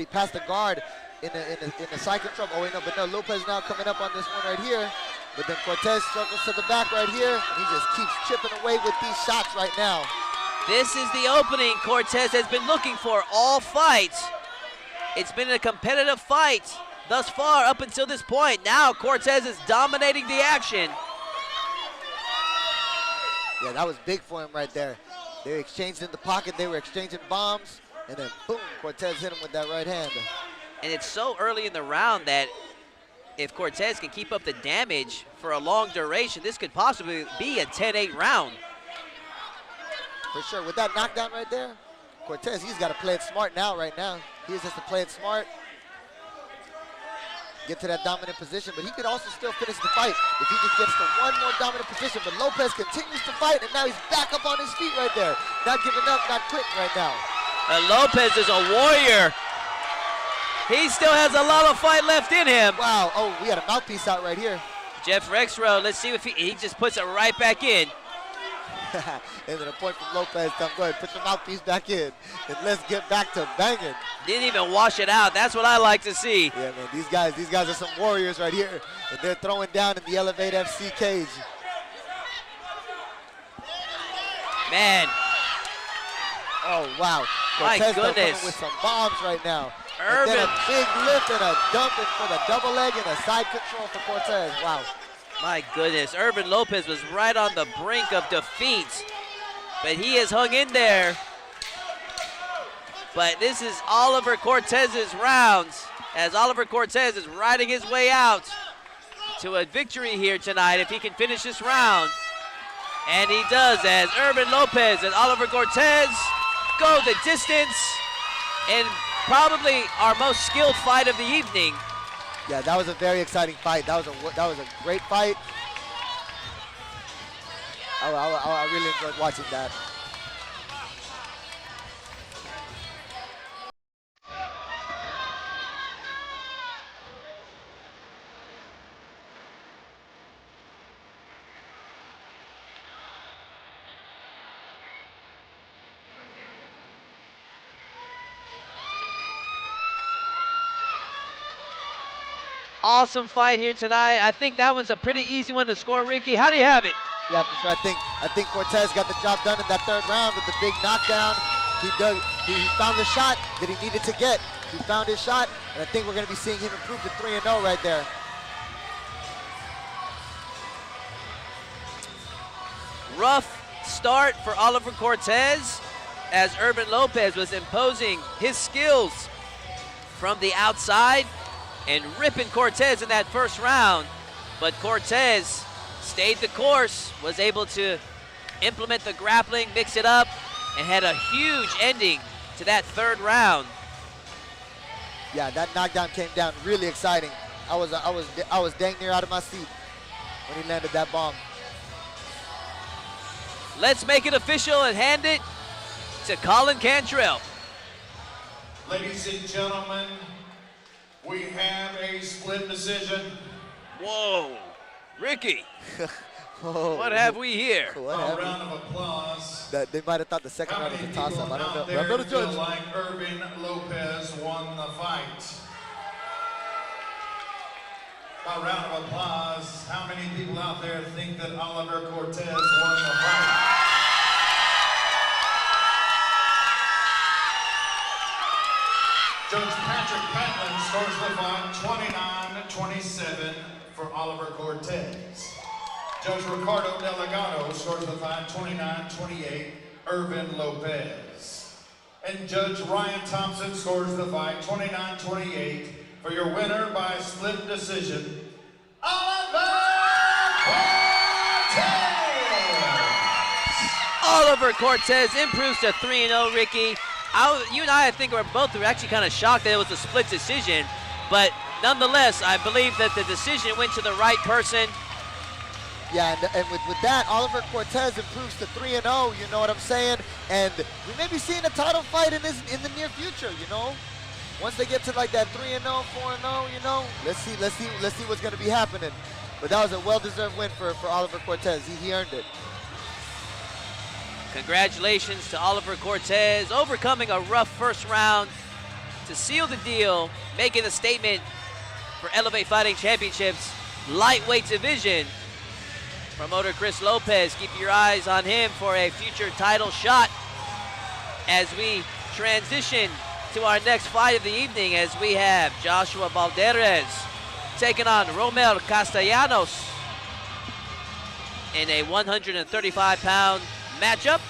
past the guard in the side control. Oh wait, no, but no, Lopez now coming up on this one right here. But then Cortez circles to the back right here, and he just keeps chipping away with these shots right now. This is the opening Cortez has been looking for all fight. It's been a competitive fight thus far up until this point. Now Cortez is dominating the action. Yeah, that was big for him right there. They exchanged in the pocket, they were exchanging bombs, and then boom, Cortez hit him with that right hand. And it's so early in the round that if Cortez can keep up the damage for a long duration, this could possibly be a 10-8 round. For sure, with that knockdown right there, Cortez, he's got to play it smart now, right now. He just has to play it smart, get to that dominant position, but he could also still finish the fight if he just gets to one more dominant position. But Lopez continues to fight, and now he's back up on his feet right there. Not giving up, not quitting right now. And Lopez is a warrior. He still has a lot of fight left in him. Wow, oh, we had a mouthpiece out right here. Jeff Rexrow, let's see if he just puts it right back in. And then a point from Lopez. Go ahead, put the mouthpiece back in, and let's get back to banging. Didn't even wash it out. That's what I like to see. Yeah, man, these guys are some warriors right here, and they're throwing down in the Elevate FC cage. Man. Oh, wow. My Cortez coming goodness. with some bombs right now. Urban. And then a big lift and a dump in for the double leg and a side control for Cortez. Wow. My goodness, Urban Lopez was right on the brink of defeat, but he has hung in there. But this is Oliver Cortez's rounds, as Oliver Cortez is riding his way out to a victory here tonight if he can finish this round. And he does, as Urban Lopez and Oliver Cortez go the distance in probably our most skilled fight of the evening. Yeah, that was a very exciting fight. That was a great fight. I really enjoyed watching that. Awesome fight here tonight. I think that one's a pretty easy one to score, Ricky. How do you have it? Yeah, for sure. I think Cortez got the job done in that third round with the big knockdown. He found the shot that he needed to get. He found his shot, and I think we're going to be seeing him improve to 3-0 right there. Rough start for Oliver Cortez as Urban Lopez was imposing his skills from the outside and ripping Cortez in that first round. but Cortez stayed the course, was able to implement the grappling, mix it up, and had a huge ending to that third round. Yeah, that knockdown came down really exciting. I was dang near out of my seat when he landed that bomb. Let's make it official and hand it to Colin Cantrell. Ladies and gentlemen, we have a split decision. Whoa, Ricky, Oh, what have we here? what A happened? round of applause. That they might have thought the second How round was many a toss-up. people I don't know. out But I'm there not a feel judge. like Irvin Lopez won the fight? A round of applause. How many people out there think that Oliver Cortez won the fight? Judge Patrick Patlin scores the fight 29-27 for Oliver Cortez. Judge Ricardo Delgado scores the fight 29-28, Irvin Lopez. And Judge Ryan Thompson scores the fight 29-28 for your winner by split decision, Oliver Cortez! Oliver Cortez improves to 3-0, Ricky. You and I think we're actually kind of shocked that it was a split decision, but nonetheless, I believe that the decision went to the right person. Yeah, and with that, Oliver Cortez improves to 3-0. You know what I'm saying? And we may be seeing a title fight in the near future. You know, once they get to like that 3-0, 4-0, you know, let's see what's going to be happening. But that was a well-deserved win for Oliver Cortez. He earned it. Congratulations to Oliver Cortez, overcoming a rough first round to seal the deal, making a statement for Elevate Fighting Championships lightweight division. Promoter Chris Lopez, keep your eyes on him for a future title shot as we transition to our next fight of the evening, as we have Joshua Balderas taking on Romel Castellanos in a 135-pound matchup.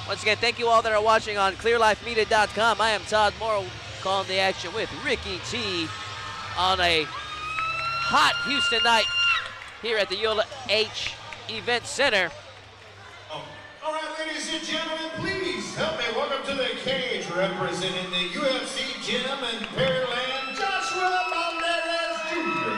Once again, thank you all that are watching on clearlifemedia.com. I am Todd Morrow calling the action with Ricky T on a hot Houston night here at the ULH Event Center. All right, ladies and gentlemen, please help me welcome to the cage representing the UFC gym in Pearland, Joshua Balderas Jr.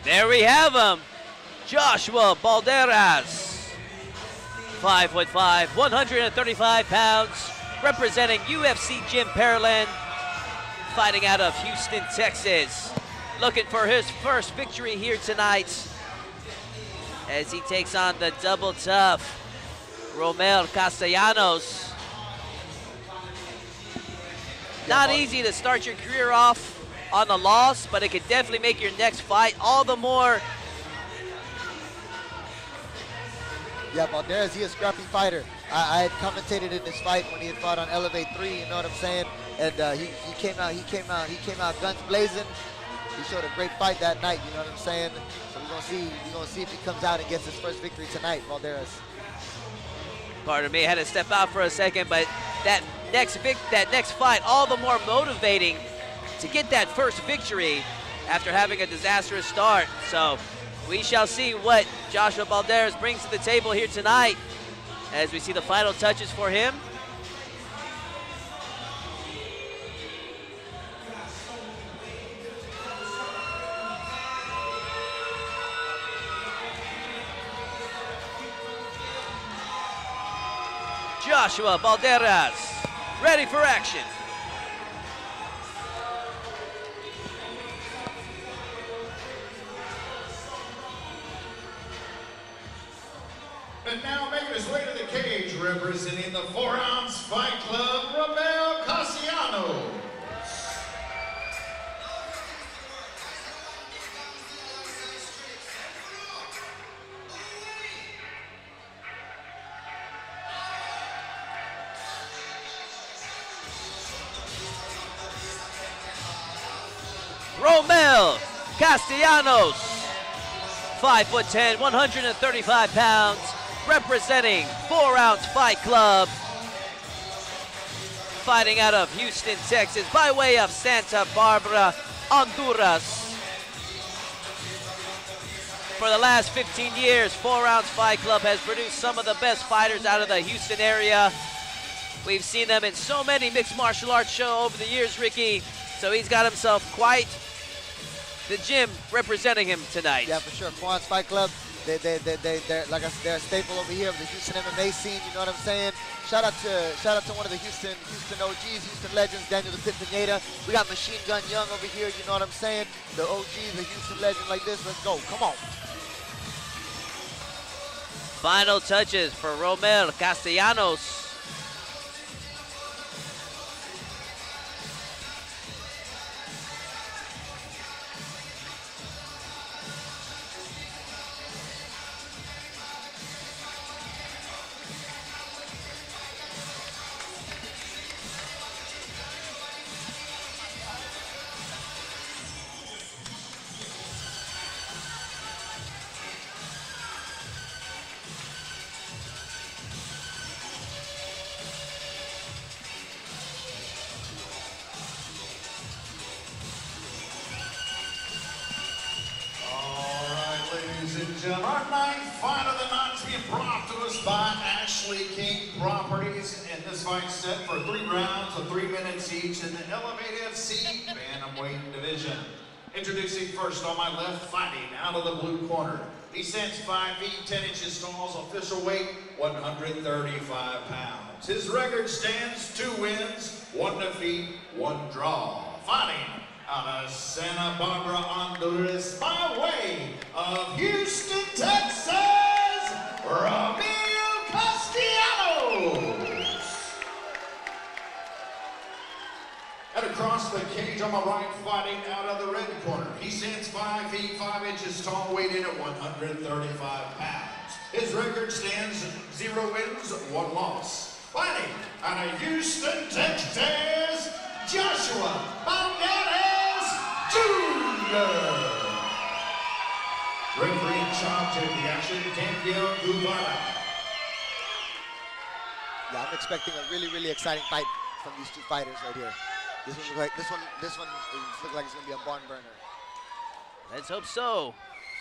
There we have him, Joshua Balderas, 5'5", 135 pounds, representing UFC Gym Pearland, fighting out of Houston, Texas. Looking for his first victory here tonight as he takes on the double tough Romel Castellanos. Not easy to start your career off on the loss, but it could definitely make your next fight all the more. Yeah, Balderas, he is a scrappy fighter. I had commentated in this fight when he had fought on Elevate 3, you know what I'm saying? And he came out guns blazing. He showed a great fight that night, you know what I'm saying? So we're gonna see if he comes out and gets his first victory tonight, Balderas. Pardon me, I had to step out for a second, but that next fight all the more motivating to get that first victory after having a disastrous start. So we shall see what Joshua Balderas brings to the table here tonight as we see the final touches for him. Joshua Balderas, ready for action. And now making his way to the cage, representing the 4-ounce Fight Club, Romel Castellanos. Romel Castellanos, 5'10", 135 pounds, representing 4 Ounce Fight Club, fighting out of Houston, Texas, by way of Santa Barbara, Honduras. For the last 15 years, 4 Ounce Fight Club has produced some of the best fighters out of the Houston area. We've seen them in so many mixed martial arts shows over the years, Ricky. So he's got himself quite the gym representing him tonight. Yeah, for sure. 4 Ounce Fight Club, they're like I said, they're a staple over here of the Houston MMA scene. You know what I'm saying? Shout out to one of the Houston OGs, Houston legends, Daniel the Pit Pineda. We got Machine Gun Young over here. You know what I'm saying? The OGs, the Houston legend like this. Let's go. Come on. Final touches for Romel Castellanos. Our ninth fight of the night is being brought to us by Ashley King Properties. And this fight set for 3 rounds of 3 minutes each in the Elevated C Bantamweight division. Introducing first on my left, fighting out of the blue corner. He stands 5 feet 10 inches tall, official weight 135 pounds. His record stands 2 wins, 1 defeat, 1 draw. Fighting out of Santa Barbara, Honduras, by way of Houston, Texas, Romel Castellanos. And across the cage on my right, fighting out of the red corner. He stands 5 feet 5 inches tall, weighed in at 135 pounds. His record stands 0 wins, 1 loss. Fighting out of Houston, Texas, Joshua Banderas Jr. Referee in charge of the action, Daniel Guevara. Yeah, I'm expecting a really, really exciting fight from these 2 fighters right here. This one looks like it's gonna be a barn burner. Let's hope so.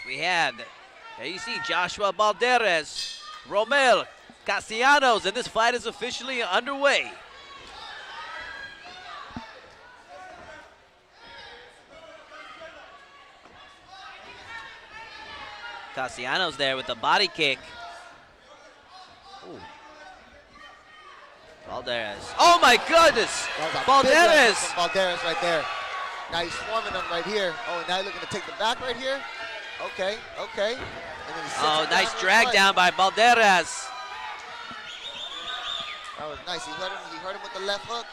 We have, there you see Joshua Balderas, Romel Castellanos, and this fight is officially underway. Castellanos there with the body kick. Ooh. Balderas. Oh my goodness! Balderas! Balderas right there. Now he's swarming them right here. Oh, and now he's looking to take the back right here. Okay, okay. And then he sits him nice down drag down by Balderas. That was nice. He hurt him with the left hook.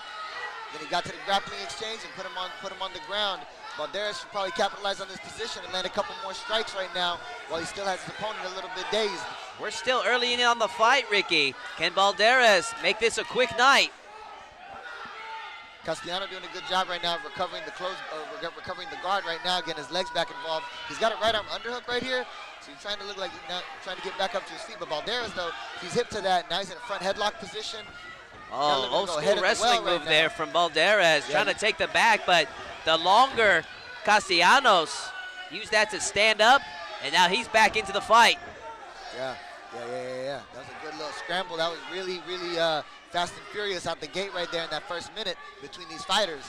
Then he got to the grappling exchange and put him on the ground. Balderas should probably capitalize on this position and land a couple more strikes right now while he still has his opponent a little bit dazed. We're still early in on the fight, Ricky. Can Balderas make this a quick night? Castellano doing a good job right now of recovering recovering the guard right now, getting his legs back involved. He's got a right arm underhook right here, so he's trying to look like he's not trying to get back up to his feet. But Balderas, though, he's hip to that. Now he's in a front headlock position. Oh, old school wrestling move there from Balderas, trying to take the back, but the longer Castellanos used that to stand up, and now he's back into the fight. Yeah. That was a good little scramble. That was really, really fast and furious out the gate right there in that first minute between these fighters.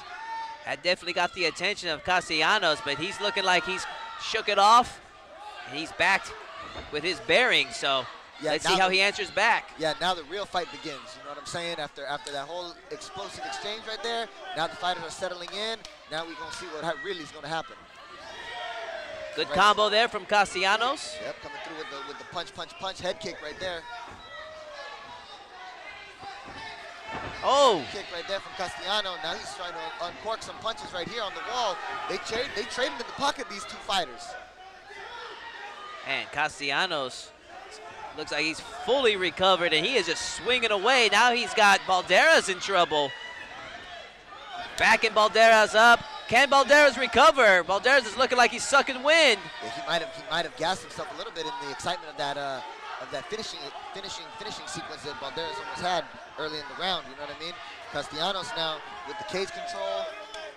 That definitely got the attention of Castellanos, but he's looking like he's shook it off, and he's back with his bearings, so let's see how he answers back. Yeah, now the real fight begins. You know what I'm saying? After that whole explosive exchange right there, now the fighters are settling in. Now we're going to see what really is going to happen. Good combo there from Castellanos. Yep, coming through with the punch, head kick right there. Oh! Kick right there from Castellano. Now he's trying to uncork some punches right here on the wall. They trade him in the pocket, these 2 fighters. And Castellanos looks like he's fully recovered, and he is just swinging away. Now he's got Balderas in trouble. Backing Balderas up. Can Balderas recover? Balderas is looking like he's sucking wind. Yeah, he might have gassed himself a little bit in the excitement of that finishing sequence that Balderas almost had early in the round. You know what I mean? Castellanos now with the cage control.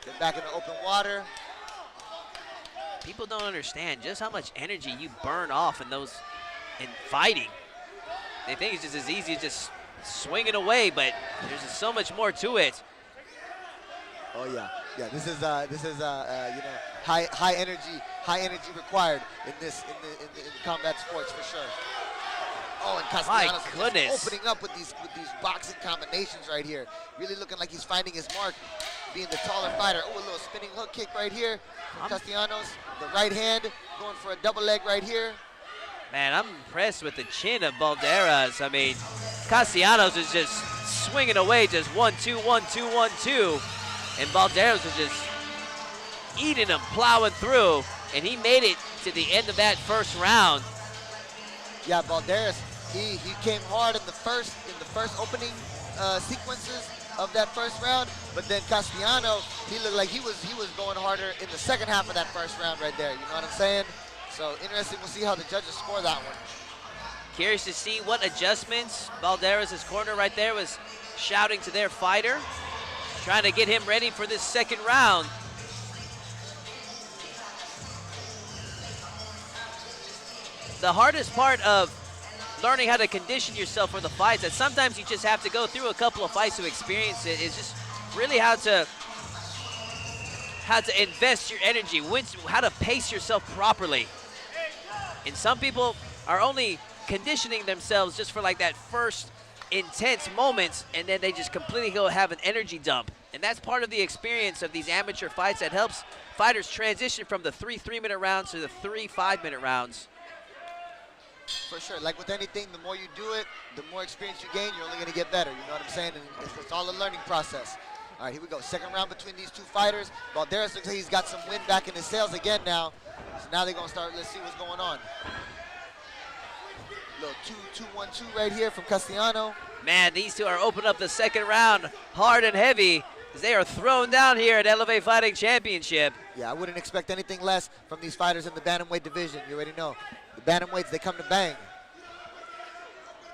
They're back in the open water. People don't understand just how much energy you burn off in fighting. They think it's just as easy as just swinging away, but there's just so much more to it. Oh yeah. This is high energy required in combat sports for sure. Oh, and Castellanos My goodness. is opening up with these boxing combinations right here. Really looking like he's finding his mark, being the taller fighter. Oh, a little spinning hook kick right here from Castellanos. The right hand going for a double leg right here. Man, I'm impressed with the chin of Balderas. I mean, Castellanos is just swinging away, just 1-2, 1-2, 1-2. And Balderas was just eating him, plowing through. And he made it to the end of that first round. Yeah, Balderas, he came hard in the first opening sequences of that first round, but then Castellano, he looked like he was going harder in the second half of that first round right there. You know what I'm saying? So interesting. We'll see how the judges score that one. Curious to see what adjustments Balderas' corner right there was shouting to their fighter, trying to get him ready for this second round. The hardest part of learning how to condition yourself for the fights, that sometimes you just have to go through a couple of fights to experience it, is just really how to invest your energy, how to pace yourself properly. And some people are only conditioning themselves just for like that first intense moments, and then they just completely go have an energy dump. And that's part of the experience of these amateur fights that helps fighters transition from the 3 3-minute rounds to the 3 5-minute rounds. For sure. Like with anything, the more you do it, the more experience you gain, you're only going to get better. You know what I'm saying? And it's all a learning process. All right, here we go. Second round between these two fighters. Balderas looks like he's got some wind back in his sails again now. So now they're going to start. Let's see what's going on. Little 2-2-1-2 right here from Castellano. Man, these two are opening up the second round hard and heavy as they are thrown down here at Elevate Fighting Championship. Yeah, I wouldn't expect anything less from these fighters in the bantamweight division. You already know. The bantamweights, they come to bang.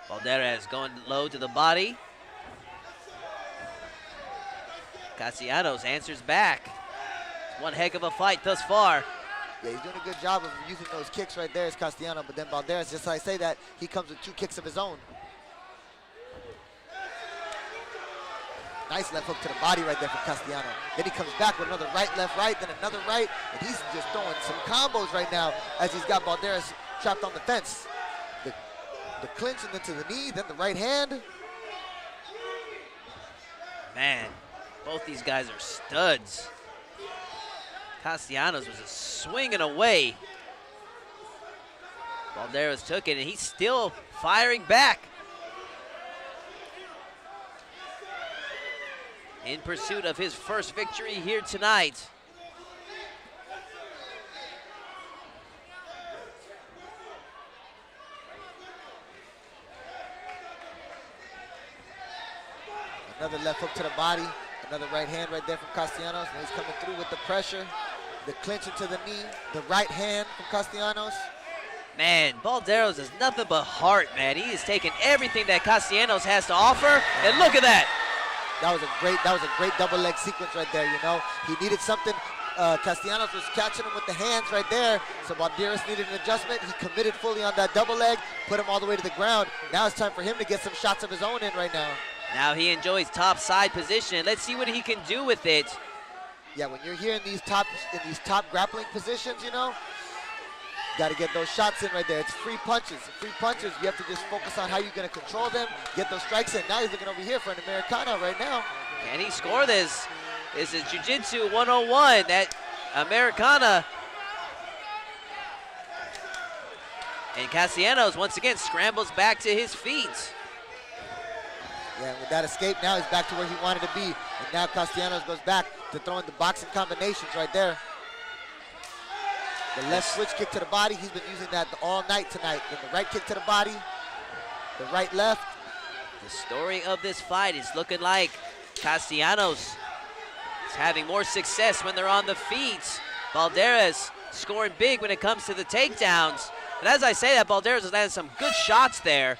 Balderas going low to the body. Castellanos answers back. One heck of a fight thus far. Yeah, he's doing a good job of using those kicks right there as Castellano, but then Balderas, just like I say that, he comes with 2 kicks of his own. Nice left hook to the body right there from Castellano. Then he comes back with another right, left, right, then another right, and he's just throwing some combos right now as he's got Balderas trapped on the fence. The clinch and then to the knee, then the right hand. Man, both these guys are studs. Castellanos was just swinging away. Balderas took it, and he's still firing back. In pursuit of his first victory here tonight. Another left hook to the body. Another right hand right there from Castellanos. And he's coming through with the pressure. The clinch into the knee. The right hand from Castellanos. Man, Balderas is nothing but heart, man. He is taking everything that Castellanos has to offer. And look at that. That was a great double leg sequence right there, you know. He needed something. Castellanos was catching him with the hands right there. So Balderas needed an adjustment. He committed fully on that double leg, put him all the way to the ground. Now it's time for him to get some shots of his own in right now. Now he enjoys top side position. Let's see what he can do with it. Yeah, when you're here in these top grappling positions, you know, got to get those shots in right there. It's free punches. Free punches, you have to just focus on how you're going to control them, get those strikes in. Now he's looking over here for an Americana right now. Can he score this? This is Jiu-Jitsu 101, that Americana. And Castellanos once again scrambles back to his feet. Yeah, with that escape, now he's back to where he wanted to be. And now Castellanos goes back to throwing the boxing combinations right there. The left switch kick to the body, he's been using that all night tonight. Then the right kick to the body, the right left. The story of this fight is looking like Castellanos is having more success when they're on the feet. Balderas scoring big when it comes to the takedowns. And as I say that, Balderas has landed some good shots there.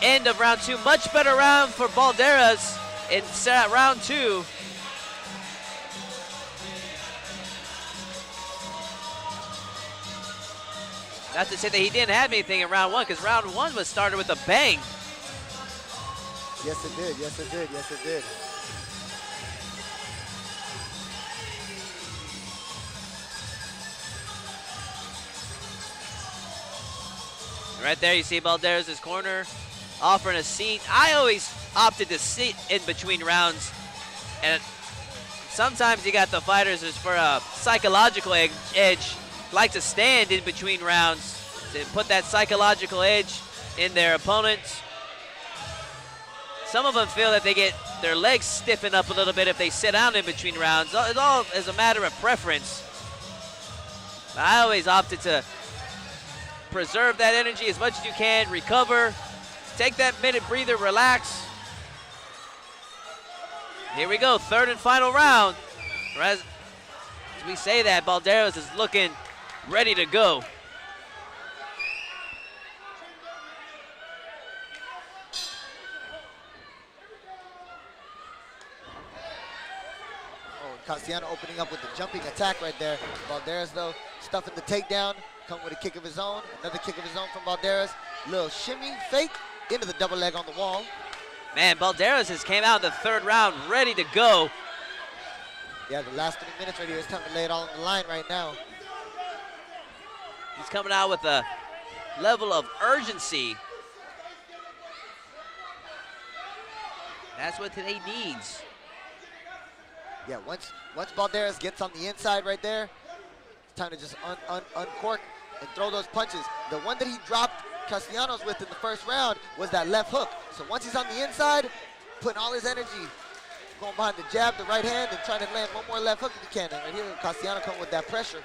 End of round 2, much better round for Balderas in round 2. Not to say that he didn't have anything in round 1, because round 1 was started with a bang. Yes, it did. Yes, it did. Yes, it did. Right there, you see Balderas' corner offering a seat. I always opted to sit in between rounds, and sometimes you got the fighters as for a psychological edge, like to stand in between rounds to put that psychological edge in their opponents. Some of them feel that they get their legs stiffen up a little bit if they sit down in between rounds. It's all as a matter of preference. I always opted to preserve that energy as much as you can, recover, take that minute breather, relax. Here we go, third and final round. As we say that, Balderas is looking ready to go. Castellano opening up with the jumping attack right there. Balderas, though, stuffing the takedown, coming with a kick of his own. Another kick of his own from Balderas. Little shimmy, fake, into the double leg on the wall. Man, Balderas has came out in the third round ready to go. Yeah, the last 3 minutes right here, it's time to lay it all on the line right now. He's coming out with a level of urgency. That's what he needs. Yeah, once Balderas gets on the inside right there, it's time to just uncork and throw those punches. The one that he dropped Castellanos with in the first round was that left hook. So once he's on the inside, putting all his energy, going behind the jab, the right hand, and trying to land one more left hook if he can. And right here, Castellano coming with that pressure.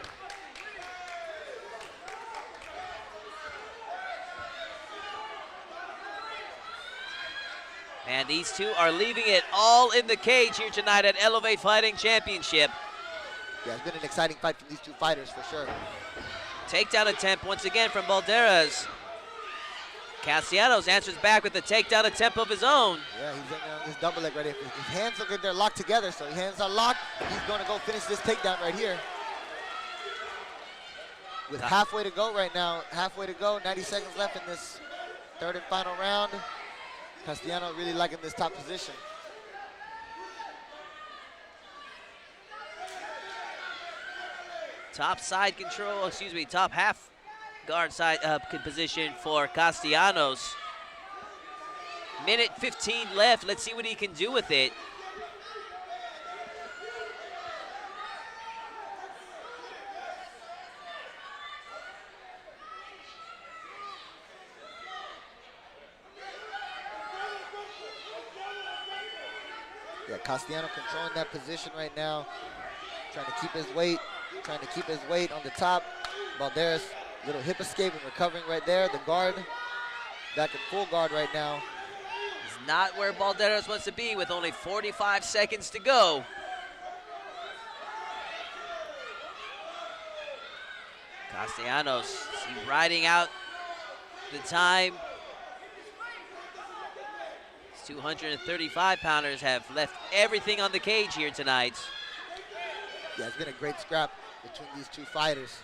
And these two are leaving it all in the cage here tonight at Elevate Fighting Championship. Yeah, it's been an exciting fight for these two fighters for sure. Takedown attempt once again from Balderas. Castellanos answers back with a takedown attempt of his own. Yeah, he's in his double leg right here. His hands look like they're locked together, so his hands are locked. He's going to go finish this takedown right here. With halfway to go right now, 90 seconds left in this third and final round. Castellano really liking this top position. Top side control, top half guard side position for Castellanos. Minute 15 left. Let's see what he can do with it. Yeah, Castellano controlling that position right now, trying to keep his weight on the top. Balderas, little hip escape and recovering right there. The guard, back in full guard right now. He's not where Balderas wants to be with only 45 seconds to go. Castellanos riding out the time. 235-pounders have left everything on the cage here tonight. Yeah, it's been a great scrap between these two fighters.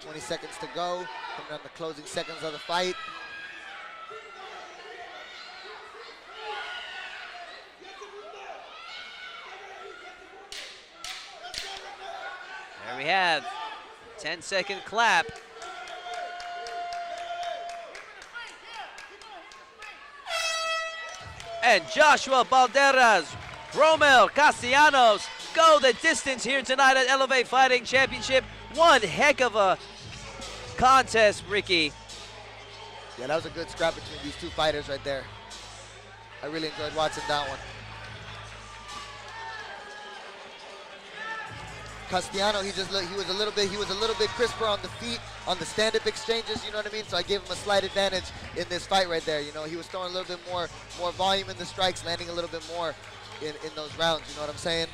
20 seconds to go, coming on the closing seconds of the fight. There we have 10-second clap. And Joshua Balderas, Romel Castellanos go the distance here tonight at Elevate Fighting Championship. One heck of a contest, Ricky. Yeah, that was a good scrap between these two fighters right there. I really enjoyed watching that one. Castellano, he was a little bit crisper on the feet, on the stand-up exchanges, you know what I mean? So I gave him a slight advantage in this fight right there. You know, he was throwing a little bit more volume in the strikes, landing a little bit more in those rounds, you know what I'm saying?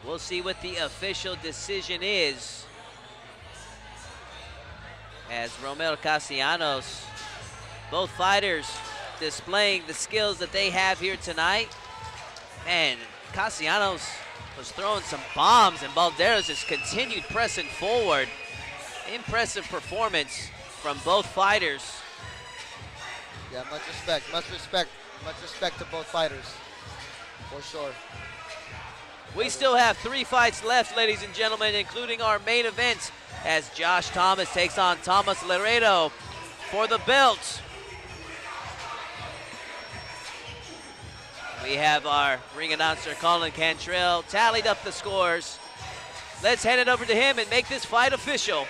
We'll see what the official decision is. As Romel Castellanos, both fighters displaying the skills that they have here tonight. Man, Castellanos was throwing some bombs, and Balderas just continued pressing forward. Impressive performance from both fighters. Yeah, much respect to both fighters, for sure. We still have 3 fights left, ladies and gentlemen, including our main event, as Josh Thomas takes on Thomas Laredo for the belt. We have our ring announcer, Colin Cantrell, tallied up the scores. Let's hand it over to him and make this fight official.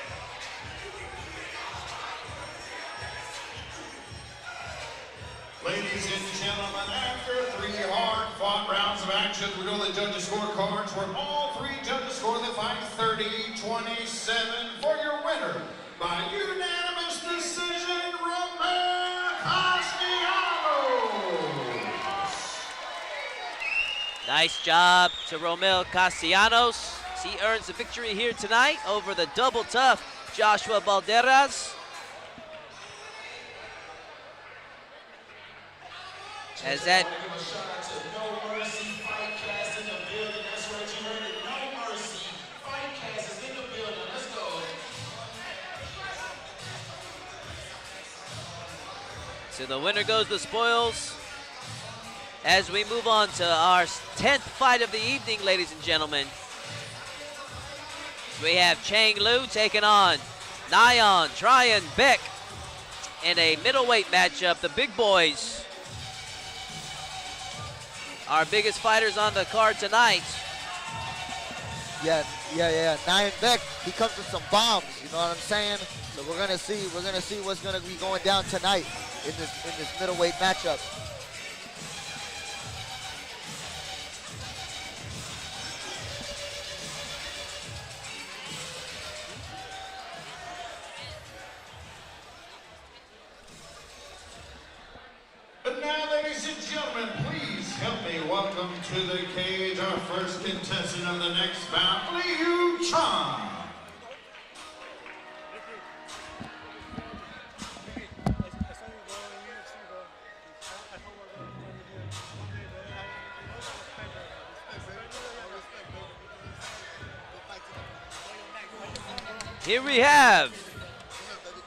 Ladies and gentlemen, after 3 hard-fought rounds of action, we go to the judges' scorecards where all 3 judges score the fight 30-27 for your winner by unanimous decision, Romel Castellanos. Nice job to Romel Castellanos. He earns the victory here tonight over the double tough Joshua Balderas. As that so the winner goes the spoils. As we move on to our 10th fight of the evening, ladies and gentlemen. We have Chang Lu taking on Nyan Tryon Beck in a middleweight matchup. The big boys, our biggest fighters on the card tonight. Yeah. Nyan Beck, he comes with some bombs, you know what I'm saying? So we're gonna see what's gonna be going down tonight in this middleweight matchup. And now, ladies and gentlemen, please help me welcome to the cage our first contestant of the next bout, Liu Chan. Here we have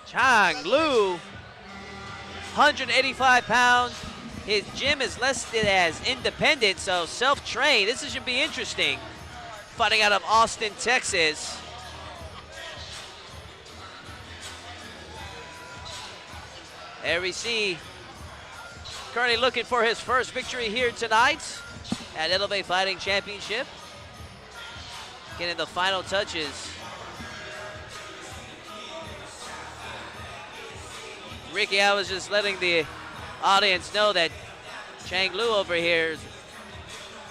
Chang Lu, 185 pounds. His gym is listed as independent, so self-trained. This should be interesting. Fighting out of Austin, Texas. There we see, currently looking for his first victory here tonight at Elevate Fighting Championship. Getting the final touches. Ricky, I was just letting the audience know that Chang Lu over here is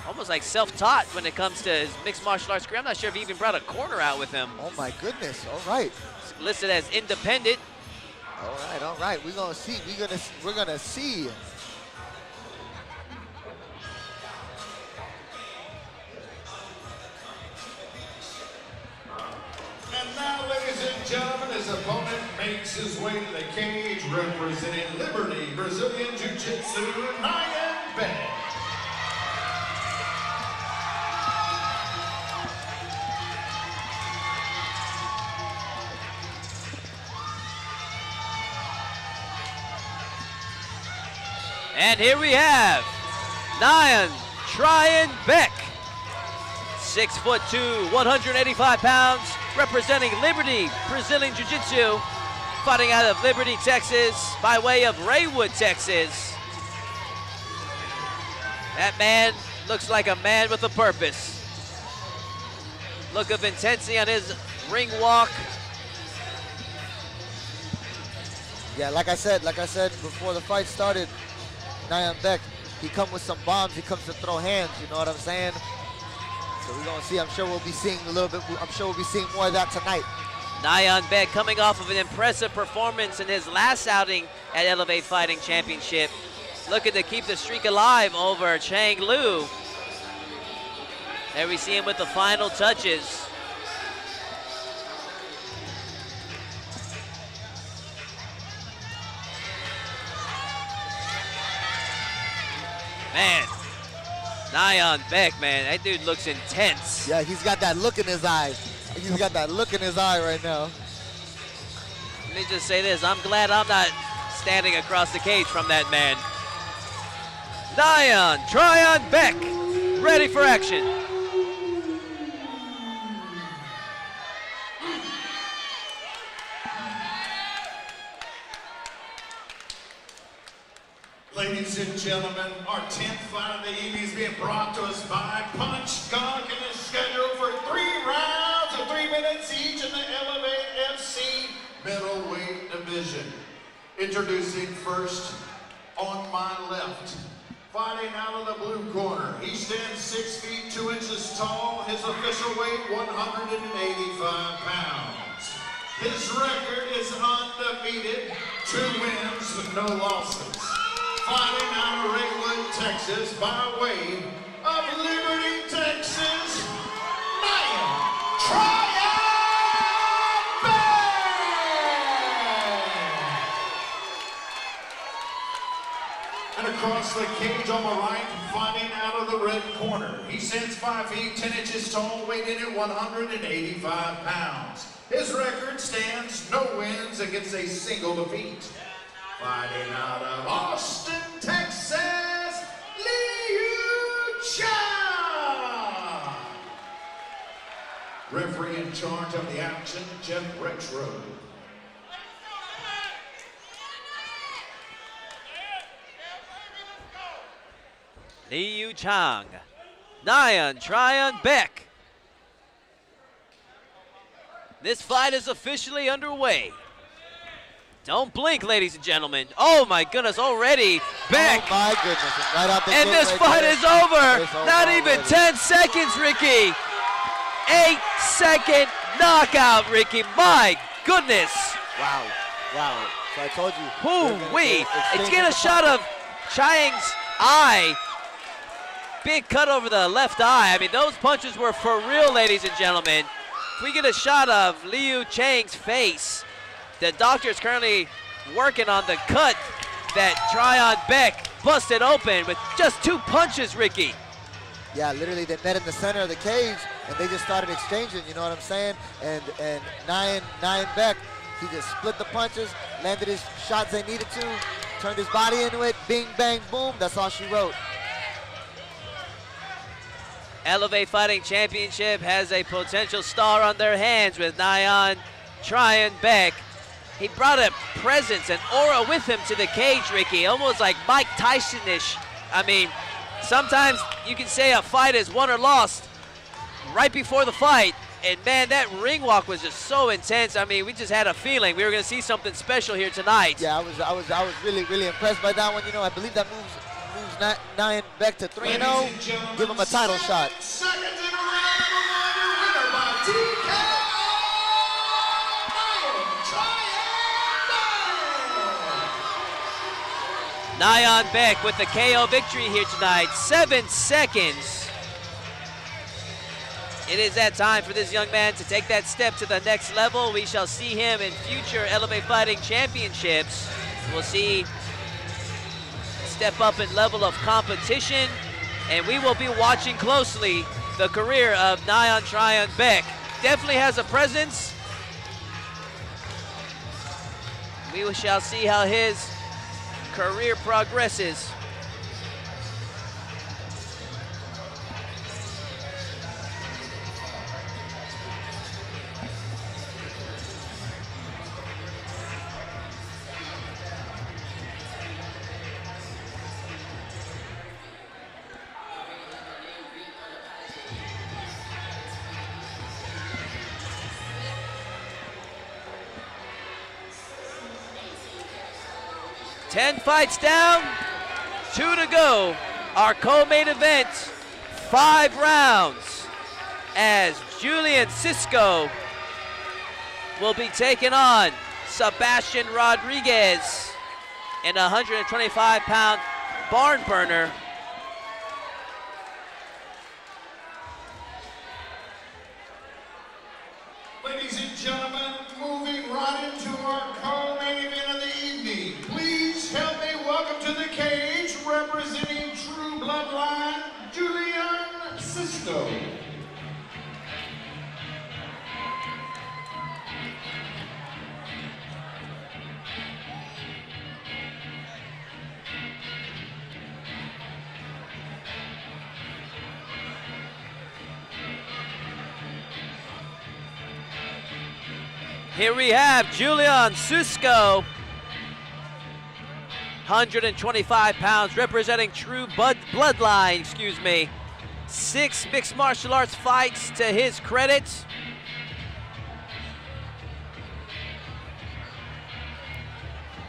almost like self-taught when it comes to his mixed martial arts career. I'm not sure if he even brought a corner out with him. Oh my goodness, all right. It's listed as independent. All right. We're gonna see. We're gonna see. And now, ladies and gentlemen, his opponent makes his way to the cage representing Liberty Brazilian Jiu-Jitsu, Nyan Beck. And here we have Nyan Tryon Beck, 6'2", 185 pounds, representing Liberty Brazilian Jiu-Jitsu, fighting out of Liberty, Texas, by way of Raywood, Texas. That man looks like a man with a purpose. Look of intensity on his ring walk. Yeah, like I said before the fight started, Nyan Beck, he comes with some bombs. He comes to throw hands. You know what I'm saying? So we're gonna see. I'm sure we'll be seeing a little bit. I'm sure we'll be seeing more of that tonight. Nyan Beck coming off of an impressive performance in his last outing at Elevate Fighting Championship, looking to keep the streak alive over Chang Lu. There we see him with the final touches. Man, Nyan Beck, man, that dude looks intense. Yeah, he's got that look in his eye. He's got that look in his eye right now. Let me just say this, I'm glad I'm not standing across the cage from that man. Nyan Tryon Beck, ready for action. Ladies and gentlemen, our 10th fight of the evening is being brought to us by Punch Gunk and is scheduled for 3 rounds of 3 minutes each in the Elevate FC middleweight division. Introducing first on my left, fighting out of the blue corner. He stands 6 feet 2 inches tall. His official weight 185 pounds. His record is undefeated, 2 wins, no losses. Fighting out of Ringwood, Texas, by way of Liberty, Texas, Nyan Tryon Beck! And across the cage on the right, fighting out of the red corner. He stands 5 feet 10 inches tall, weighed in at 185 pounds. His record stands no wins against a single defeat. Fighting out of Austin, Texas, Liu Chang. Referee in charge of the action, Jeff Rexroad. Liu Chang, Nyan Tryon Beck. This fight is officially underway. Don't blink, ladies and gentlemen. Oh my goodness, already Beck. Oh my goodness, right out the and gate this right fight there. is over. It's over Not even already. 10 seconds, Ricky. 8-second knockout, Ricky. My goodness. Wow, wow. So I told you. Hoo-wee. Let's get a shot of Chang's eye. Big cut over the left eye. I mean, those punches were for real, ladies and gentlemen. If we get a shot of Liu Chang's face, the doctor is currently working on the cut that Tryon Beck busted open with just 2 punches, Ricky. Yeah, literally they met in the center of the cage and they just started exchanging, you know what I'm saying? And Nyan Beck, he just split the punches, landed his shots they needed to, turned his body into it, bing, bang, boom, that's all she wrote. Elevate Fighting Championship has a potential star on their hands with Nyan Tryon Beck. He brought a presence, an aura with him to the cage, Ricky, almost like Mike Tyson-ish. I mean, sometimes you can say a fight is won or lost right before the fight, and man, that ring walk was just so intense. I mean, we just had a feeling we were going to see something special here tonight. Yeah, I was really, really impressed by that one. You know, I believe that moves Nyan Beck to 3-0. Give him a title shot. Seconds in a round, your winner by TKO, Nyan Nyan Tryon Beck. Beck with the KO victory here tonight. 7 seconds. It is that time for this young man to take that step to the next level. We shall see him in future Elevate Fighting Championships. We'll see step up in level of competition, and we will be watching closely the career of Nyan Tryon Beck. Definitely has a presence. We shall see how his career progresses. Ten fights down, 2 to go. Our co-main event, 5 rounds, as Julian Cisco will be taking on Sebastian Rodriguez in a 125-pound barn burner. Ladies and gentlemen, moving right into our co-main event of the evening. Please help me welcome to the cage, representing True Bloodline, Julian Cisco. Here we have Julian Cisco, 125 pounds, representing True Bloodline, 6 mixed martial arts fights to his credit.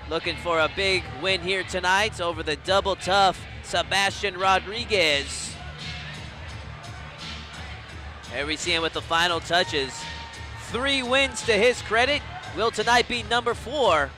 Looking for a big win here tonight over the double tough Sebastian Rodriguez. There we see him with the final touches. 3 wins to his credit. Will tonight be number 4.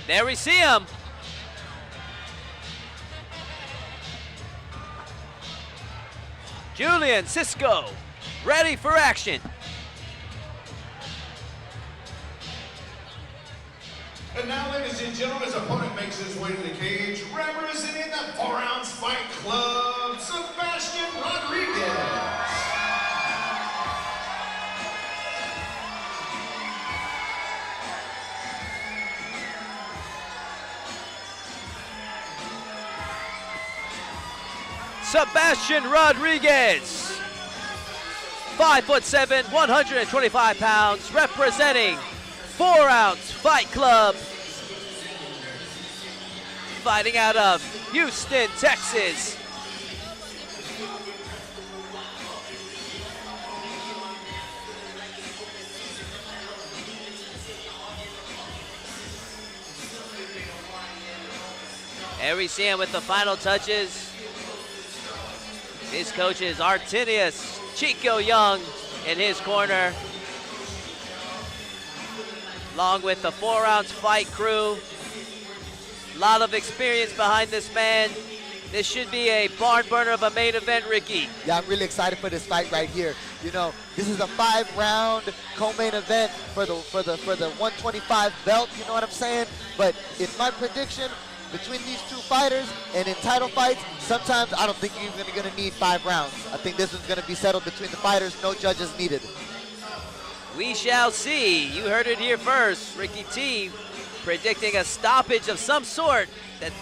There we see him. Julian Cisco, ready for action. And now, ladies and gentlemen, his opponent makes his way to the cage, representing the 4-ounce Fight Club, Sebastian Rodriguez. Sebastian Rodriguez, 5'7", 125 pounds, representing 4-ounce Fight Club, fighting out of Houston, Texas. There we see him with the final touches. His coach is Artinius Chico Young in his corner, along with the 4-ounce fight crew. A lot of experience behind this man. This should be a barn burner of a main event, Ricky. Yeah, I'm really excited for this fight right here. You know, this is a 5-round co-main event for the 125 belt. You know what I'm saying? But in my prediction, between these two fighters and in title fights, sometimes I don't think you're even going to need 5 rounds. I think this one's going to be settled between the fighters, no judges needed. We shall see. You heard it here first. Ricky T predicting a stoppage of some sort, that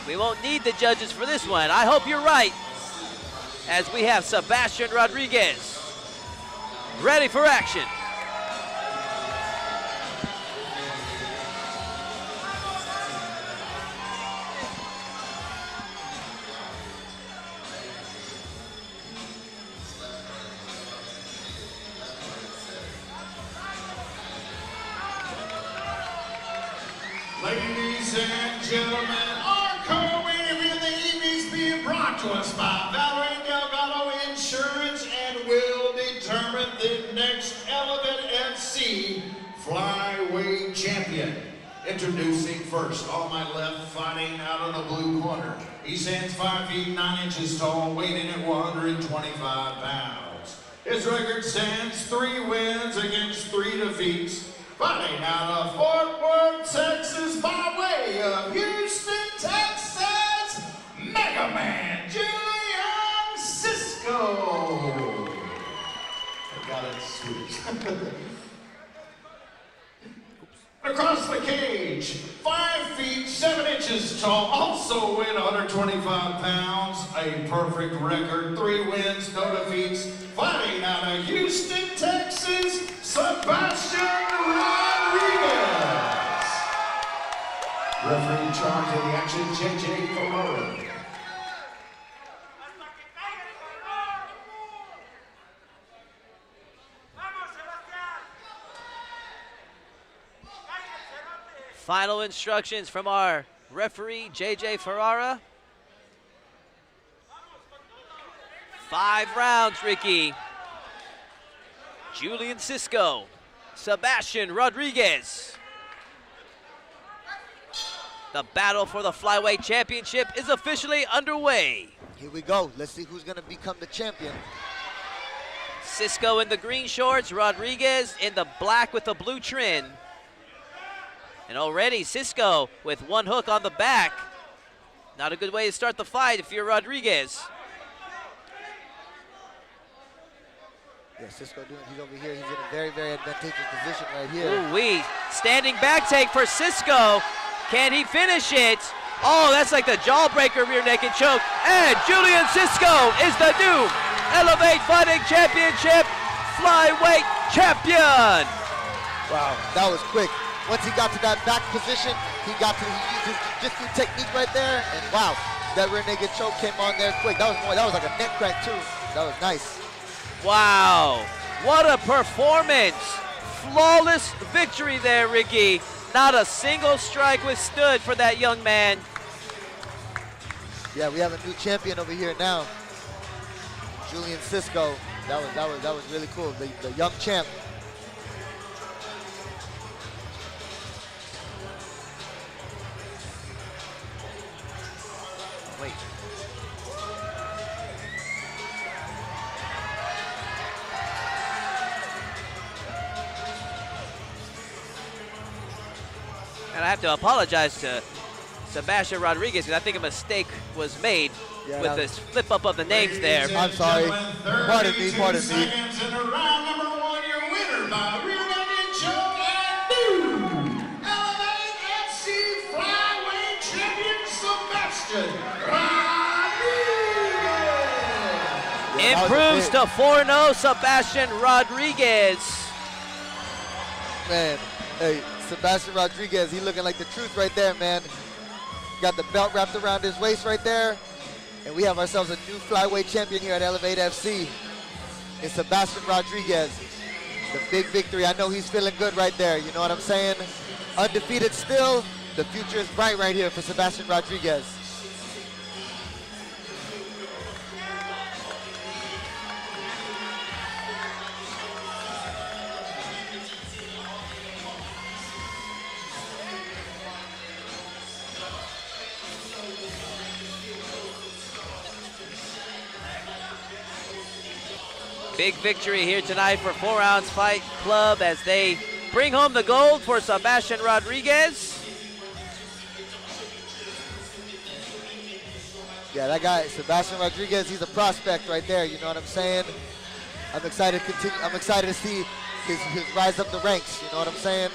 we won't need the judges for this one. I hope you're right, as we have Sebastian Rodriguez ready for action. Ladies and gentlemen, our co-main event of the evening is being brought to us by Valerie Delgado Insurance and will determine the next Elevate FC Flyweight Champion. Introducing first, on my left, fighting out of the blue corner. He stands 5 feet 9 inches tall, weighing in at 125 pounds. His record stands 3 wins against 3 defeats. Fighting out of Fort Worth, Texas, by way of Houston, Texas, Mega Man Julian Cisco. I got it sweet. Across the cage, 5 feet 7 inches tall, also weighed 125 pounds, a perfect record, 3 wins, no defeats. Fighting out of Houston, Texas, Sebastian Rodriguez. Referee in charge of the action, JJ Ferraro. Final instructions from our referee, JJ Ferrara. 5 rounds, Ricky. Julian Cisco, Sebastian Rodriguez. The battle for the flyweight championship is officially underway. Here we go. Let's see who's going to become the champion. Cisco in the green shorts, Rodriguez in the black with the blue trim. And already Cisco with one hook on the back. Not a good way to start the fight if you're Rodriguez. Yeah, Cisco he's over here. He's in a very, very advantageous position right here. Ooh-wee. Standing back take for Cisco. Can he finish it? Oh, that's like the jawbreaker rear naked choke. And Julian Cisco is the new Elevate Fighting Championship flyweight champion. Wow, that was quick. Once he got to that back position, he used his jiu-jitsu technique right there, and wow, that rear naked choke came on there quick. That was like a neck crack too. That was nice. Wow, what a performance. Flawless victory there, Ricky. Not a single strike withstood for that young man. Yeah, we have a new champion over here now. Julian Cisco. That was really cool. The young champ. Wait. And I have to apologize to Sebastian Rodriguez because I think a mistake was made with this flip up of the names there. I'm sorry. Pardon me. Seconds in round number 1, your winner by rear naked choke and new Elevate FC flyweight champion Sebastian Rodriguez. Improves to 4-0, Sebastian Rodriguez. Man, hey, Sebastian Rodriguez, he looking like the truth right there, man. Got the belt wrapped around his waist right there. And we have ourselves a new flyweight champion here at Elevate FC. It's Sebastian Rodriguez. The big victory. I know he's feeling good right there. You know what I'm saying? Undefeated still. The future is bright right here for Sebastian Rodriguez. Big victory here tonight for 4 Ounce Fight Club as they bring home the gold for Sebastian Rodriguez. Yeah, that guy, Sebastian Rodriguez, he's a prospect right there. You know what I'm saying? I'm excited to continue. I'm excited to see his rise up the ranks. You know what I'm saying?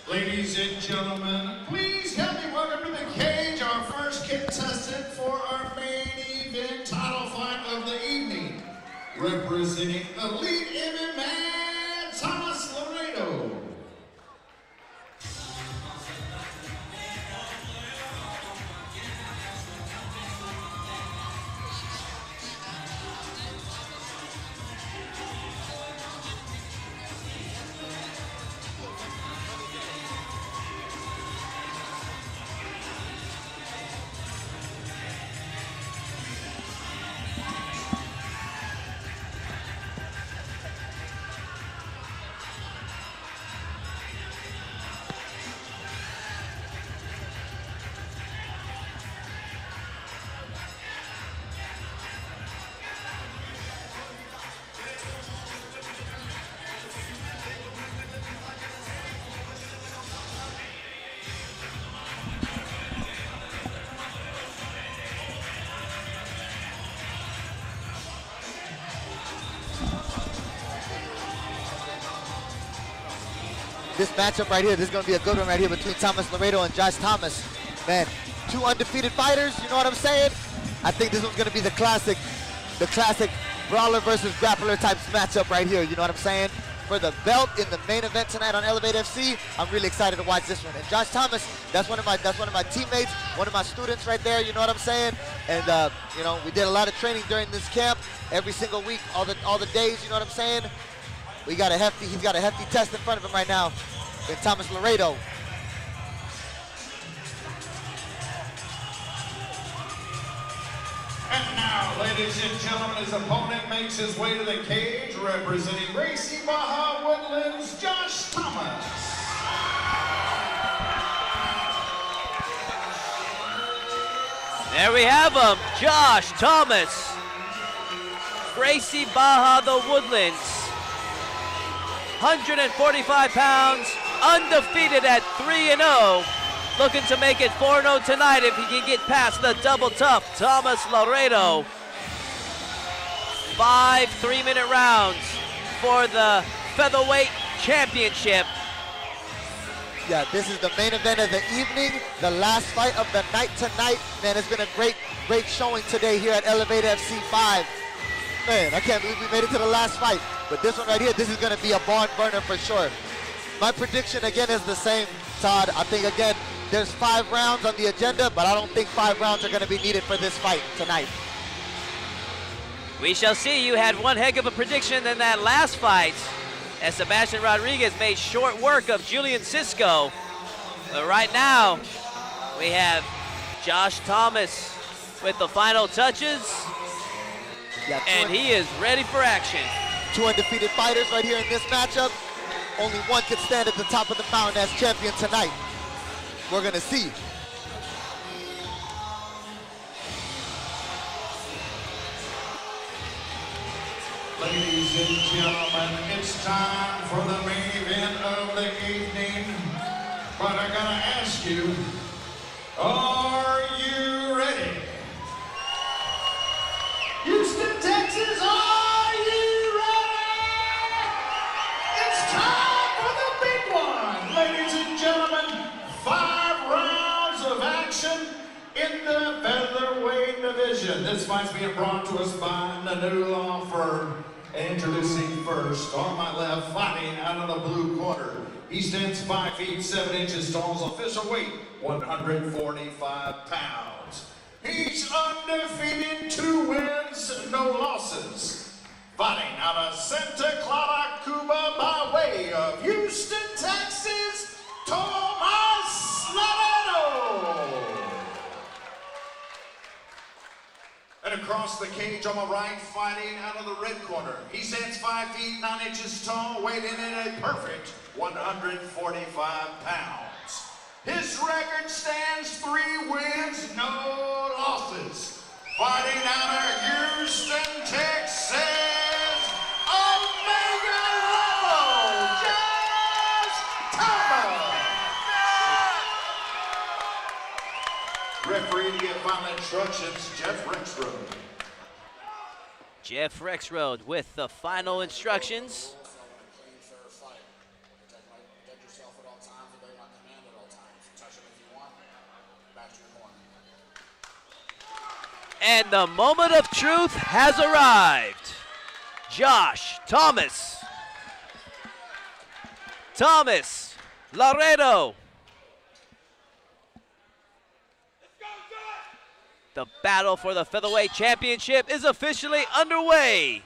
Ladies and gentlemen, please help me welcome to the cage our first contestant for our main event title fight of the evening. Representing Elite MMA, Thomas Laredo. this matchup right here, this is going to be a good one right here between Thomas Laredo and Josh Thomas. Man, two undefeated fighters, you know what I'm saying? I think this one's going to be the classic brawler versus grappler type matchup right here, you know what I'm saying? For the belt in the main event tonight on Elevate FC, I'm really excited to watch this one. And Josh Thomas, that's one of my teammates, one of my students right there, you know what I'm saying? And you know, we did a lot of training during this camp, every single week, all the days, you know what I'm saying? He's got a hefty test in front of him right now in Thomas Laredo. And now, ladies and gentlemen, his opponent makes his way to the cage, representing Gracie Baja Woodlands, Josh Thomas. There we have him, Josh Thomas. Gracie Baja, the Woodlands. 145 pounds, undefeated at 3-0. Looking to make it 4-0 tonight if he can get past the double tough Thomas Laredo. 5 3-minute rounds for the featherweight championship. Yeah, this is the main event of the evening, the last fight of the night tonight. Man, it's been a great showing today here at Elevate FC 5. Man, I can't believe we made it to the last fight. But this one right here, this is going to be a barn burner for sure. My prediction again is the same, Todd. I think again, there's 5 rounds on the agenda, but I don't think 5 rounds are going to be needed for this fight tonight. We shall see. You had one heck of a prediction in that last fight, as Sebastian Rodriguez made short work of Julian Cisco. But right now, we have Josh Thomas with the final touches, and he is ready for action. 2 undefeated fighters right here in this matchup. Only one could stand at the top of the mountain as champion tonight. We're gonna see. Ladies and gentlemen, it's time for the main event of the evening. But I gotta ask you, are you ready? Houston, Texas, are you ready? It's time for the big one, ladies and gentlemen. 5 rounds of action in the featherweight division. This fight's being brought to us by the new law firm. Introducing first, on my left, fighting out of the blue corner. He stands 5 feet 7 inches tall, his official weight 145 pounds. He's undefeated, 2 wins, no losses. Fighting out of Santa Clara, Cuba, by way of Houston, Texas, Thomas Laredo. And across the cage on the right, fighting out of the red corner. He stands 5 feet 9 inches tall, weighing in at a perfect 145 pounds. His record stands 3 wins, no losses. Fighting out of Houston, Texas, Omega level, Josh Thomas. Referee to give final instructions, Jeff Rexroad. Jeff Rexroad with the final instructions. And the moment of truth has arrived. Josh Thomas. Thomas Laredo. The battle for the featherweight championship is officially underway.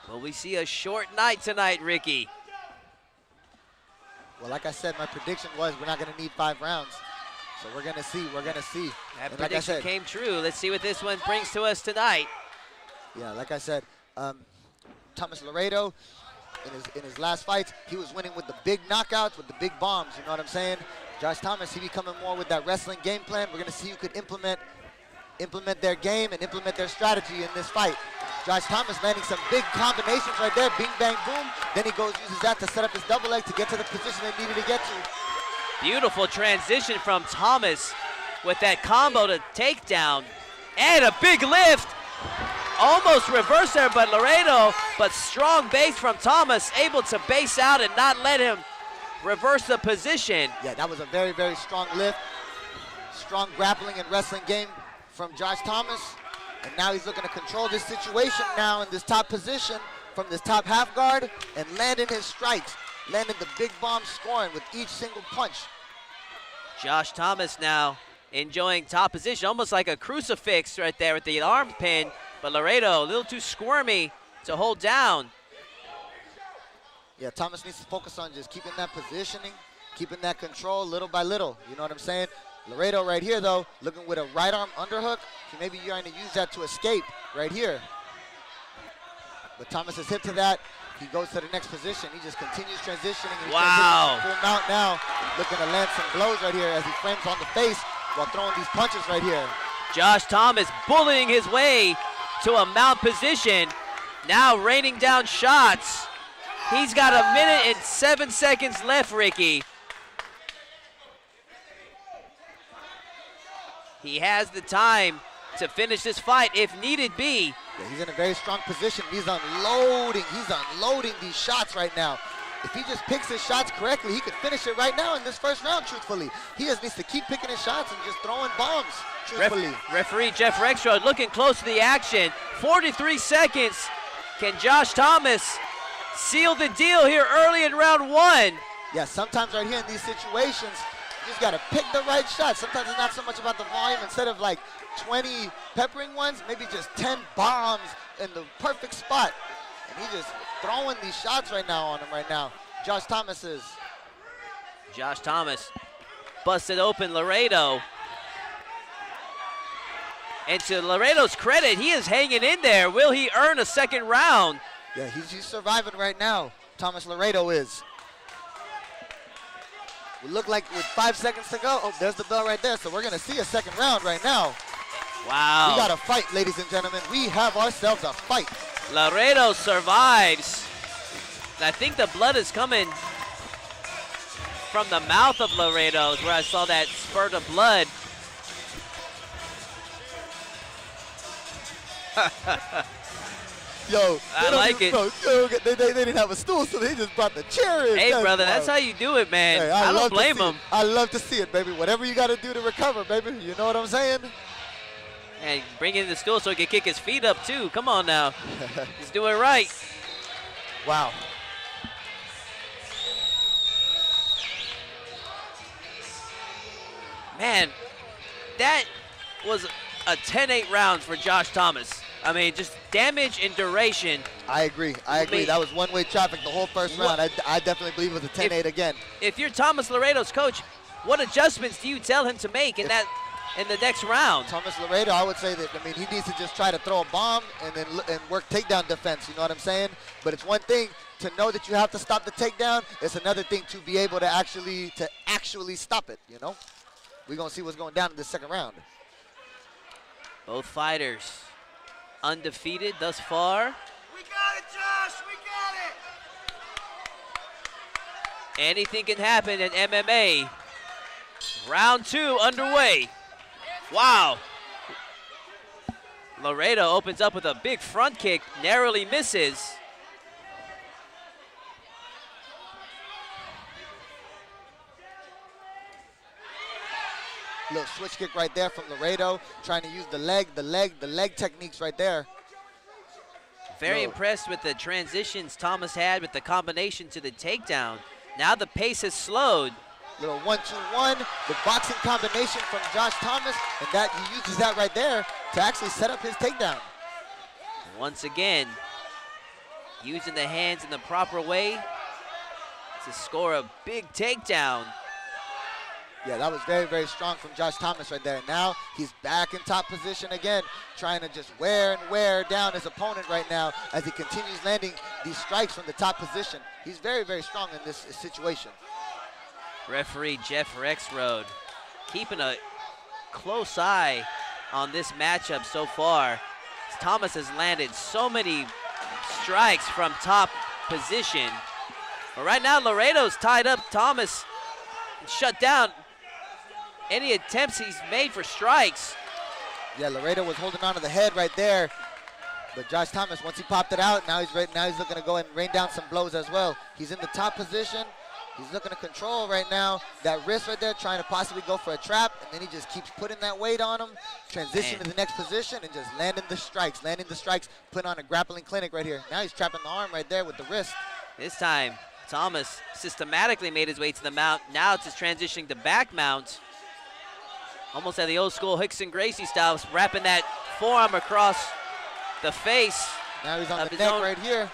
Will we see a short night tonight, Ricky? Well, like I said, my prediction was we're not going to need 5 rounds. So we're going to see. That And prediction like I said, came true. Let's see what this one brings to us tonight. yeah, like I said, Thomas Laredo, in his last fights, he was winning with the big knockouts, with the big bombs, you know what I'm saying? Josh Thomas, he be coming more with that wrestling game plan. We're going to see who could implement their game and implement their strategy in this fight. Josh Thomas landing some big combinations right there, bing, bang, boom. Then he uses that to set up his double leg to get to the position they needed to get to. Beautiful transition from Thomas with that combo to takedown and a big lift. Almost reversed there, but Laredo, but strong base from Thomas, able to base out and not let him reverse the position. Yeah, that was a very, very strong lift. Strong grappling and wrestling game from Josh Thomas. And now he's looking to control this situation now in this top position from this top half guard and landing his strikes, landing the big bomb, scoring with each single punch. Josh Thomas now enjoying top position, almost like a crucifix right there with the arm pin, but Laredo a little too squirmy to hold down. Yeah, Thomas needs to focus on just keeping that positioning, keeping that control little by little. You know what I'm saying? Laredo right here, though, looking with a right arm underhook. So maybe you're going to use that to escape right here. But Thomas is hip to that. He goes to the next position. He just continues transitioning. He Wow. transitions full mount now, looking to land some blows right here as he frames on the face while throwing these punches right here. Josh Thomas bullying his way to a mount position, now raining down shots. He's got 1 minute and 7 seconds left, Ricky. He has the time to finish this fight if needed be. Yeah, he's in a very strong position. He's unloading these shots right now. If he just picks his shots correctly, he could finish it right now in this first round, truthfully. He just needs to keep picking his shots and just throwing bombs, truthfully. Referee Jeff Rexroad looking close to the action. 43 seconds. Can Josh Thomas seal the deal here early in round 1? Yeah, sometimes right here in these situations, you just got to pick the right shot. Sometimes it's not so much about the volume. Instead of like 20 peppering ones, maybe just 10 bombs in the perfect spot. And he's just throwing these shots right now on him right now. Josh Thomas is. Josh Thomas busted open Laredo. And to Laredo's credit, he is hanging in there. Will he earn a second round? Yeah, he's surviving right now. Thomas Laredo is. We look like with 5 seconds to go. Oh, there's the bell right there. So we're going to see a second round right now. Wow. We got a fight, ladies and gentlemen. We have ourselves a fight. Laredo survives. I think the blood is coming from the mouth of Laredo, is where I saw that spurt of blood. Yo, I like it. Bro, they didn't have a stool, so they just brought the chair in. Hey, brother, that's how you do it, man. Hey, I don't blame him. I love to see it, baby. Whatever you got to do to recover, baby. You know what I'm saying? And bring in the stool so he can kick his feet up, too. Come on now. He's doing it right. Wow. Man, that was a 10-8 round for Josh Thomas. I mean, just damage and duration. I agree. I agree. That was one-way traffic the whole first round. I definitely believe it was a 10-8 again. If you're Thomas Laredo's coach, what adjustments do you tell him to make in the next round? Thomas Laredo, I would say that, I mean, he needs to just try to throw a bomb and then work takedown defense, you know what I'm saying? But it's one thing to know that you have to stop the takedown. It's another thing to be able to actually stop it, you know? We're going to see what's going down in the second round. Both fighters undefeated thus far. We got it, Josh. We got it. Anything can happen in MMA. Round 2 underway. Wow. Laredo opens up with a big front kick, narrowly misses. Little switch kick right there from Laredo, trying to use the leg techniques right there. Very impressed with the transitions Thomas had with the combination to the takedown. Now the pace has slowed. Little 1-2-1, the boxing combination from Josh Thomas, and that he uses that right there to actually set up his takedown. Once again, using the hands in the proper way to score a big takedown. Yeah, that was very, very strong from Josh Thomas right there. Now he's back in top position again, trying to just wear down his opponent right now as he continues landing these strikes from the top position. He's very, very strong in this situation. Referee Jeff Rexroad keeping a close eye on this matchup so far. Thomas has landed so many strikes from top position. But right now, Laredo's tied up Thomas, shut down any attempts he's made for strikes. Yeah, Laredo was holding on to the head right there. But Josh Thomas, once he popped it out, now he's ready. Now he's looking to go and rain down some blows as well. He's in the top position. He's looking to control right now that wrist right there, trying to possibly go for a trap, and then he just keeps putting that weight on him, transition to the next position, and just landing the strikes, putting on a grappling clinic right here. Now he's trapping the arm right there with the wrist. This time, Thomas systematically made his way to the mount. Now it's just transitioning to back mount. Almost at the old school Hickson Gracie style, wrapping that forearm across the face. Now he's on the neck right here.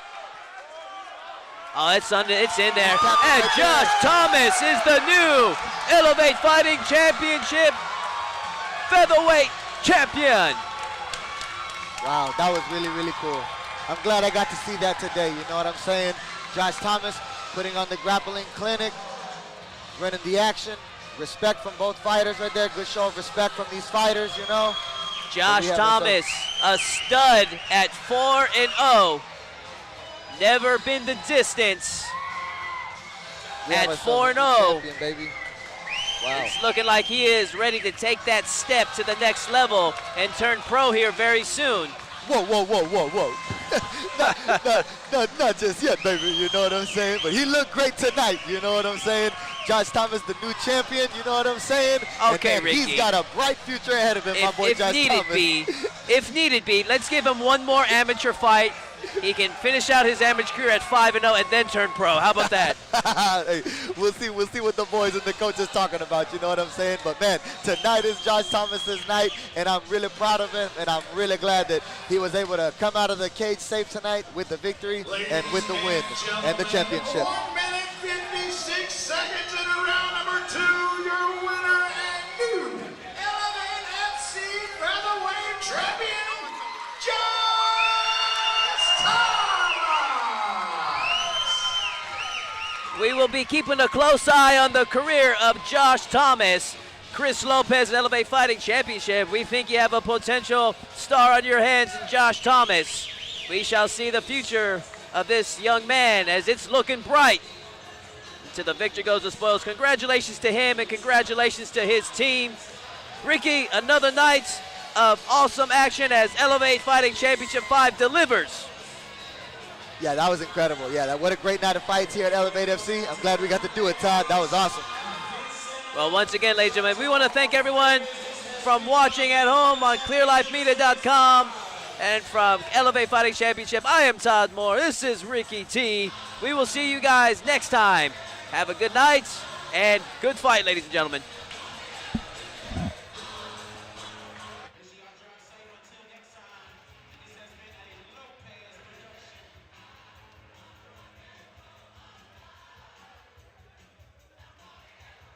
Oh, it's in there. And Josh Thomas is the new Elevate Fighting Championship featherweight champion. Wow, that was really, really cool. I'm glad I got to see that today, you know what I'm saying? Josh Thomas putting on the grappling clinic, running the action. Respect from both fighters right there. Good show of respect from these fighters, you know. Josh Thomas, a stud at 4-0. Never been the distance at 4-0. Baby. Wow. It's looking like he is ready to take that step to the next level and turn pro here very soon. Whoa. not just yet, baby, you know what I'm saying? But he looked great tonight, you know what I'm saying? Josh Thomas, the new champion, you know what I'm saying? Okay, Ricky. He's got a bright future ahead of him, my boy Josh Thomas. If needed be, let's give him one more amateur fight. He can finish out his amateur career at 5-0 and then turn pro. How about that? Hey, we'll see what the boys and the coach is talking about, you know what I'm saying? But man, tonight is Josh Thomas's night, and I'm really proud of him, and I'm really glad that he was able to come out of the cage safe tonight with the victory and with the win and the championship. 1 minute 56 seconds in round number 2. Your winner and new Elevate FC featherweight champion, Josh Thomas. We will be keeping a close eye on the career of Josh Thomas. Chris Lopez, Elevate Fighting Championship. We think you have a potential star on your hands in Josh Thomas. We shall see the future of this young man as it's looking bright. To the victor goes the spoils. Congratulations to him and congratulations to his team. Ricky, another night of awesome action as Elevate Fighting Championship 5 delivers. Yeah, that was incredible. Yeah, what a great night of fights here at Elevate FC. I'm glad we got to do it, Todd. That was awesome. Well, once again, ladies and gentlemen, we want to thank everyone from watching at home on clearlifemedia.com and from Elevate Fighting Championship. I am Todd Moore. This is Ricky T. We will see you guys next time. Have a good night and good fight, ladies and gentlemen.